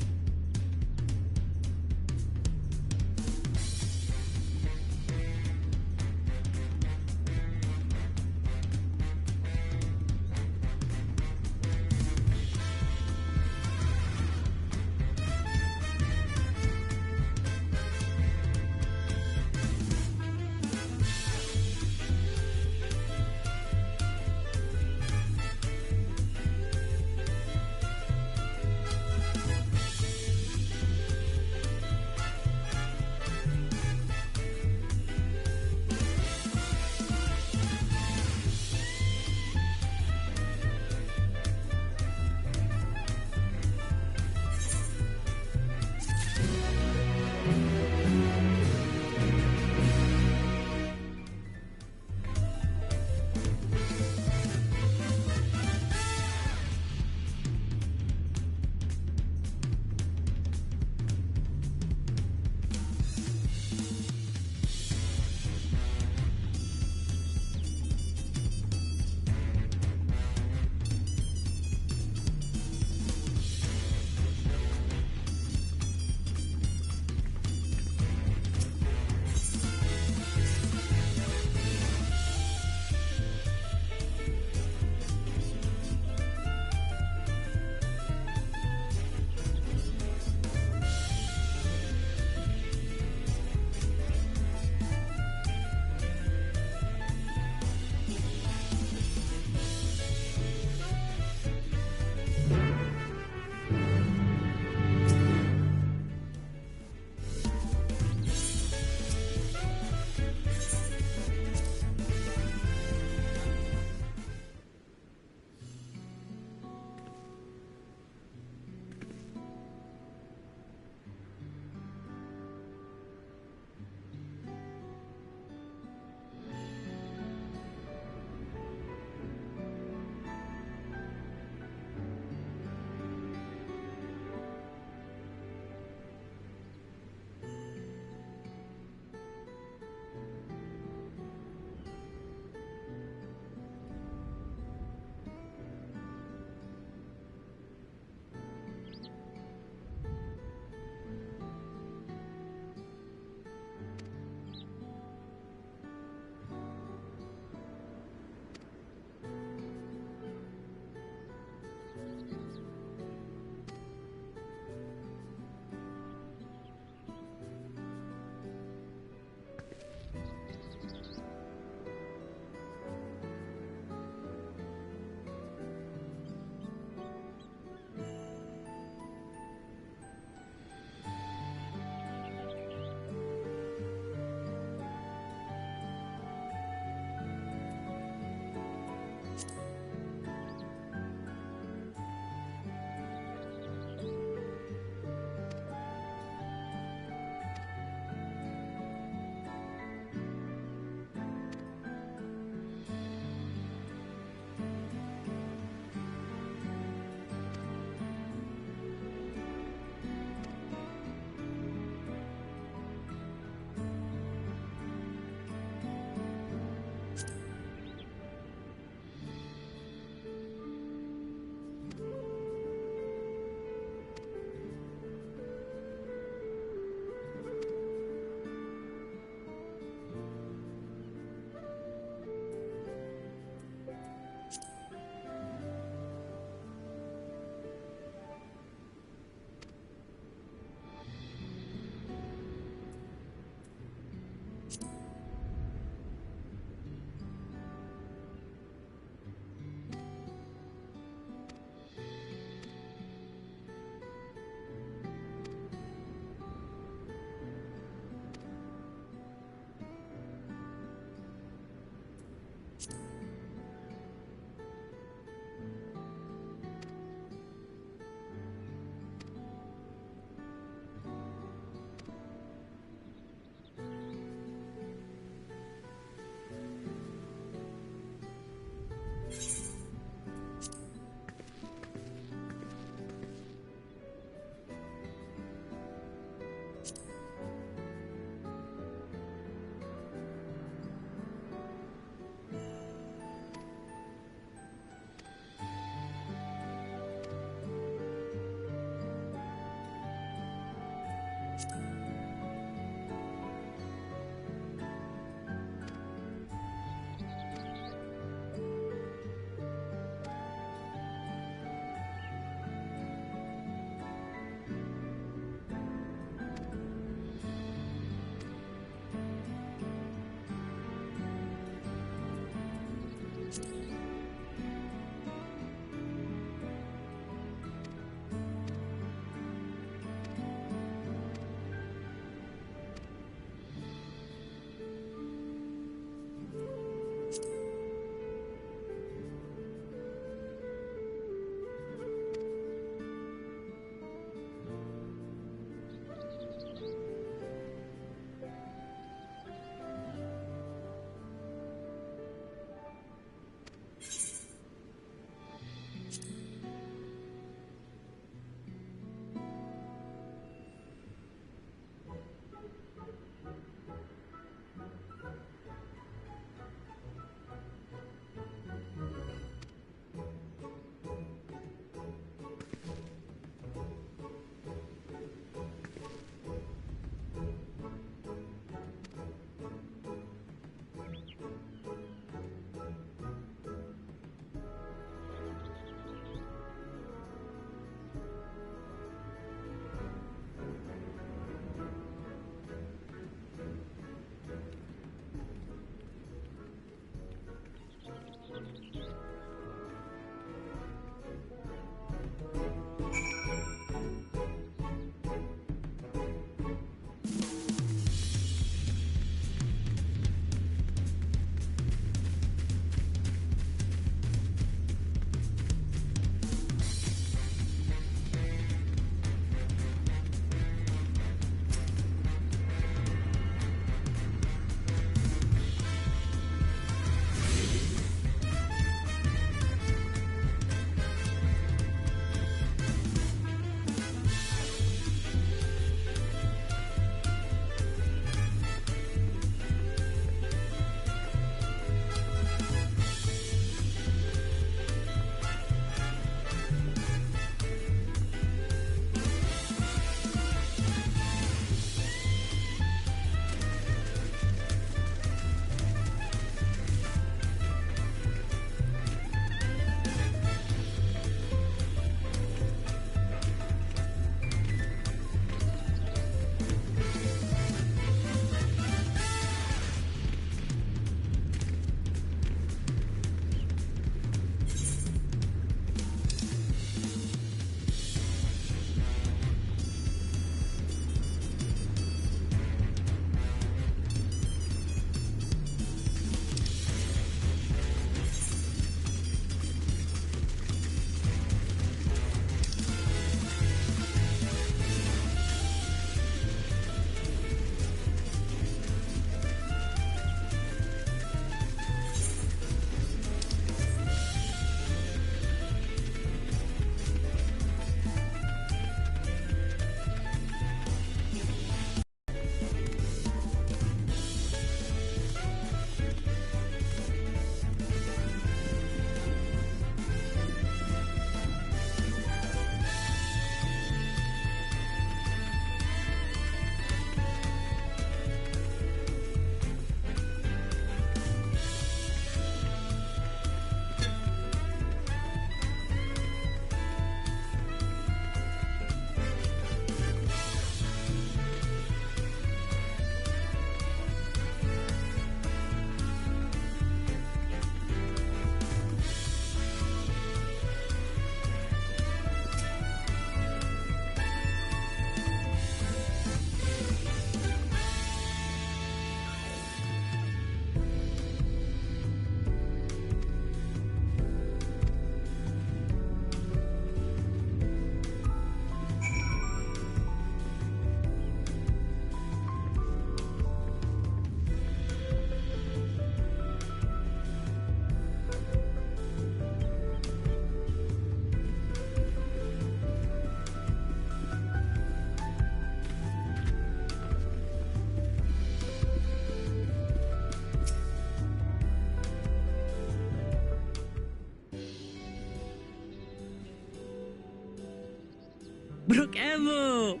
Evo!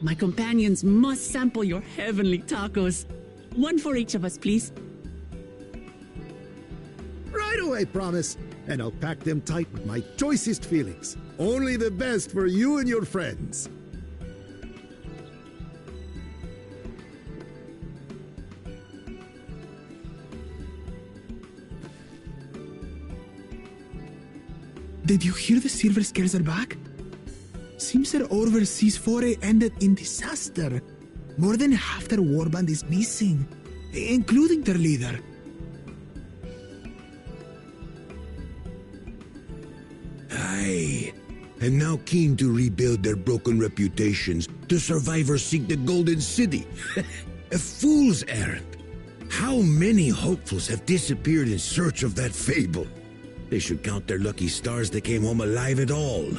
My companions must sample your heavenly tacos. One for each of us, please. Right away, promise. And I'll pack them tight with my choicest feelings. Only the best for you and your friends. Did you hear the Silver Scales are back? Seems their overseas foray ended in disaster. More than half their warband is missing, including their leader. Aye. And now keen to rebuild their broken reputations, the survivors seek the Golden City. A fool's errand. How many hopefuls have disappeared in search of that fable? They should count their lucky stars they came home alive at all.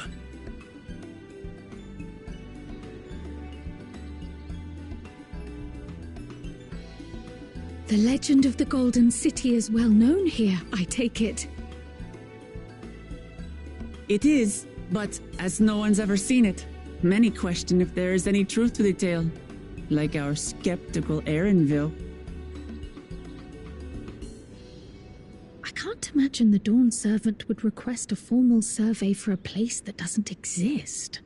The legend of the Golden City is well known here, I take it. It is, but as no one's ever seen it, many question if there is any truth to the tale, like our skeptical Erinville. I can't imagine the Dawn Servant would request a formal survey for a place that doesn't exist.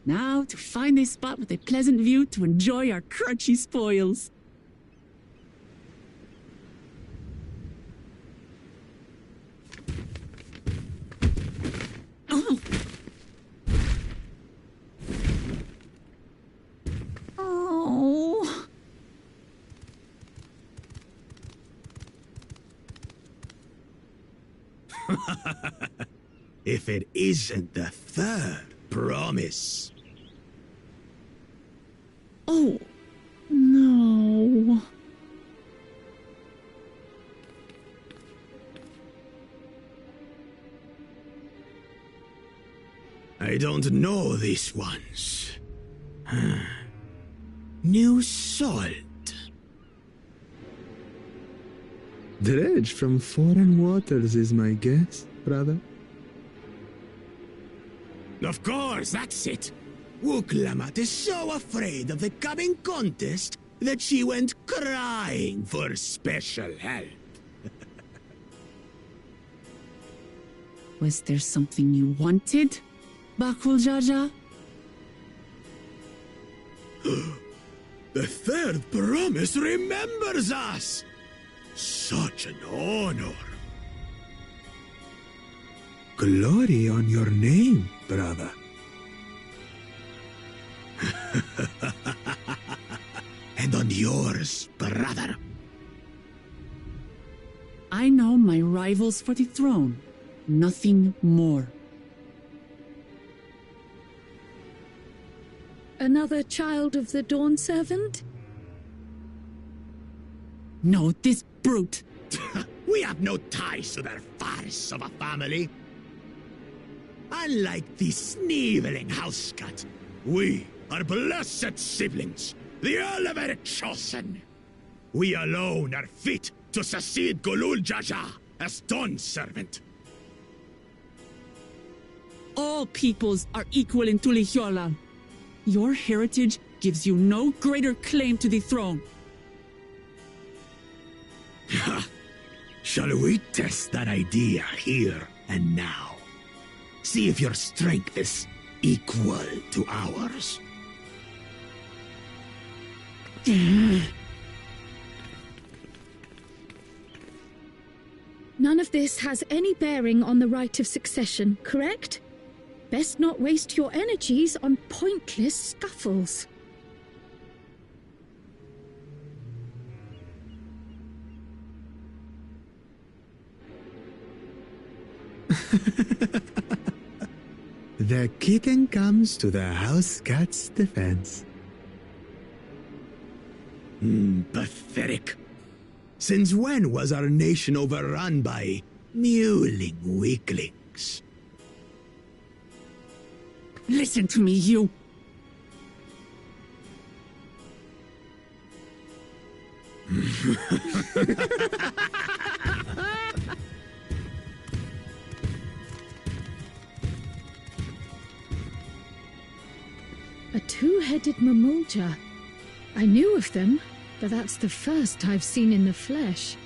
Now to find a spot with a pleasant view to enjoy our crunchy spoils. Oh. Oh. If it isn't the third promise. Oh, no. I don't know these ones. New salt. Dredge from foreign waters is my guess, brother. Of course, that's it. Wuklamat is so afraid of the coming contest that she went crying for special help. Was there something you wanted, Bakul Jaja? The third promise remembers us! Such an honor. Glory on your name, brother. And on yours, brother. I know my rivals for the throne. Nothing more. Another child of the Dawn Servant? No, this brute. We have no ties to their farce of a family. Unlike the sneevling housecut, we are blessed siblings, the elevated chosen. We alone are fit to succeed Golul Jaja as Dawn Servant. All peoples are equal in Tulihiola. Your heritage gives you no greater claim to the throne. Shall we test that idea here and now? See if your strength is equal to ours. None of this has any bearing on the right of succession, correct? Best not waste your energies on pointless scuffles. The kitten comes to the house cat's defense. Pathetic. Since when was our nation overrun by mewling weaklings? Listen to me, you! A two-headed Mamulja. I knew of them, but that's the first I've seen in the flesh.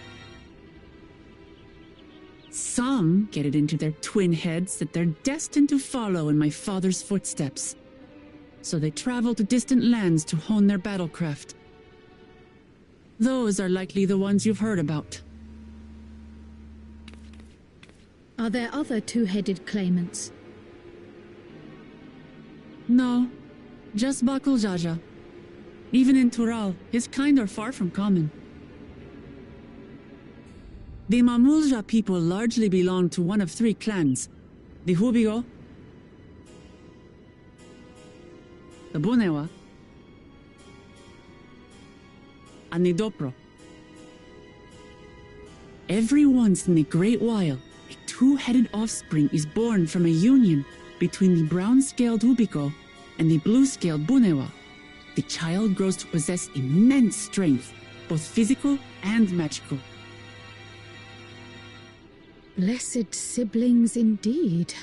Some get it into their twin heads that they're destined to follow in my father's footsteps. So they travel to distant lands to hone their battlecraft. Those are likely the ones you've heard about. Are there other two-headed claimants? No, just Bakul Jaja. Even in Tural, his kind are far from common. The Mamulja people largely belong to one of three clans. The Hubigo, the Bunewa, and the Dopro. Every once in a great while, a two-headed offspring is born from a union between the brown-scaled Hubigo and the blue-scaled Bunewa. The child grows to possess immense strength, both physical and magical. Blessed siblings indeed.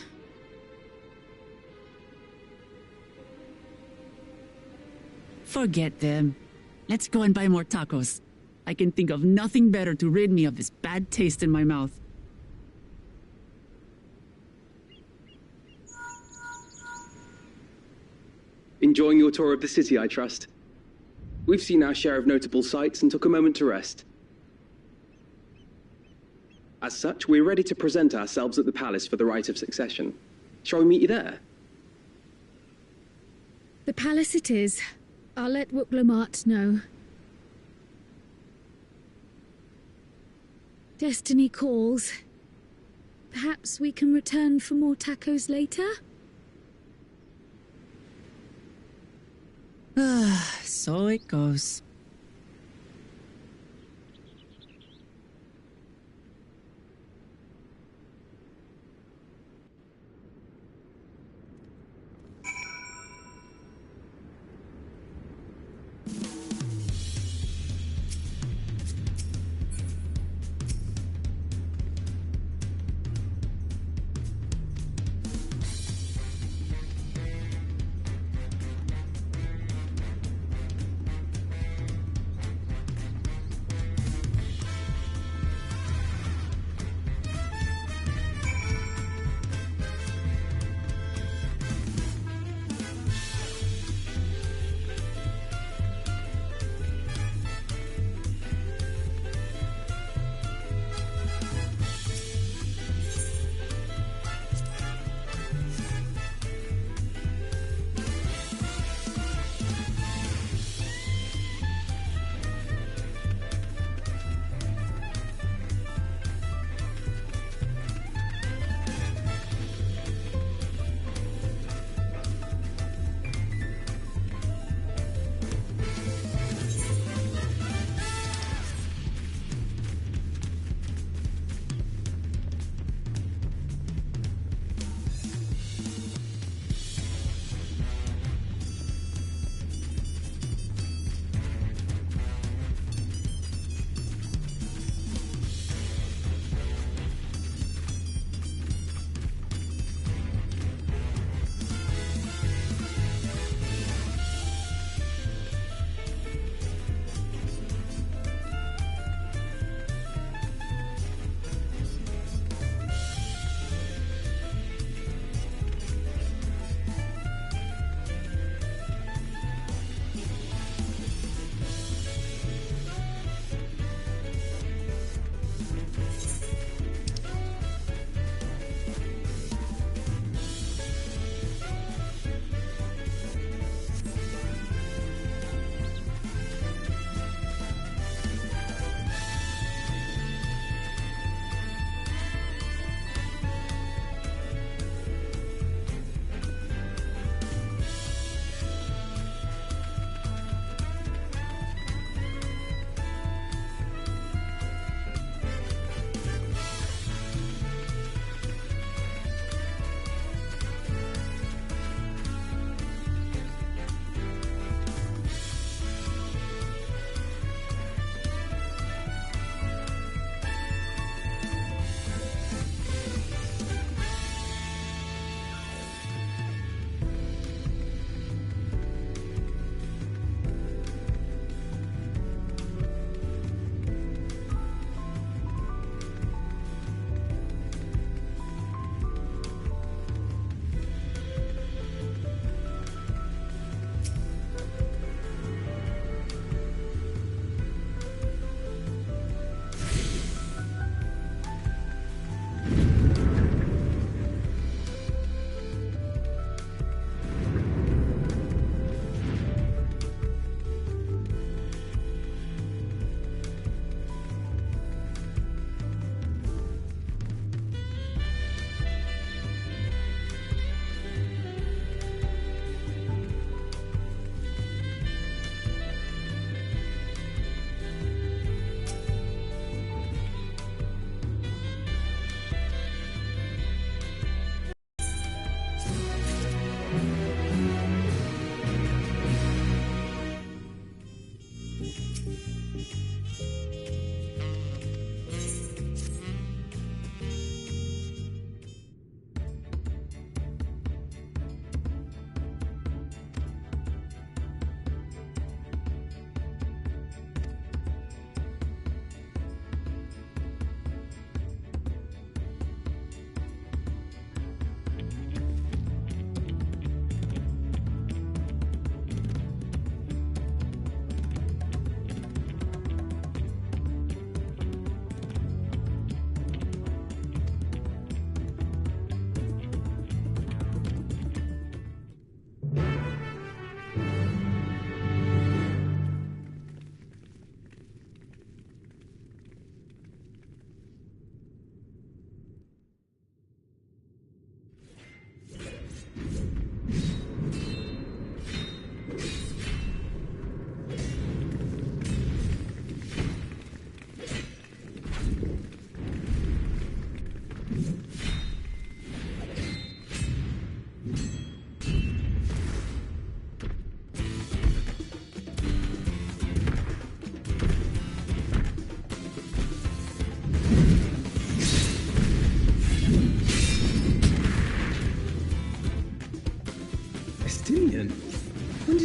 Forget them. Let's go and buy more tacos. I can think of nothing better to rid me of this bad taste in my mouth. Enjoying your tour of the city, I trust. We've seen our share of notable sights and took a moment to rest. As such, we're ready to present ourselves at the palace for the rite of succession. Shall we meet you there? The palace it is. I'll let Wuklamart know. Destiny calls. Perhaps we can return for more tacos later? So it goes.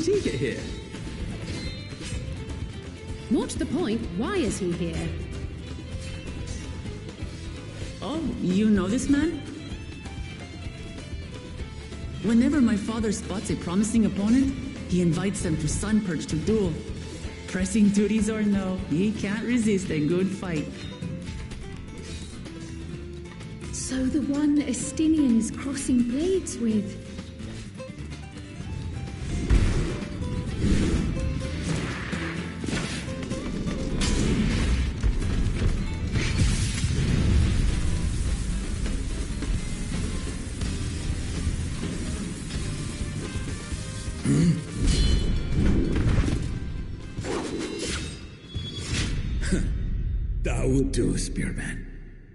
did he get here? What's the point? Why is he here? Oh, you know this man? Whenever my father spots a promising opponent, he invites them to Sunperch to duel. Pressing duties or no, he can't resist a good fight. So the one Estinian is crossing blades with. That would do, Spearman.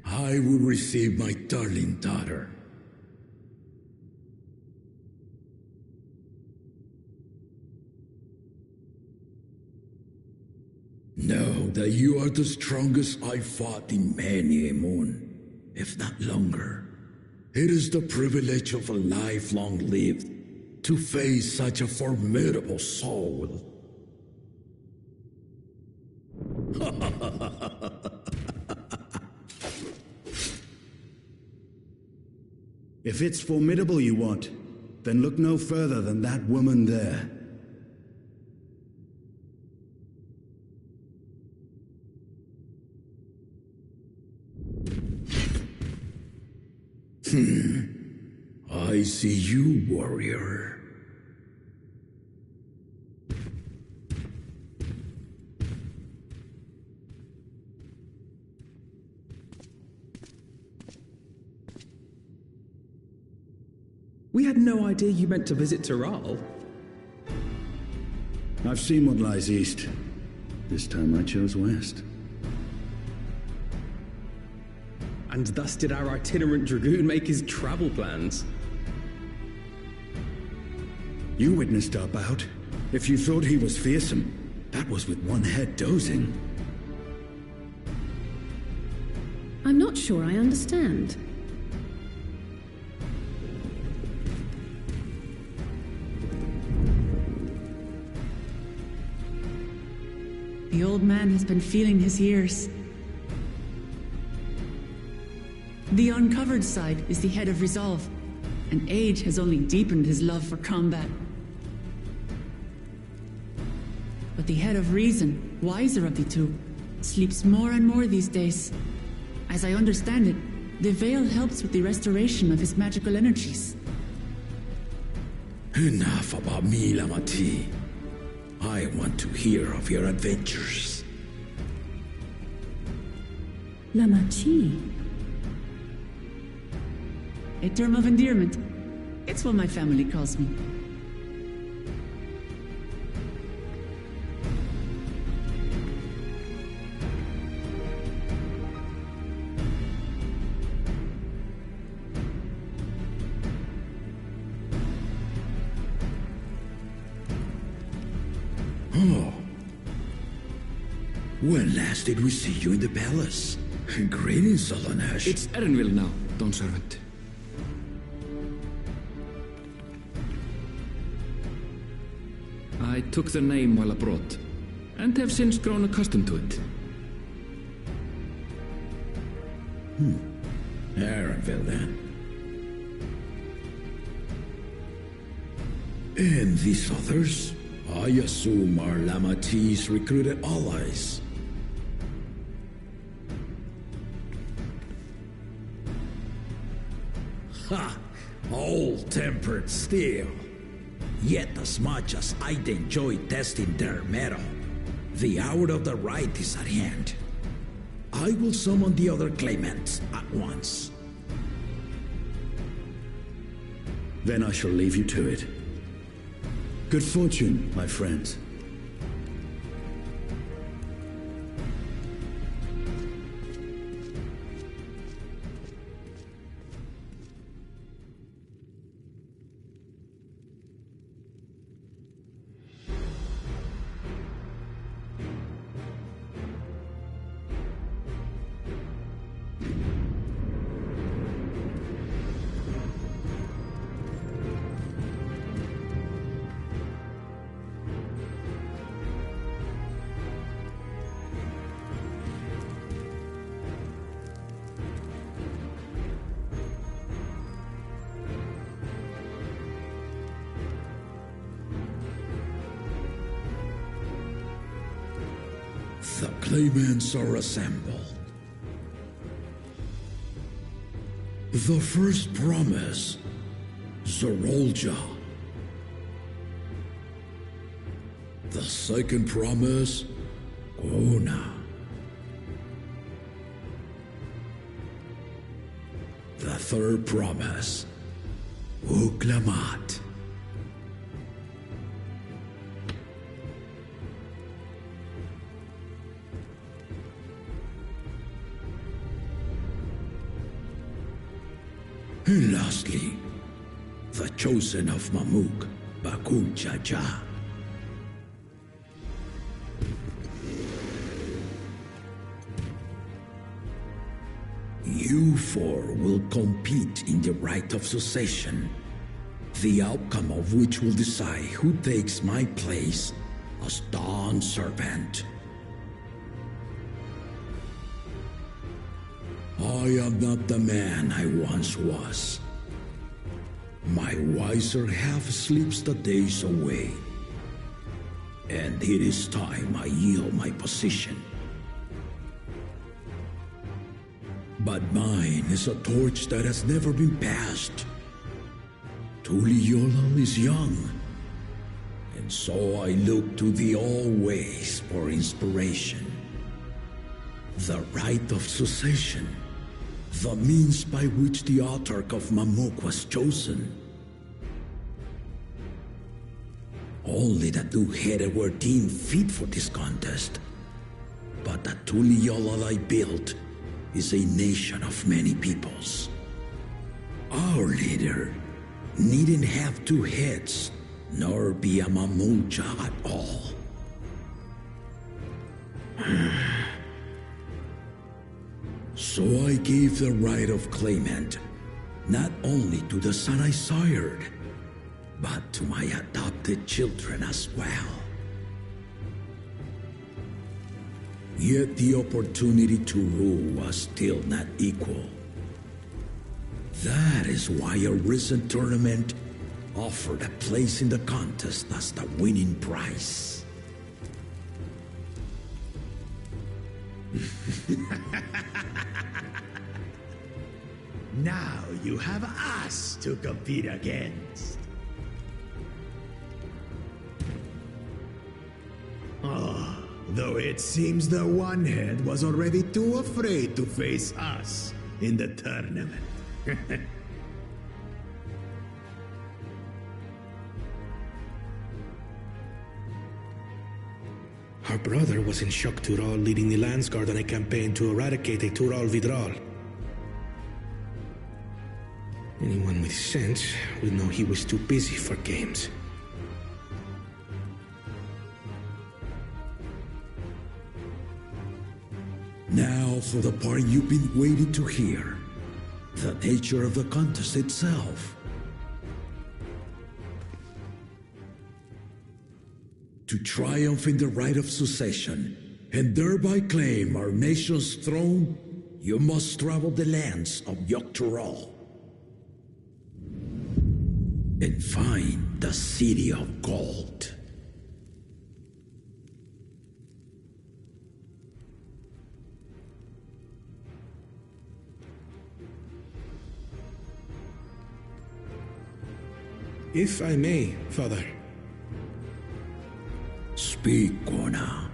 I will receive my darling daughter. Know that you are the strongest I fought in many a moon, if not longer. It is the privilege of a life long lived to face such a formidable soul. If it's formidable you want, then look no further than that woman there. I see you, warrior. We had no idea you meant to visit Tural. I've seen what lies east. This time I chose west. And thus did our itinerant dragoon make his travel plans. You witnessed our bout. If you thought he was fearsome, that was with one head dozing. I'm not sure I understand. The old man has been feeling his years. The uncovered side is the head of resolve, and age has only deepened his love for combat. But the head of reason, wiser of the two, sleeps more and more these days. As I understand it, the veil helps with the restoration of his magical energies. Enough about me, Lamati. I want to hear of your adventures. Lamati? A term of endearment. It's what my family calls me. Oh. When last did we see you in the palace? Greetings, Solonesh. It's Erenville now, Don Servant. I took the name while abroad, and have since grown accustomed to it. Erenville, then. And these others? I assume are Lamati's recruited allies. Ha! Old-tempered steel. Yet as much as I'd enjoy testing their metal, the hour of the right is at hand. I will summon the other claimants at once. Then I shall leave you to it. Good fortune, my friends. The claimants are assembled. The first promise, Zorolja. The second promise, Gona. The third promise, Uklamat. And lastly, the chosen of Mamuk, Bakul Jaja. You four will compete in the rite of succession, the outcome of which will decide who takes my place as Dawn Servant. I am not the man I once was. My wiser half sleeps the days away, and it is time I yield my position. But mine is a torch that has never been passed. Tuliyollal is young, and so I look to the always for inspiration. The rite of succession, the means by which the autarch of Mamuk was chosen. Only the two-headed were deemed fit for this contest, but the Tuliyollal I built is a nation of many peoples. Our leader needn't have two heads, nor be a Mamulja at all. So I gave the right of claimant not only to the son I sired, but to my adopted children as well. Yet the opportunity to rule was still not equal. That is why a recent tournament offered a place in the contest as the winning prize. Now you have us to compete against. Oh, though it seems the One-Head was already too afraid to face us in the tournament. Our brother was in Shok Tural leading the Landsguard on a campaign to eradicate a Tural Vidral. Anyone with sense would know he was too busy for games. Now for the part you've been waiting to hear. The nature of the contest itself. To triumph in the rite of succession, and thereby claim our nation's throne, you must travel the lands of Yogg-Tural and find the City of Gold. If I may, Father. Speak, Gona.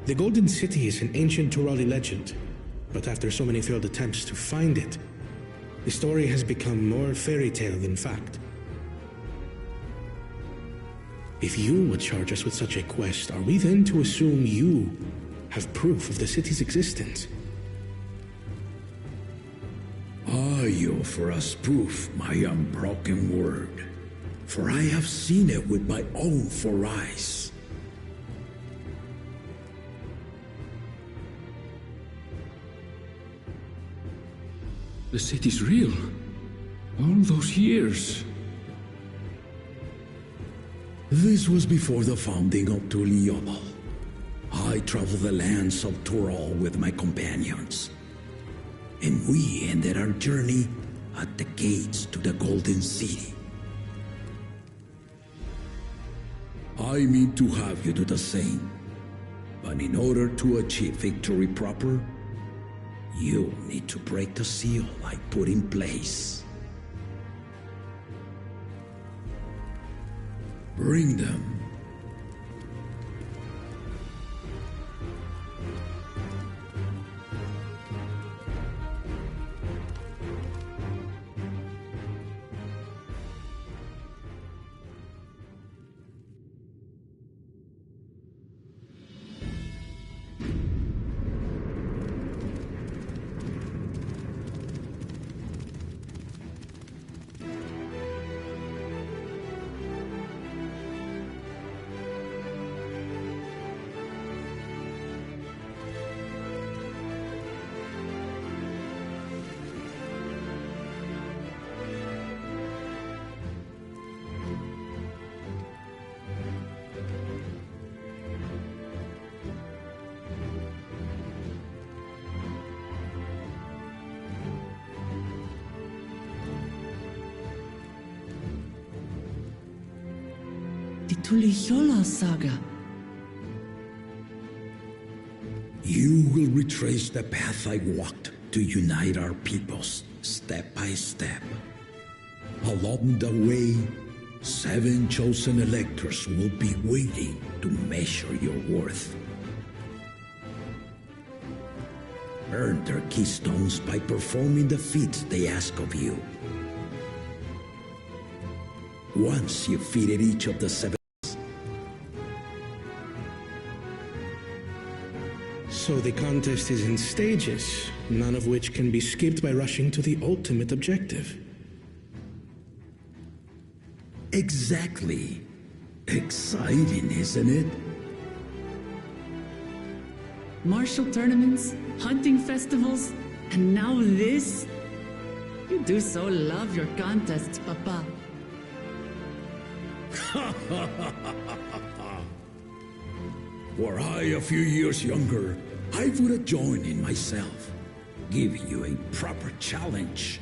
The Golden City is an ancient Turali legend, but after so many failed attempts to find it, the story has become more fairy tale than fact. If you would charge us with such a quest, are we then to assume you have proof of the city's existence? I offer as proof my unbroken word, for I have seen it with my own four eyes. The city's real. All those years. This was before the founding of Tuliyollal. I traveled the lands of Tural with my companions, and we ended our journey at the gates to the Golden City. I mean to have you do the same. But in order to achieve victory proper, you need to break the seal I put in place. Bring them. The Tuliyola saga. You will retrace the path I walked to unite our peoples, step by step. Along the way, 7 chosen electors will be waiting to measure your worth. Earn their keystones by performing the feats they ask of you. Once you've defeated each of the 7... So the contest is in stages, none of which can be skipped by rushing to the ultimate objective. Exactly. Exciting, isn't it? Martial tournaments, hunting festivals, and now this? You do so love your contests, Papa. Were I a few years younger, I would have joined in myself, giving you a proper challenge.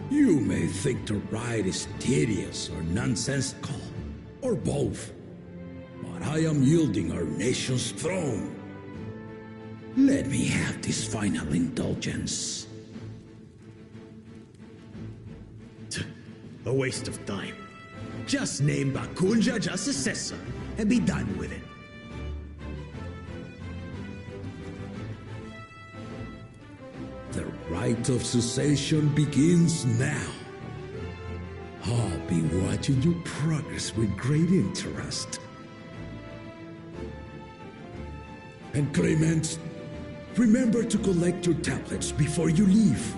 You may think the ride is tedious or nonsensical, or both, but I am yielding our nation's throne. Let me have this final indulgence. A waste of time. Just name Bakunja just successor and be done with it. The rite of succession begins now. I'll be watching your progress with great interest. And Clemens, remember to collect your tablets before you leave.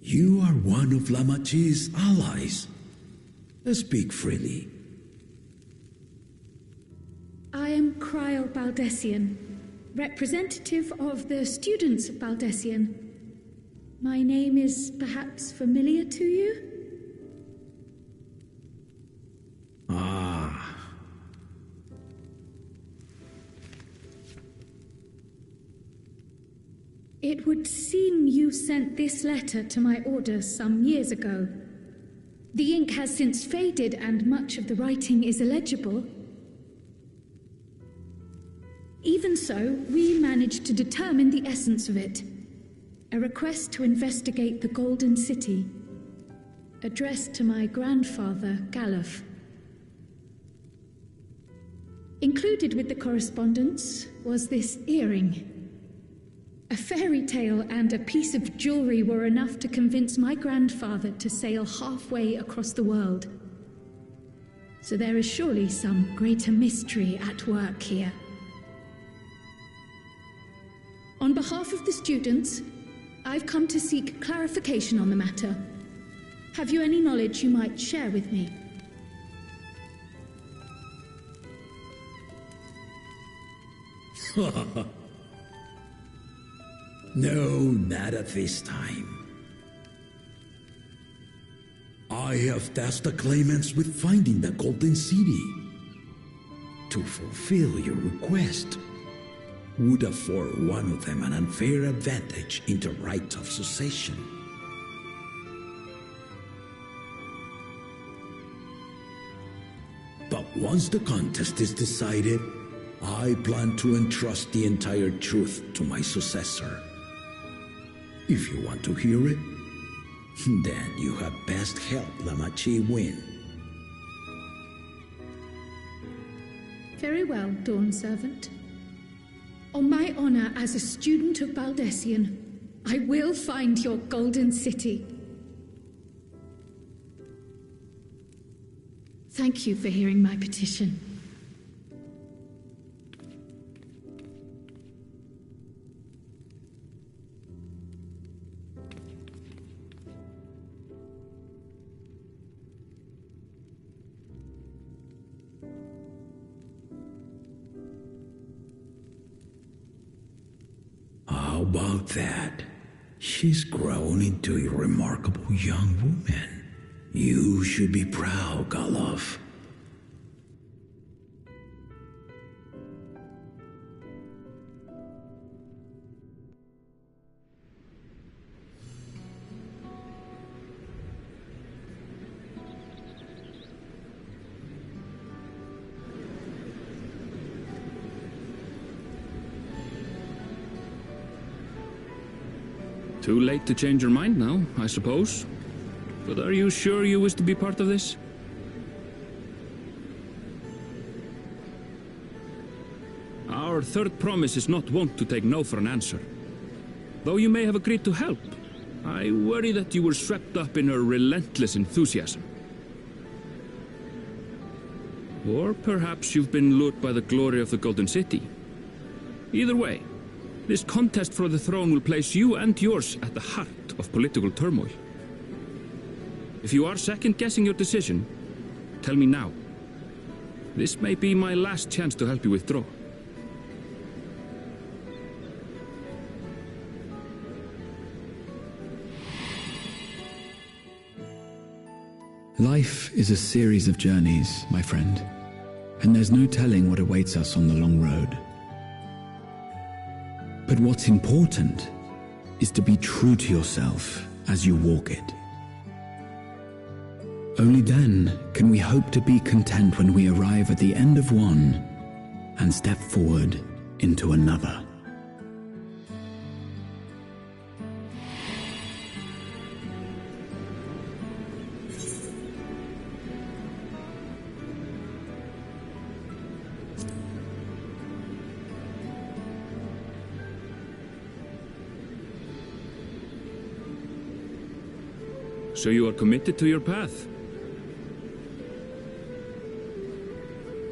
You are one of Lamachi's allies. Speak freely. I am Kryl Baldessian, representative of the students of Baldessian. My name is perhaps familiar to you? Ah. It would seem you sent this letter to my orders some years ago. The ink has since faded and much of the writing is illegible. Even so, we managed to determine the essence of it. A request to investigate the Golden City, addressed to my grandfather, Galuf. Included with the correspondence was this earring. A fairy tale and a piece of jewelry were enough to convince my grandfather to sail halfway across the world. So there is surely some greater mystery at work here. On behalf of the students, I've come to seek clarification on the matter. Have you any knowledge you might share with me? No, not at this time. I have tasked the claimants with finding the Golden City. To fulfill your request would afford one of them an unfair advantage in the right of succession. But once the contest is decided, I plan to entrust the entire truth to my successor. If you want to hear it, then you had best help Lamachi win. Very well, Dawn Servant. On my honor as a student of Baldessian, I will find your Golden City. Thank you for hearing my petition. How about that? She's grown into a remarkable young woman. You should be proud, Galov. Too late to change your mind now, I suppose. But are you sure you wish to be part of this? Our third promise is not wont to take no for an answer. Though you may have agreed to help, I worry that you were swept up in her relentless enthusiasm. Or perhaps you've been lured by the glory of the Golden City. Either way, this contest for the throne will place you and yours at the heart of political turmoil. If you are second-guessing your decision, tell me now. This may be my last chance to help you withdraw. Life is a series of journeys, my friend, and there's no telling what awaits us on the long road. But what's important is to be true to yourself as you walk it. Only then can we hope to be content when we arrive at the end of one and step forward into another. So you are committed to your path?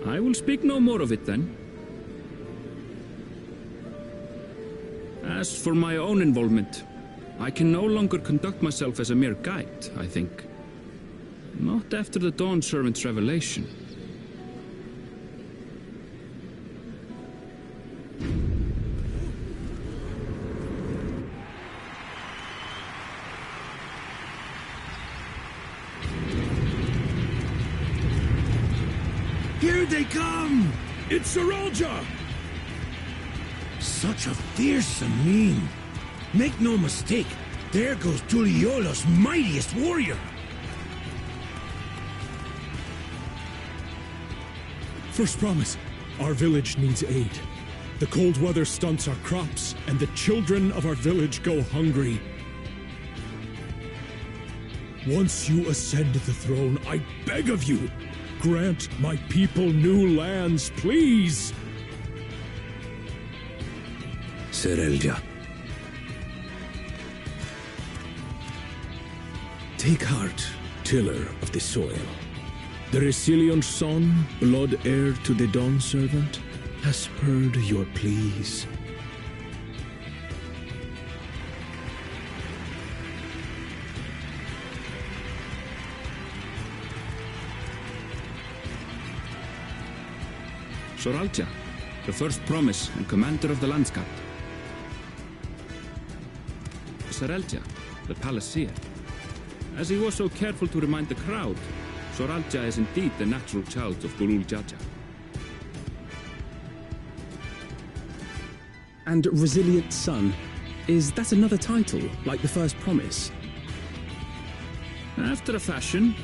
I will speak no more of it then. As for my own involvement, I can no longer conduct myself as a mere guide, I think. Not after the Dawn Servant's revelation. Here they come! It's Saralja! Such a fearsome mien. Make no mistake, there goes Tuliola's mightiest warrior. First promise, our village needs aid. The cold weather stunts our crops, and the children of our village go hungry. Once you ascend the throne, I beg of you, grant my people new lands, please! Saralja. Take heart, tiller of the soil. The Resilion's son, blood heir to the Dawn Servant, has heard your pleas. Soralja, the first promise and commander of the Landsguard. Saralja, the palace seer. as he was so careful to remind the crowd, Soralja is indeed the natural child of Gulul Jaja. And Resilient Son, is that another title, like the first promise? After a fashion.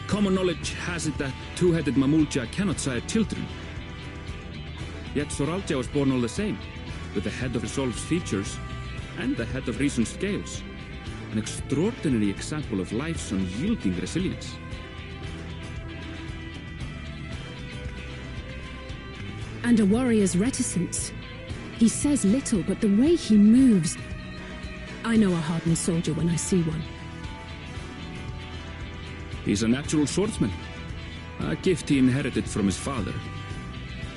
Common knowledge has it that two-headed Mamulja cannot sire children. Yet Soralja was born all the same, with the head of Resolve's features and the head of Reason's scales. An extraordinary example of life's unyielding resilience. And a warrior's reticence. He says little, but the way he moves... I know a hardened soldier when I see one. He's a natural swordsman, a gift he inherited from his father.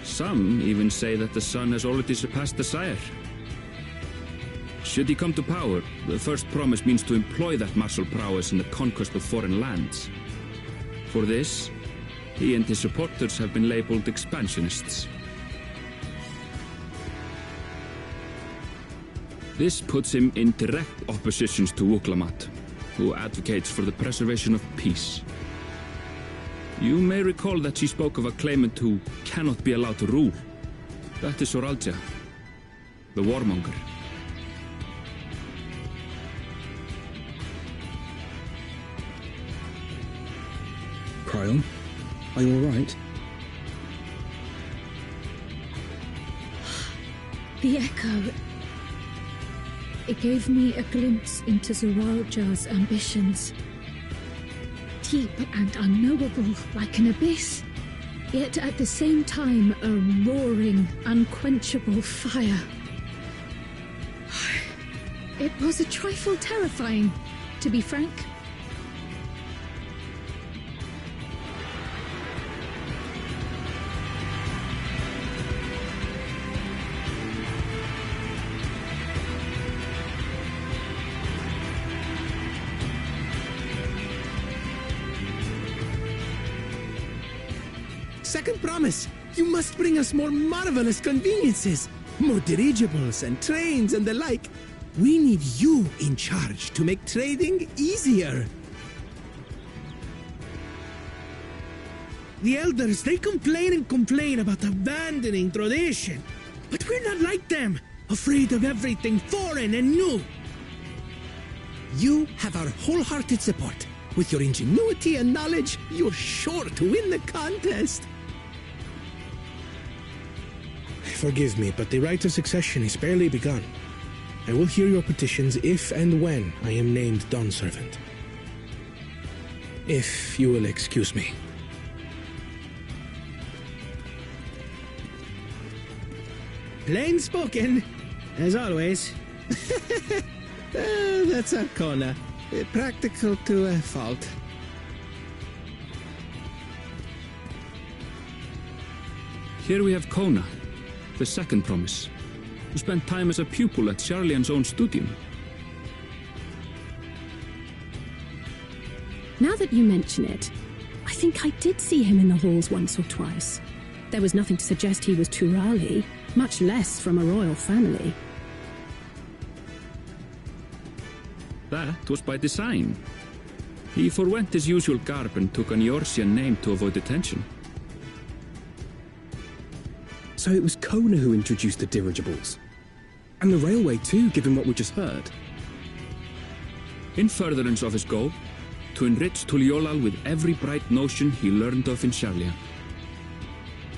Some even say that the son has already surpassed the sire. Should he come to power, the first promise means to employ that martial prowess in the conquest of foreign lands. For this, he and his supporters have been labeled expansionists. This puts him in direct opposition to Wuklamat, who advocates for the preservation of peace. You may recall that she spoke of a claimant who cannot be allowed to rule. That is Soralja, the warmonger. Cryon, are you all right? The echo. It gave me a glimpse into Zoralja's ambitions. Deep and unknowable, like an abyss. Yet at the same time, a roaring, unquenchable fire. It was a trifle terrifying, to be frank. Second promise, you must bring us more marvelous conveniences, more dirigibles and trains and the like. We need you in charge to make trading easier. The elders, they complain and complain about abandoning tradition. But we're not like them, afraid of everything foreign and new. You have our wholehearted support. With your ingenuity and knowledge, you're sure to win the contest. Forgive me, but the right of succession is barely begun. I will hear your petitions if and when I am named Dawn Servant. If you will excuse me. Plain spoken, as always. That's Arcona. Practical to a fault. Here we have Kona, the second promise, who spent time as a pupil at Sharlian's own studium. Now that you mention it, I think I did see him in the halls once or twice. There was nothing to suggest he was Turali, much less from a royal family. That was by design. He forwent his usual garb and took an Eorzean name to avoid attention. So it was Kona who introduced the dirigibles. And the railway too, given what we just heard. In furtherance of his goal, to enrich Tuliolal with every bright notion he learned of in Sharlian.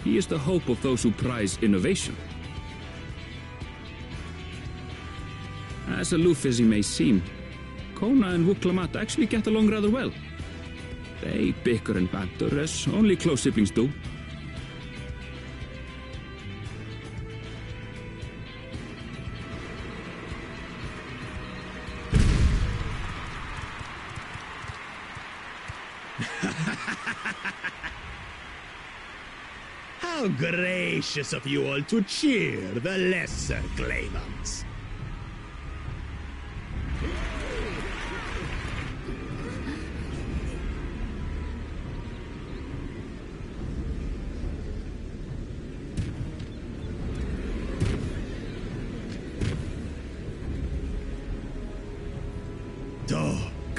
He is the hope of those who prize innovation. As aloof as he may seem, Kona and Wuklamat actually get along rather well. They bicker and banter as only close siblings do. How gracious of you all to cheer the lesser claimants.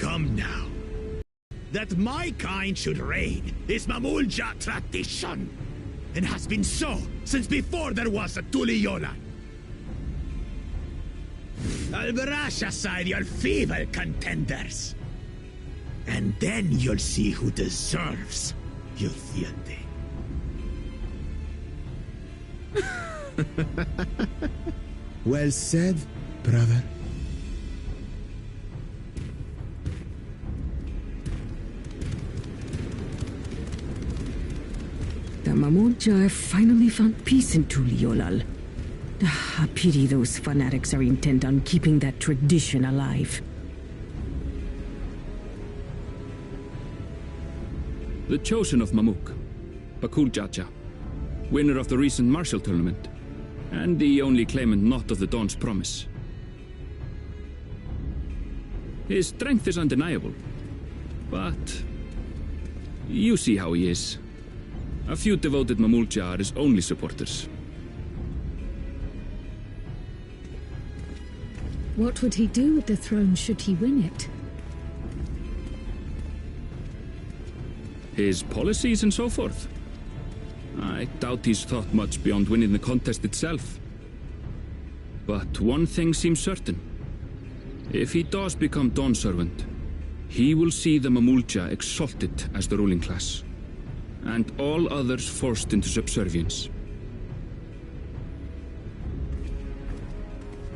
come now. That my kind should reign is Mamulja tradition, and has been so since before there was a Tuliyolan. I'll brush aside your feeble contenders, and then you'll see who deserves your fealty. Well said, brother. The Mamulja have finally found peace in Tuliyollal. A pity those fanatics are intent on keeping that tradition alive. The chosen of Mamuk, Bakul Jaja, winner of the recent martial tournament, and the only claimant not of the Dawn's promise. His strength is undeniable, but you see how he is. A few devoted Mamulja are his only supporters. What would he do with the throne should he win it? His policies and so forth. I doubt he's thought much beyond winning the contest itself. But one thing seems certain. If he does become Dawn servant, he will see the Mamulja exalted as the ruling class, and all others forced into subservience.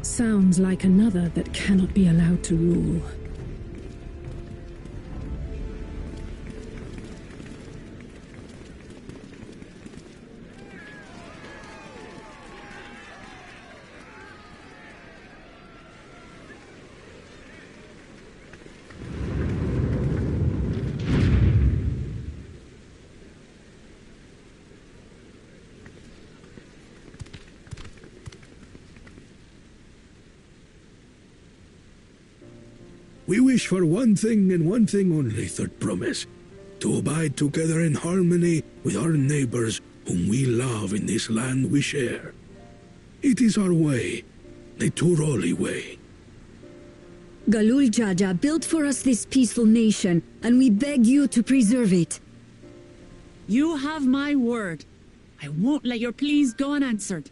Sounds like another that cannot be allowed to rule. We wish for one thing and one thing only, Third Promise. To abide together in harmony with our neighbors whom we love in this land we share. It is our way, the Turoli way. Galul Jaja built for us this peaceful nation, and we beg you to preserve it. You have my word. I won't let your pleas go unanswered.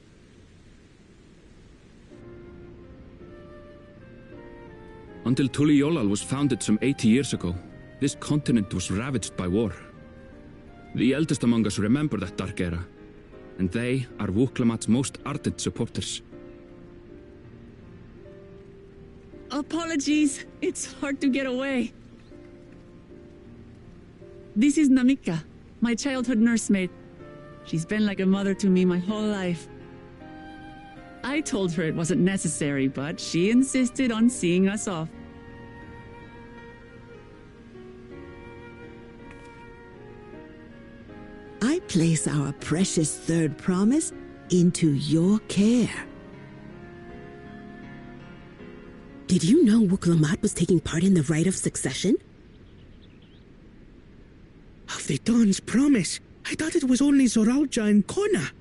Until Tuliyollal was founded some 80 years ago, this continent was ravaged by war. The eldest among us remember that dark era, and they are Wuklamat's most ardent supporters. Apologies, it's hard to get away. This is Namika, my childhood nursemaid. She's been like a mother to me my whole life. I told her it wasn't necessary, but she insisted on seeing us off. I place our precious Third Promise into your care. Did you know Wuklamat was taking part in the rite of succession? Of the Dawn's Promise? I thought it was only Zoralja and Kona.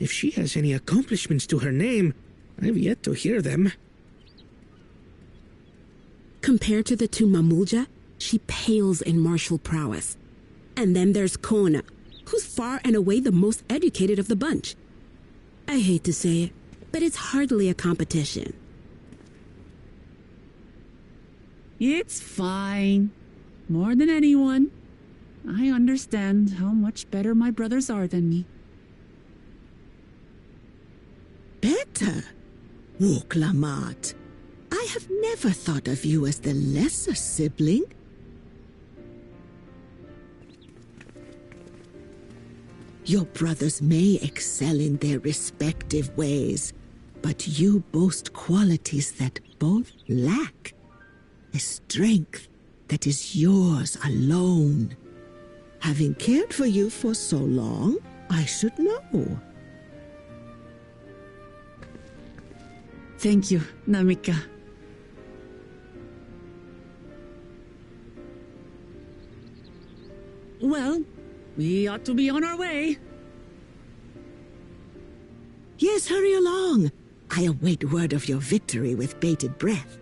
If she has any accomplishments to her name, I've yet to hear them. Compared to the two Mamulja, she pales in martial prowess. And then there's Kona, who's far and away the most educated of the bunch. I hate to say it, but it's hardly a competition. It's fine. More than anyone, I understand how much better my brothers are than me. Better? Wuklamat, I have never thought of you as the lesser sibling. Your brothers may excel in their respective ways, but you boast qualities that both lack. A strength that is yours alone. Having cared for you for so long, I should know. Thank you, Namika. Well, we ought to be on our way. Yes, hurry along. I await word of your victory with bated breath.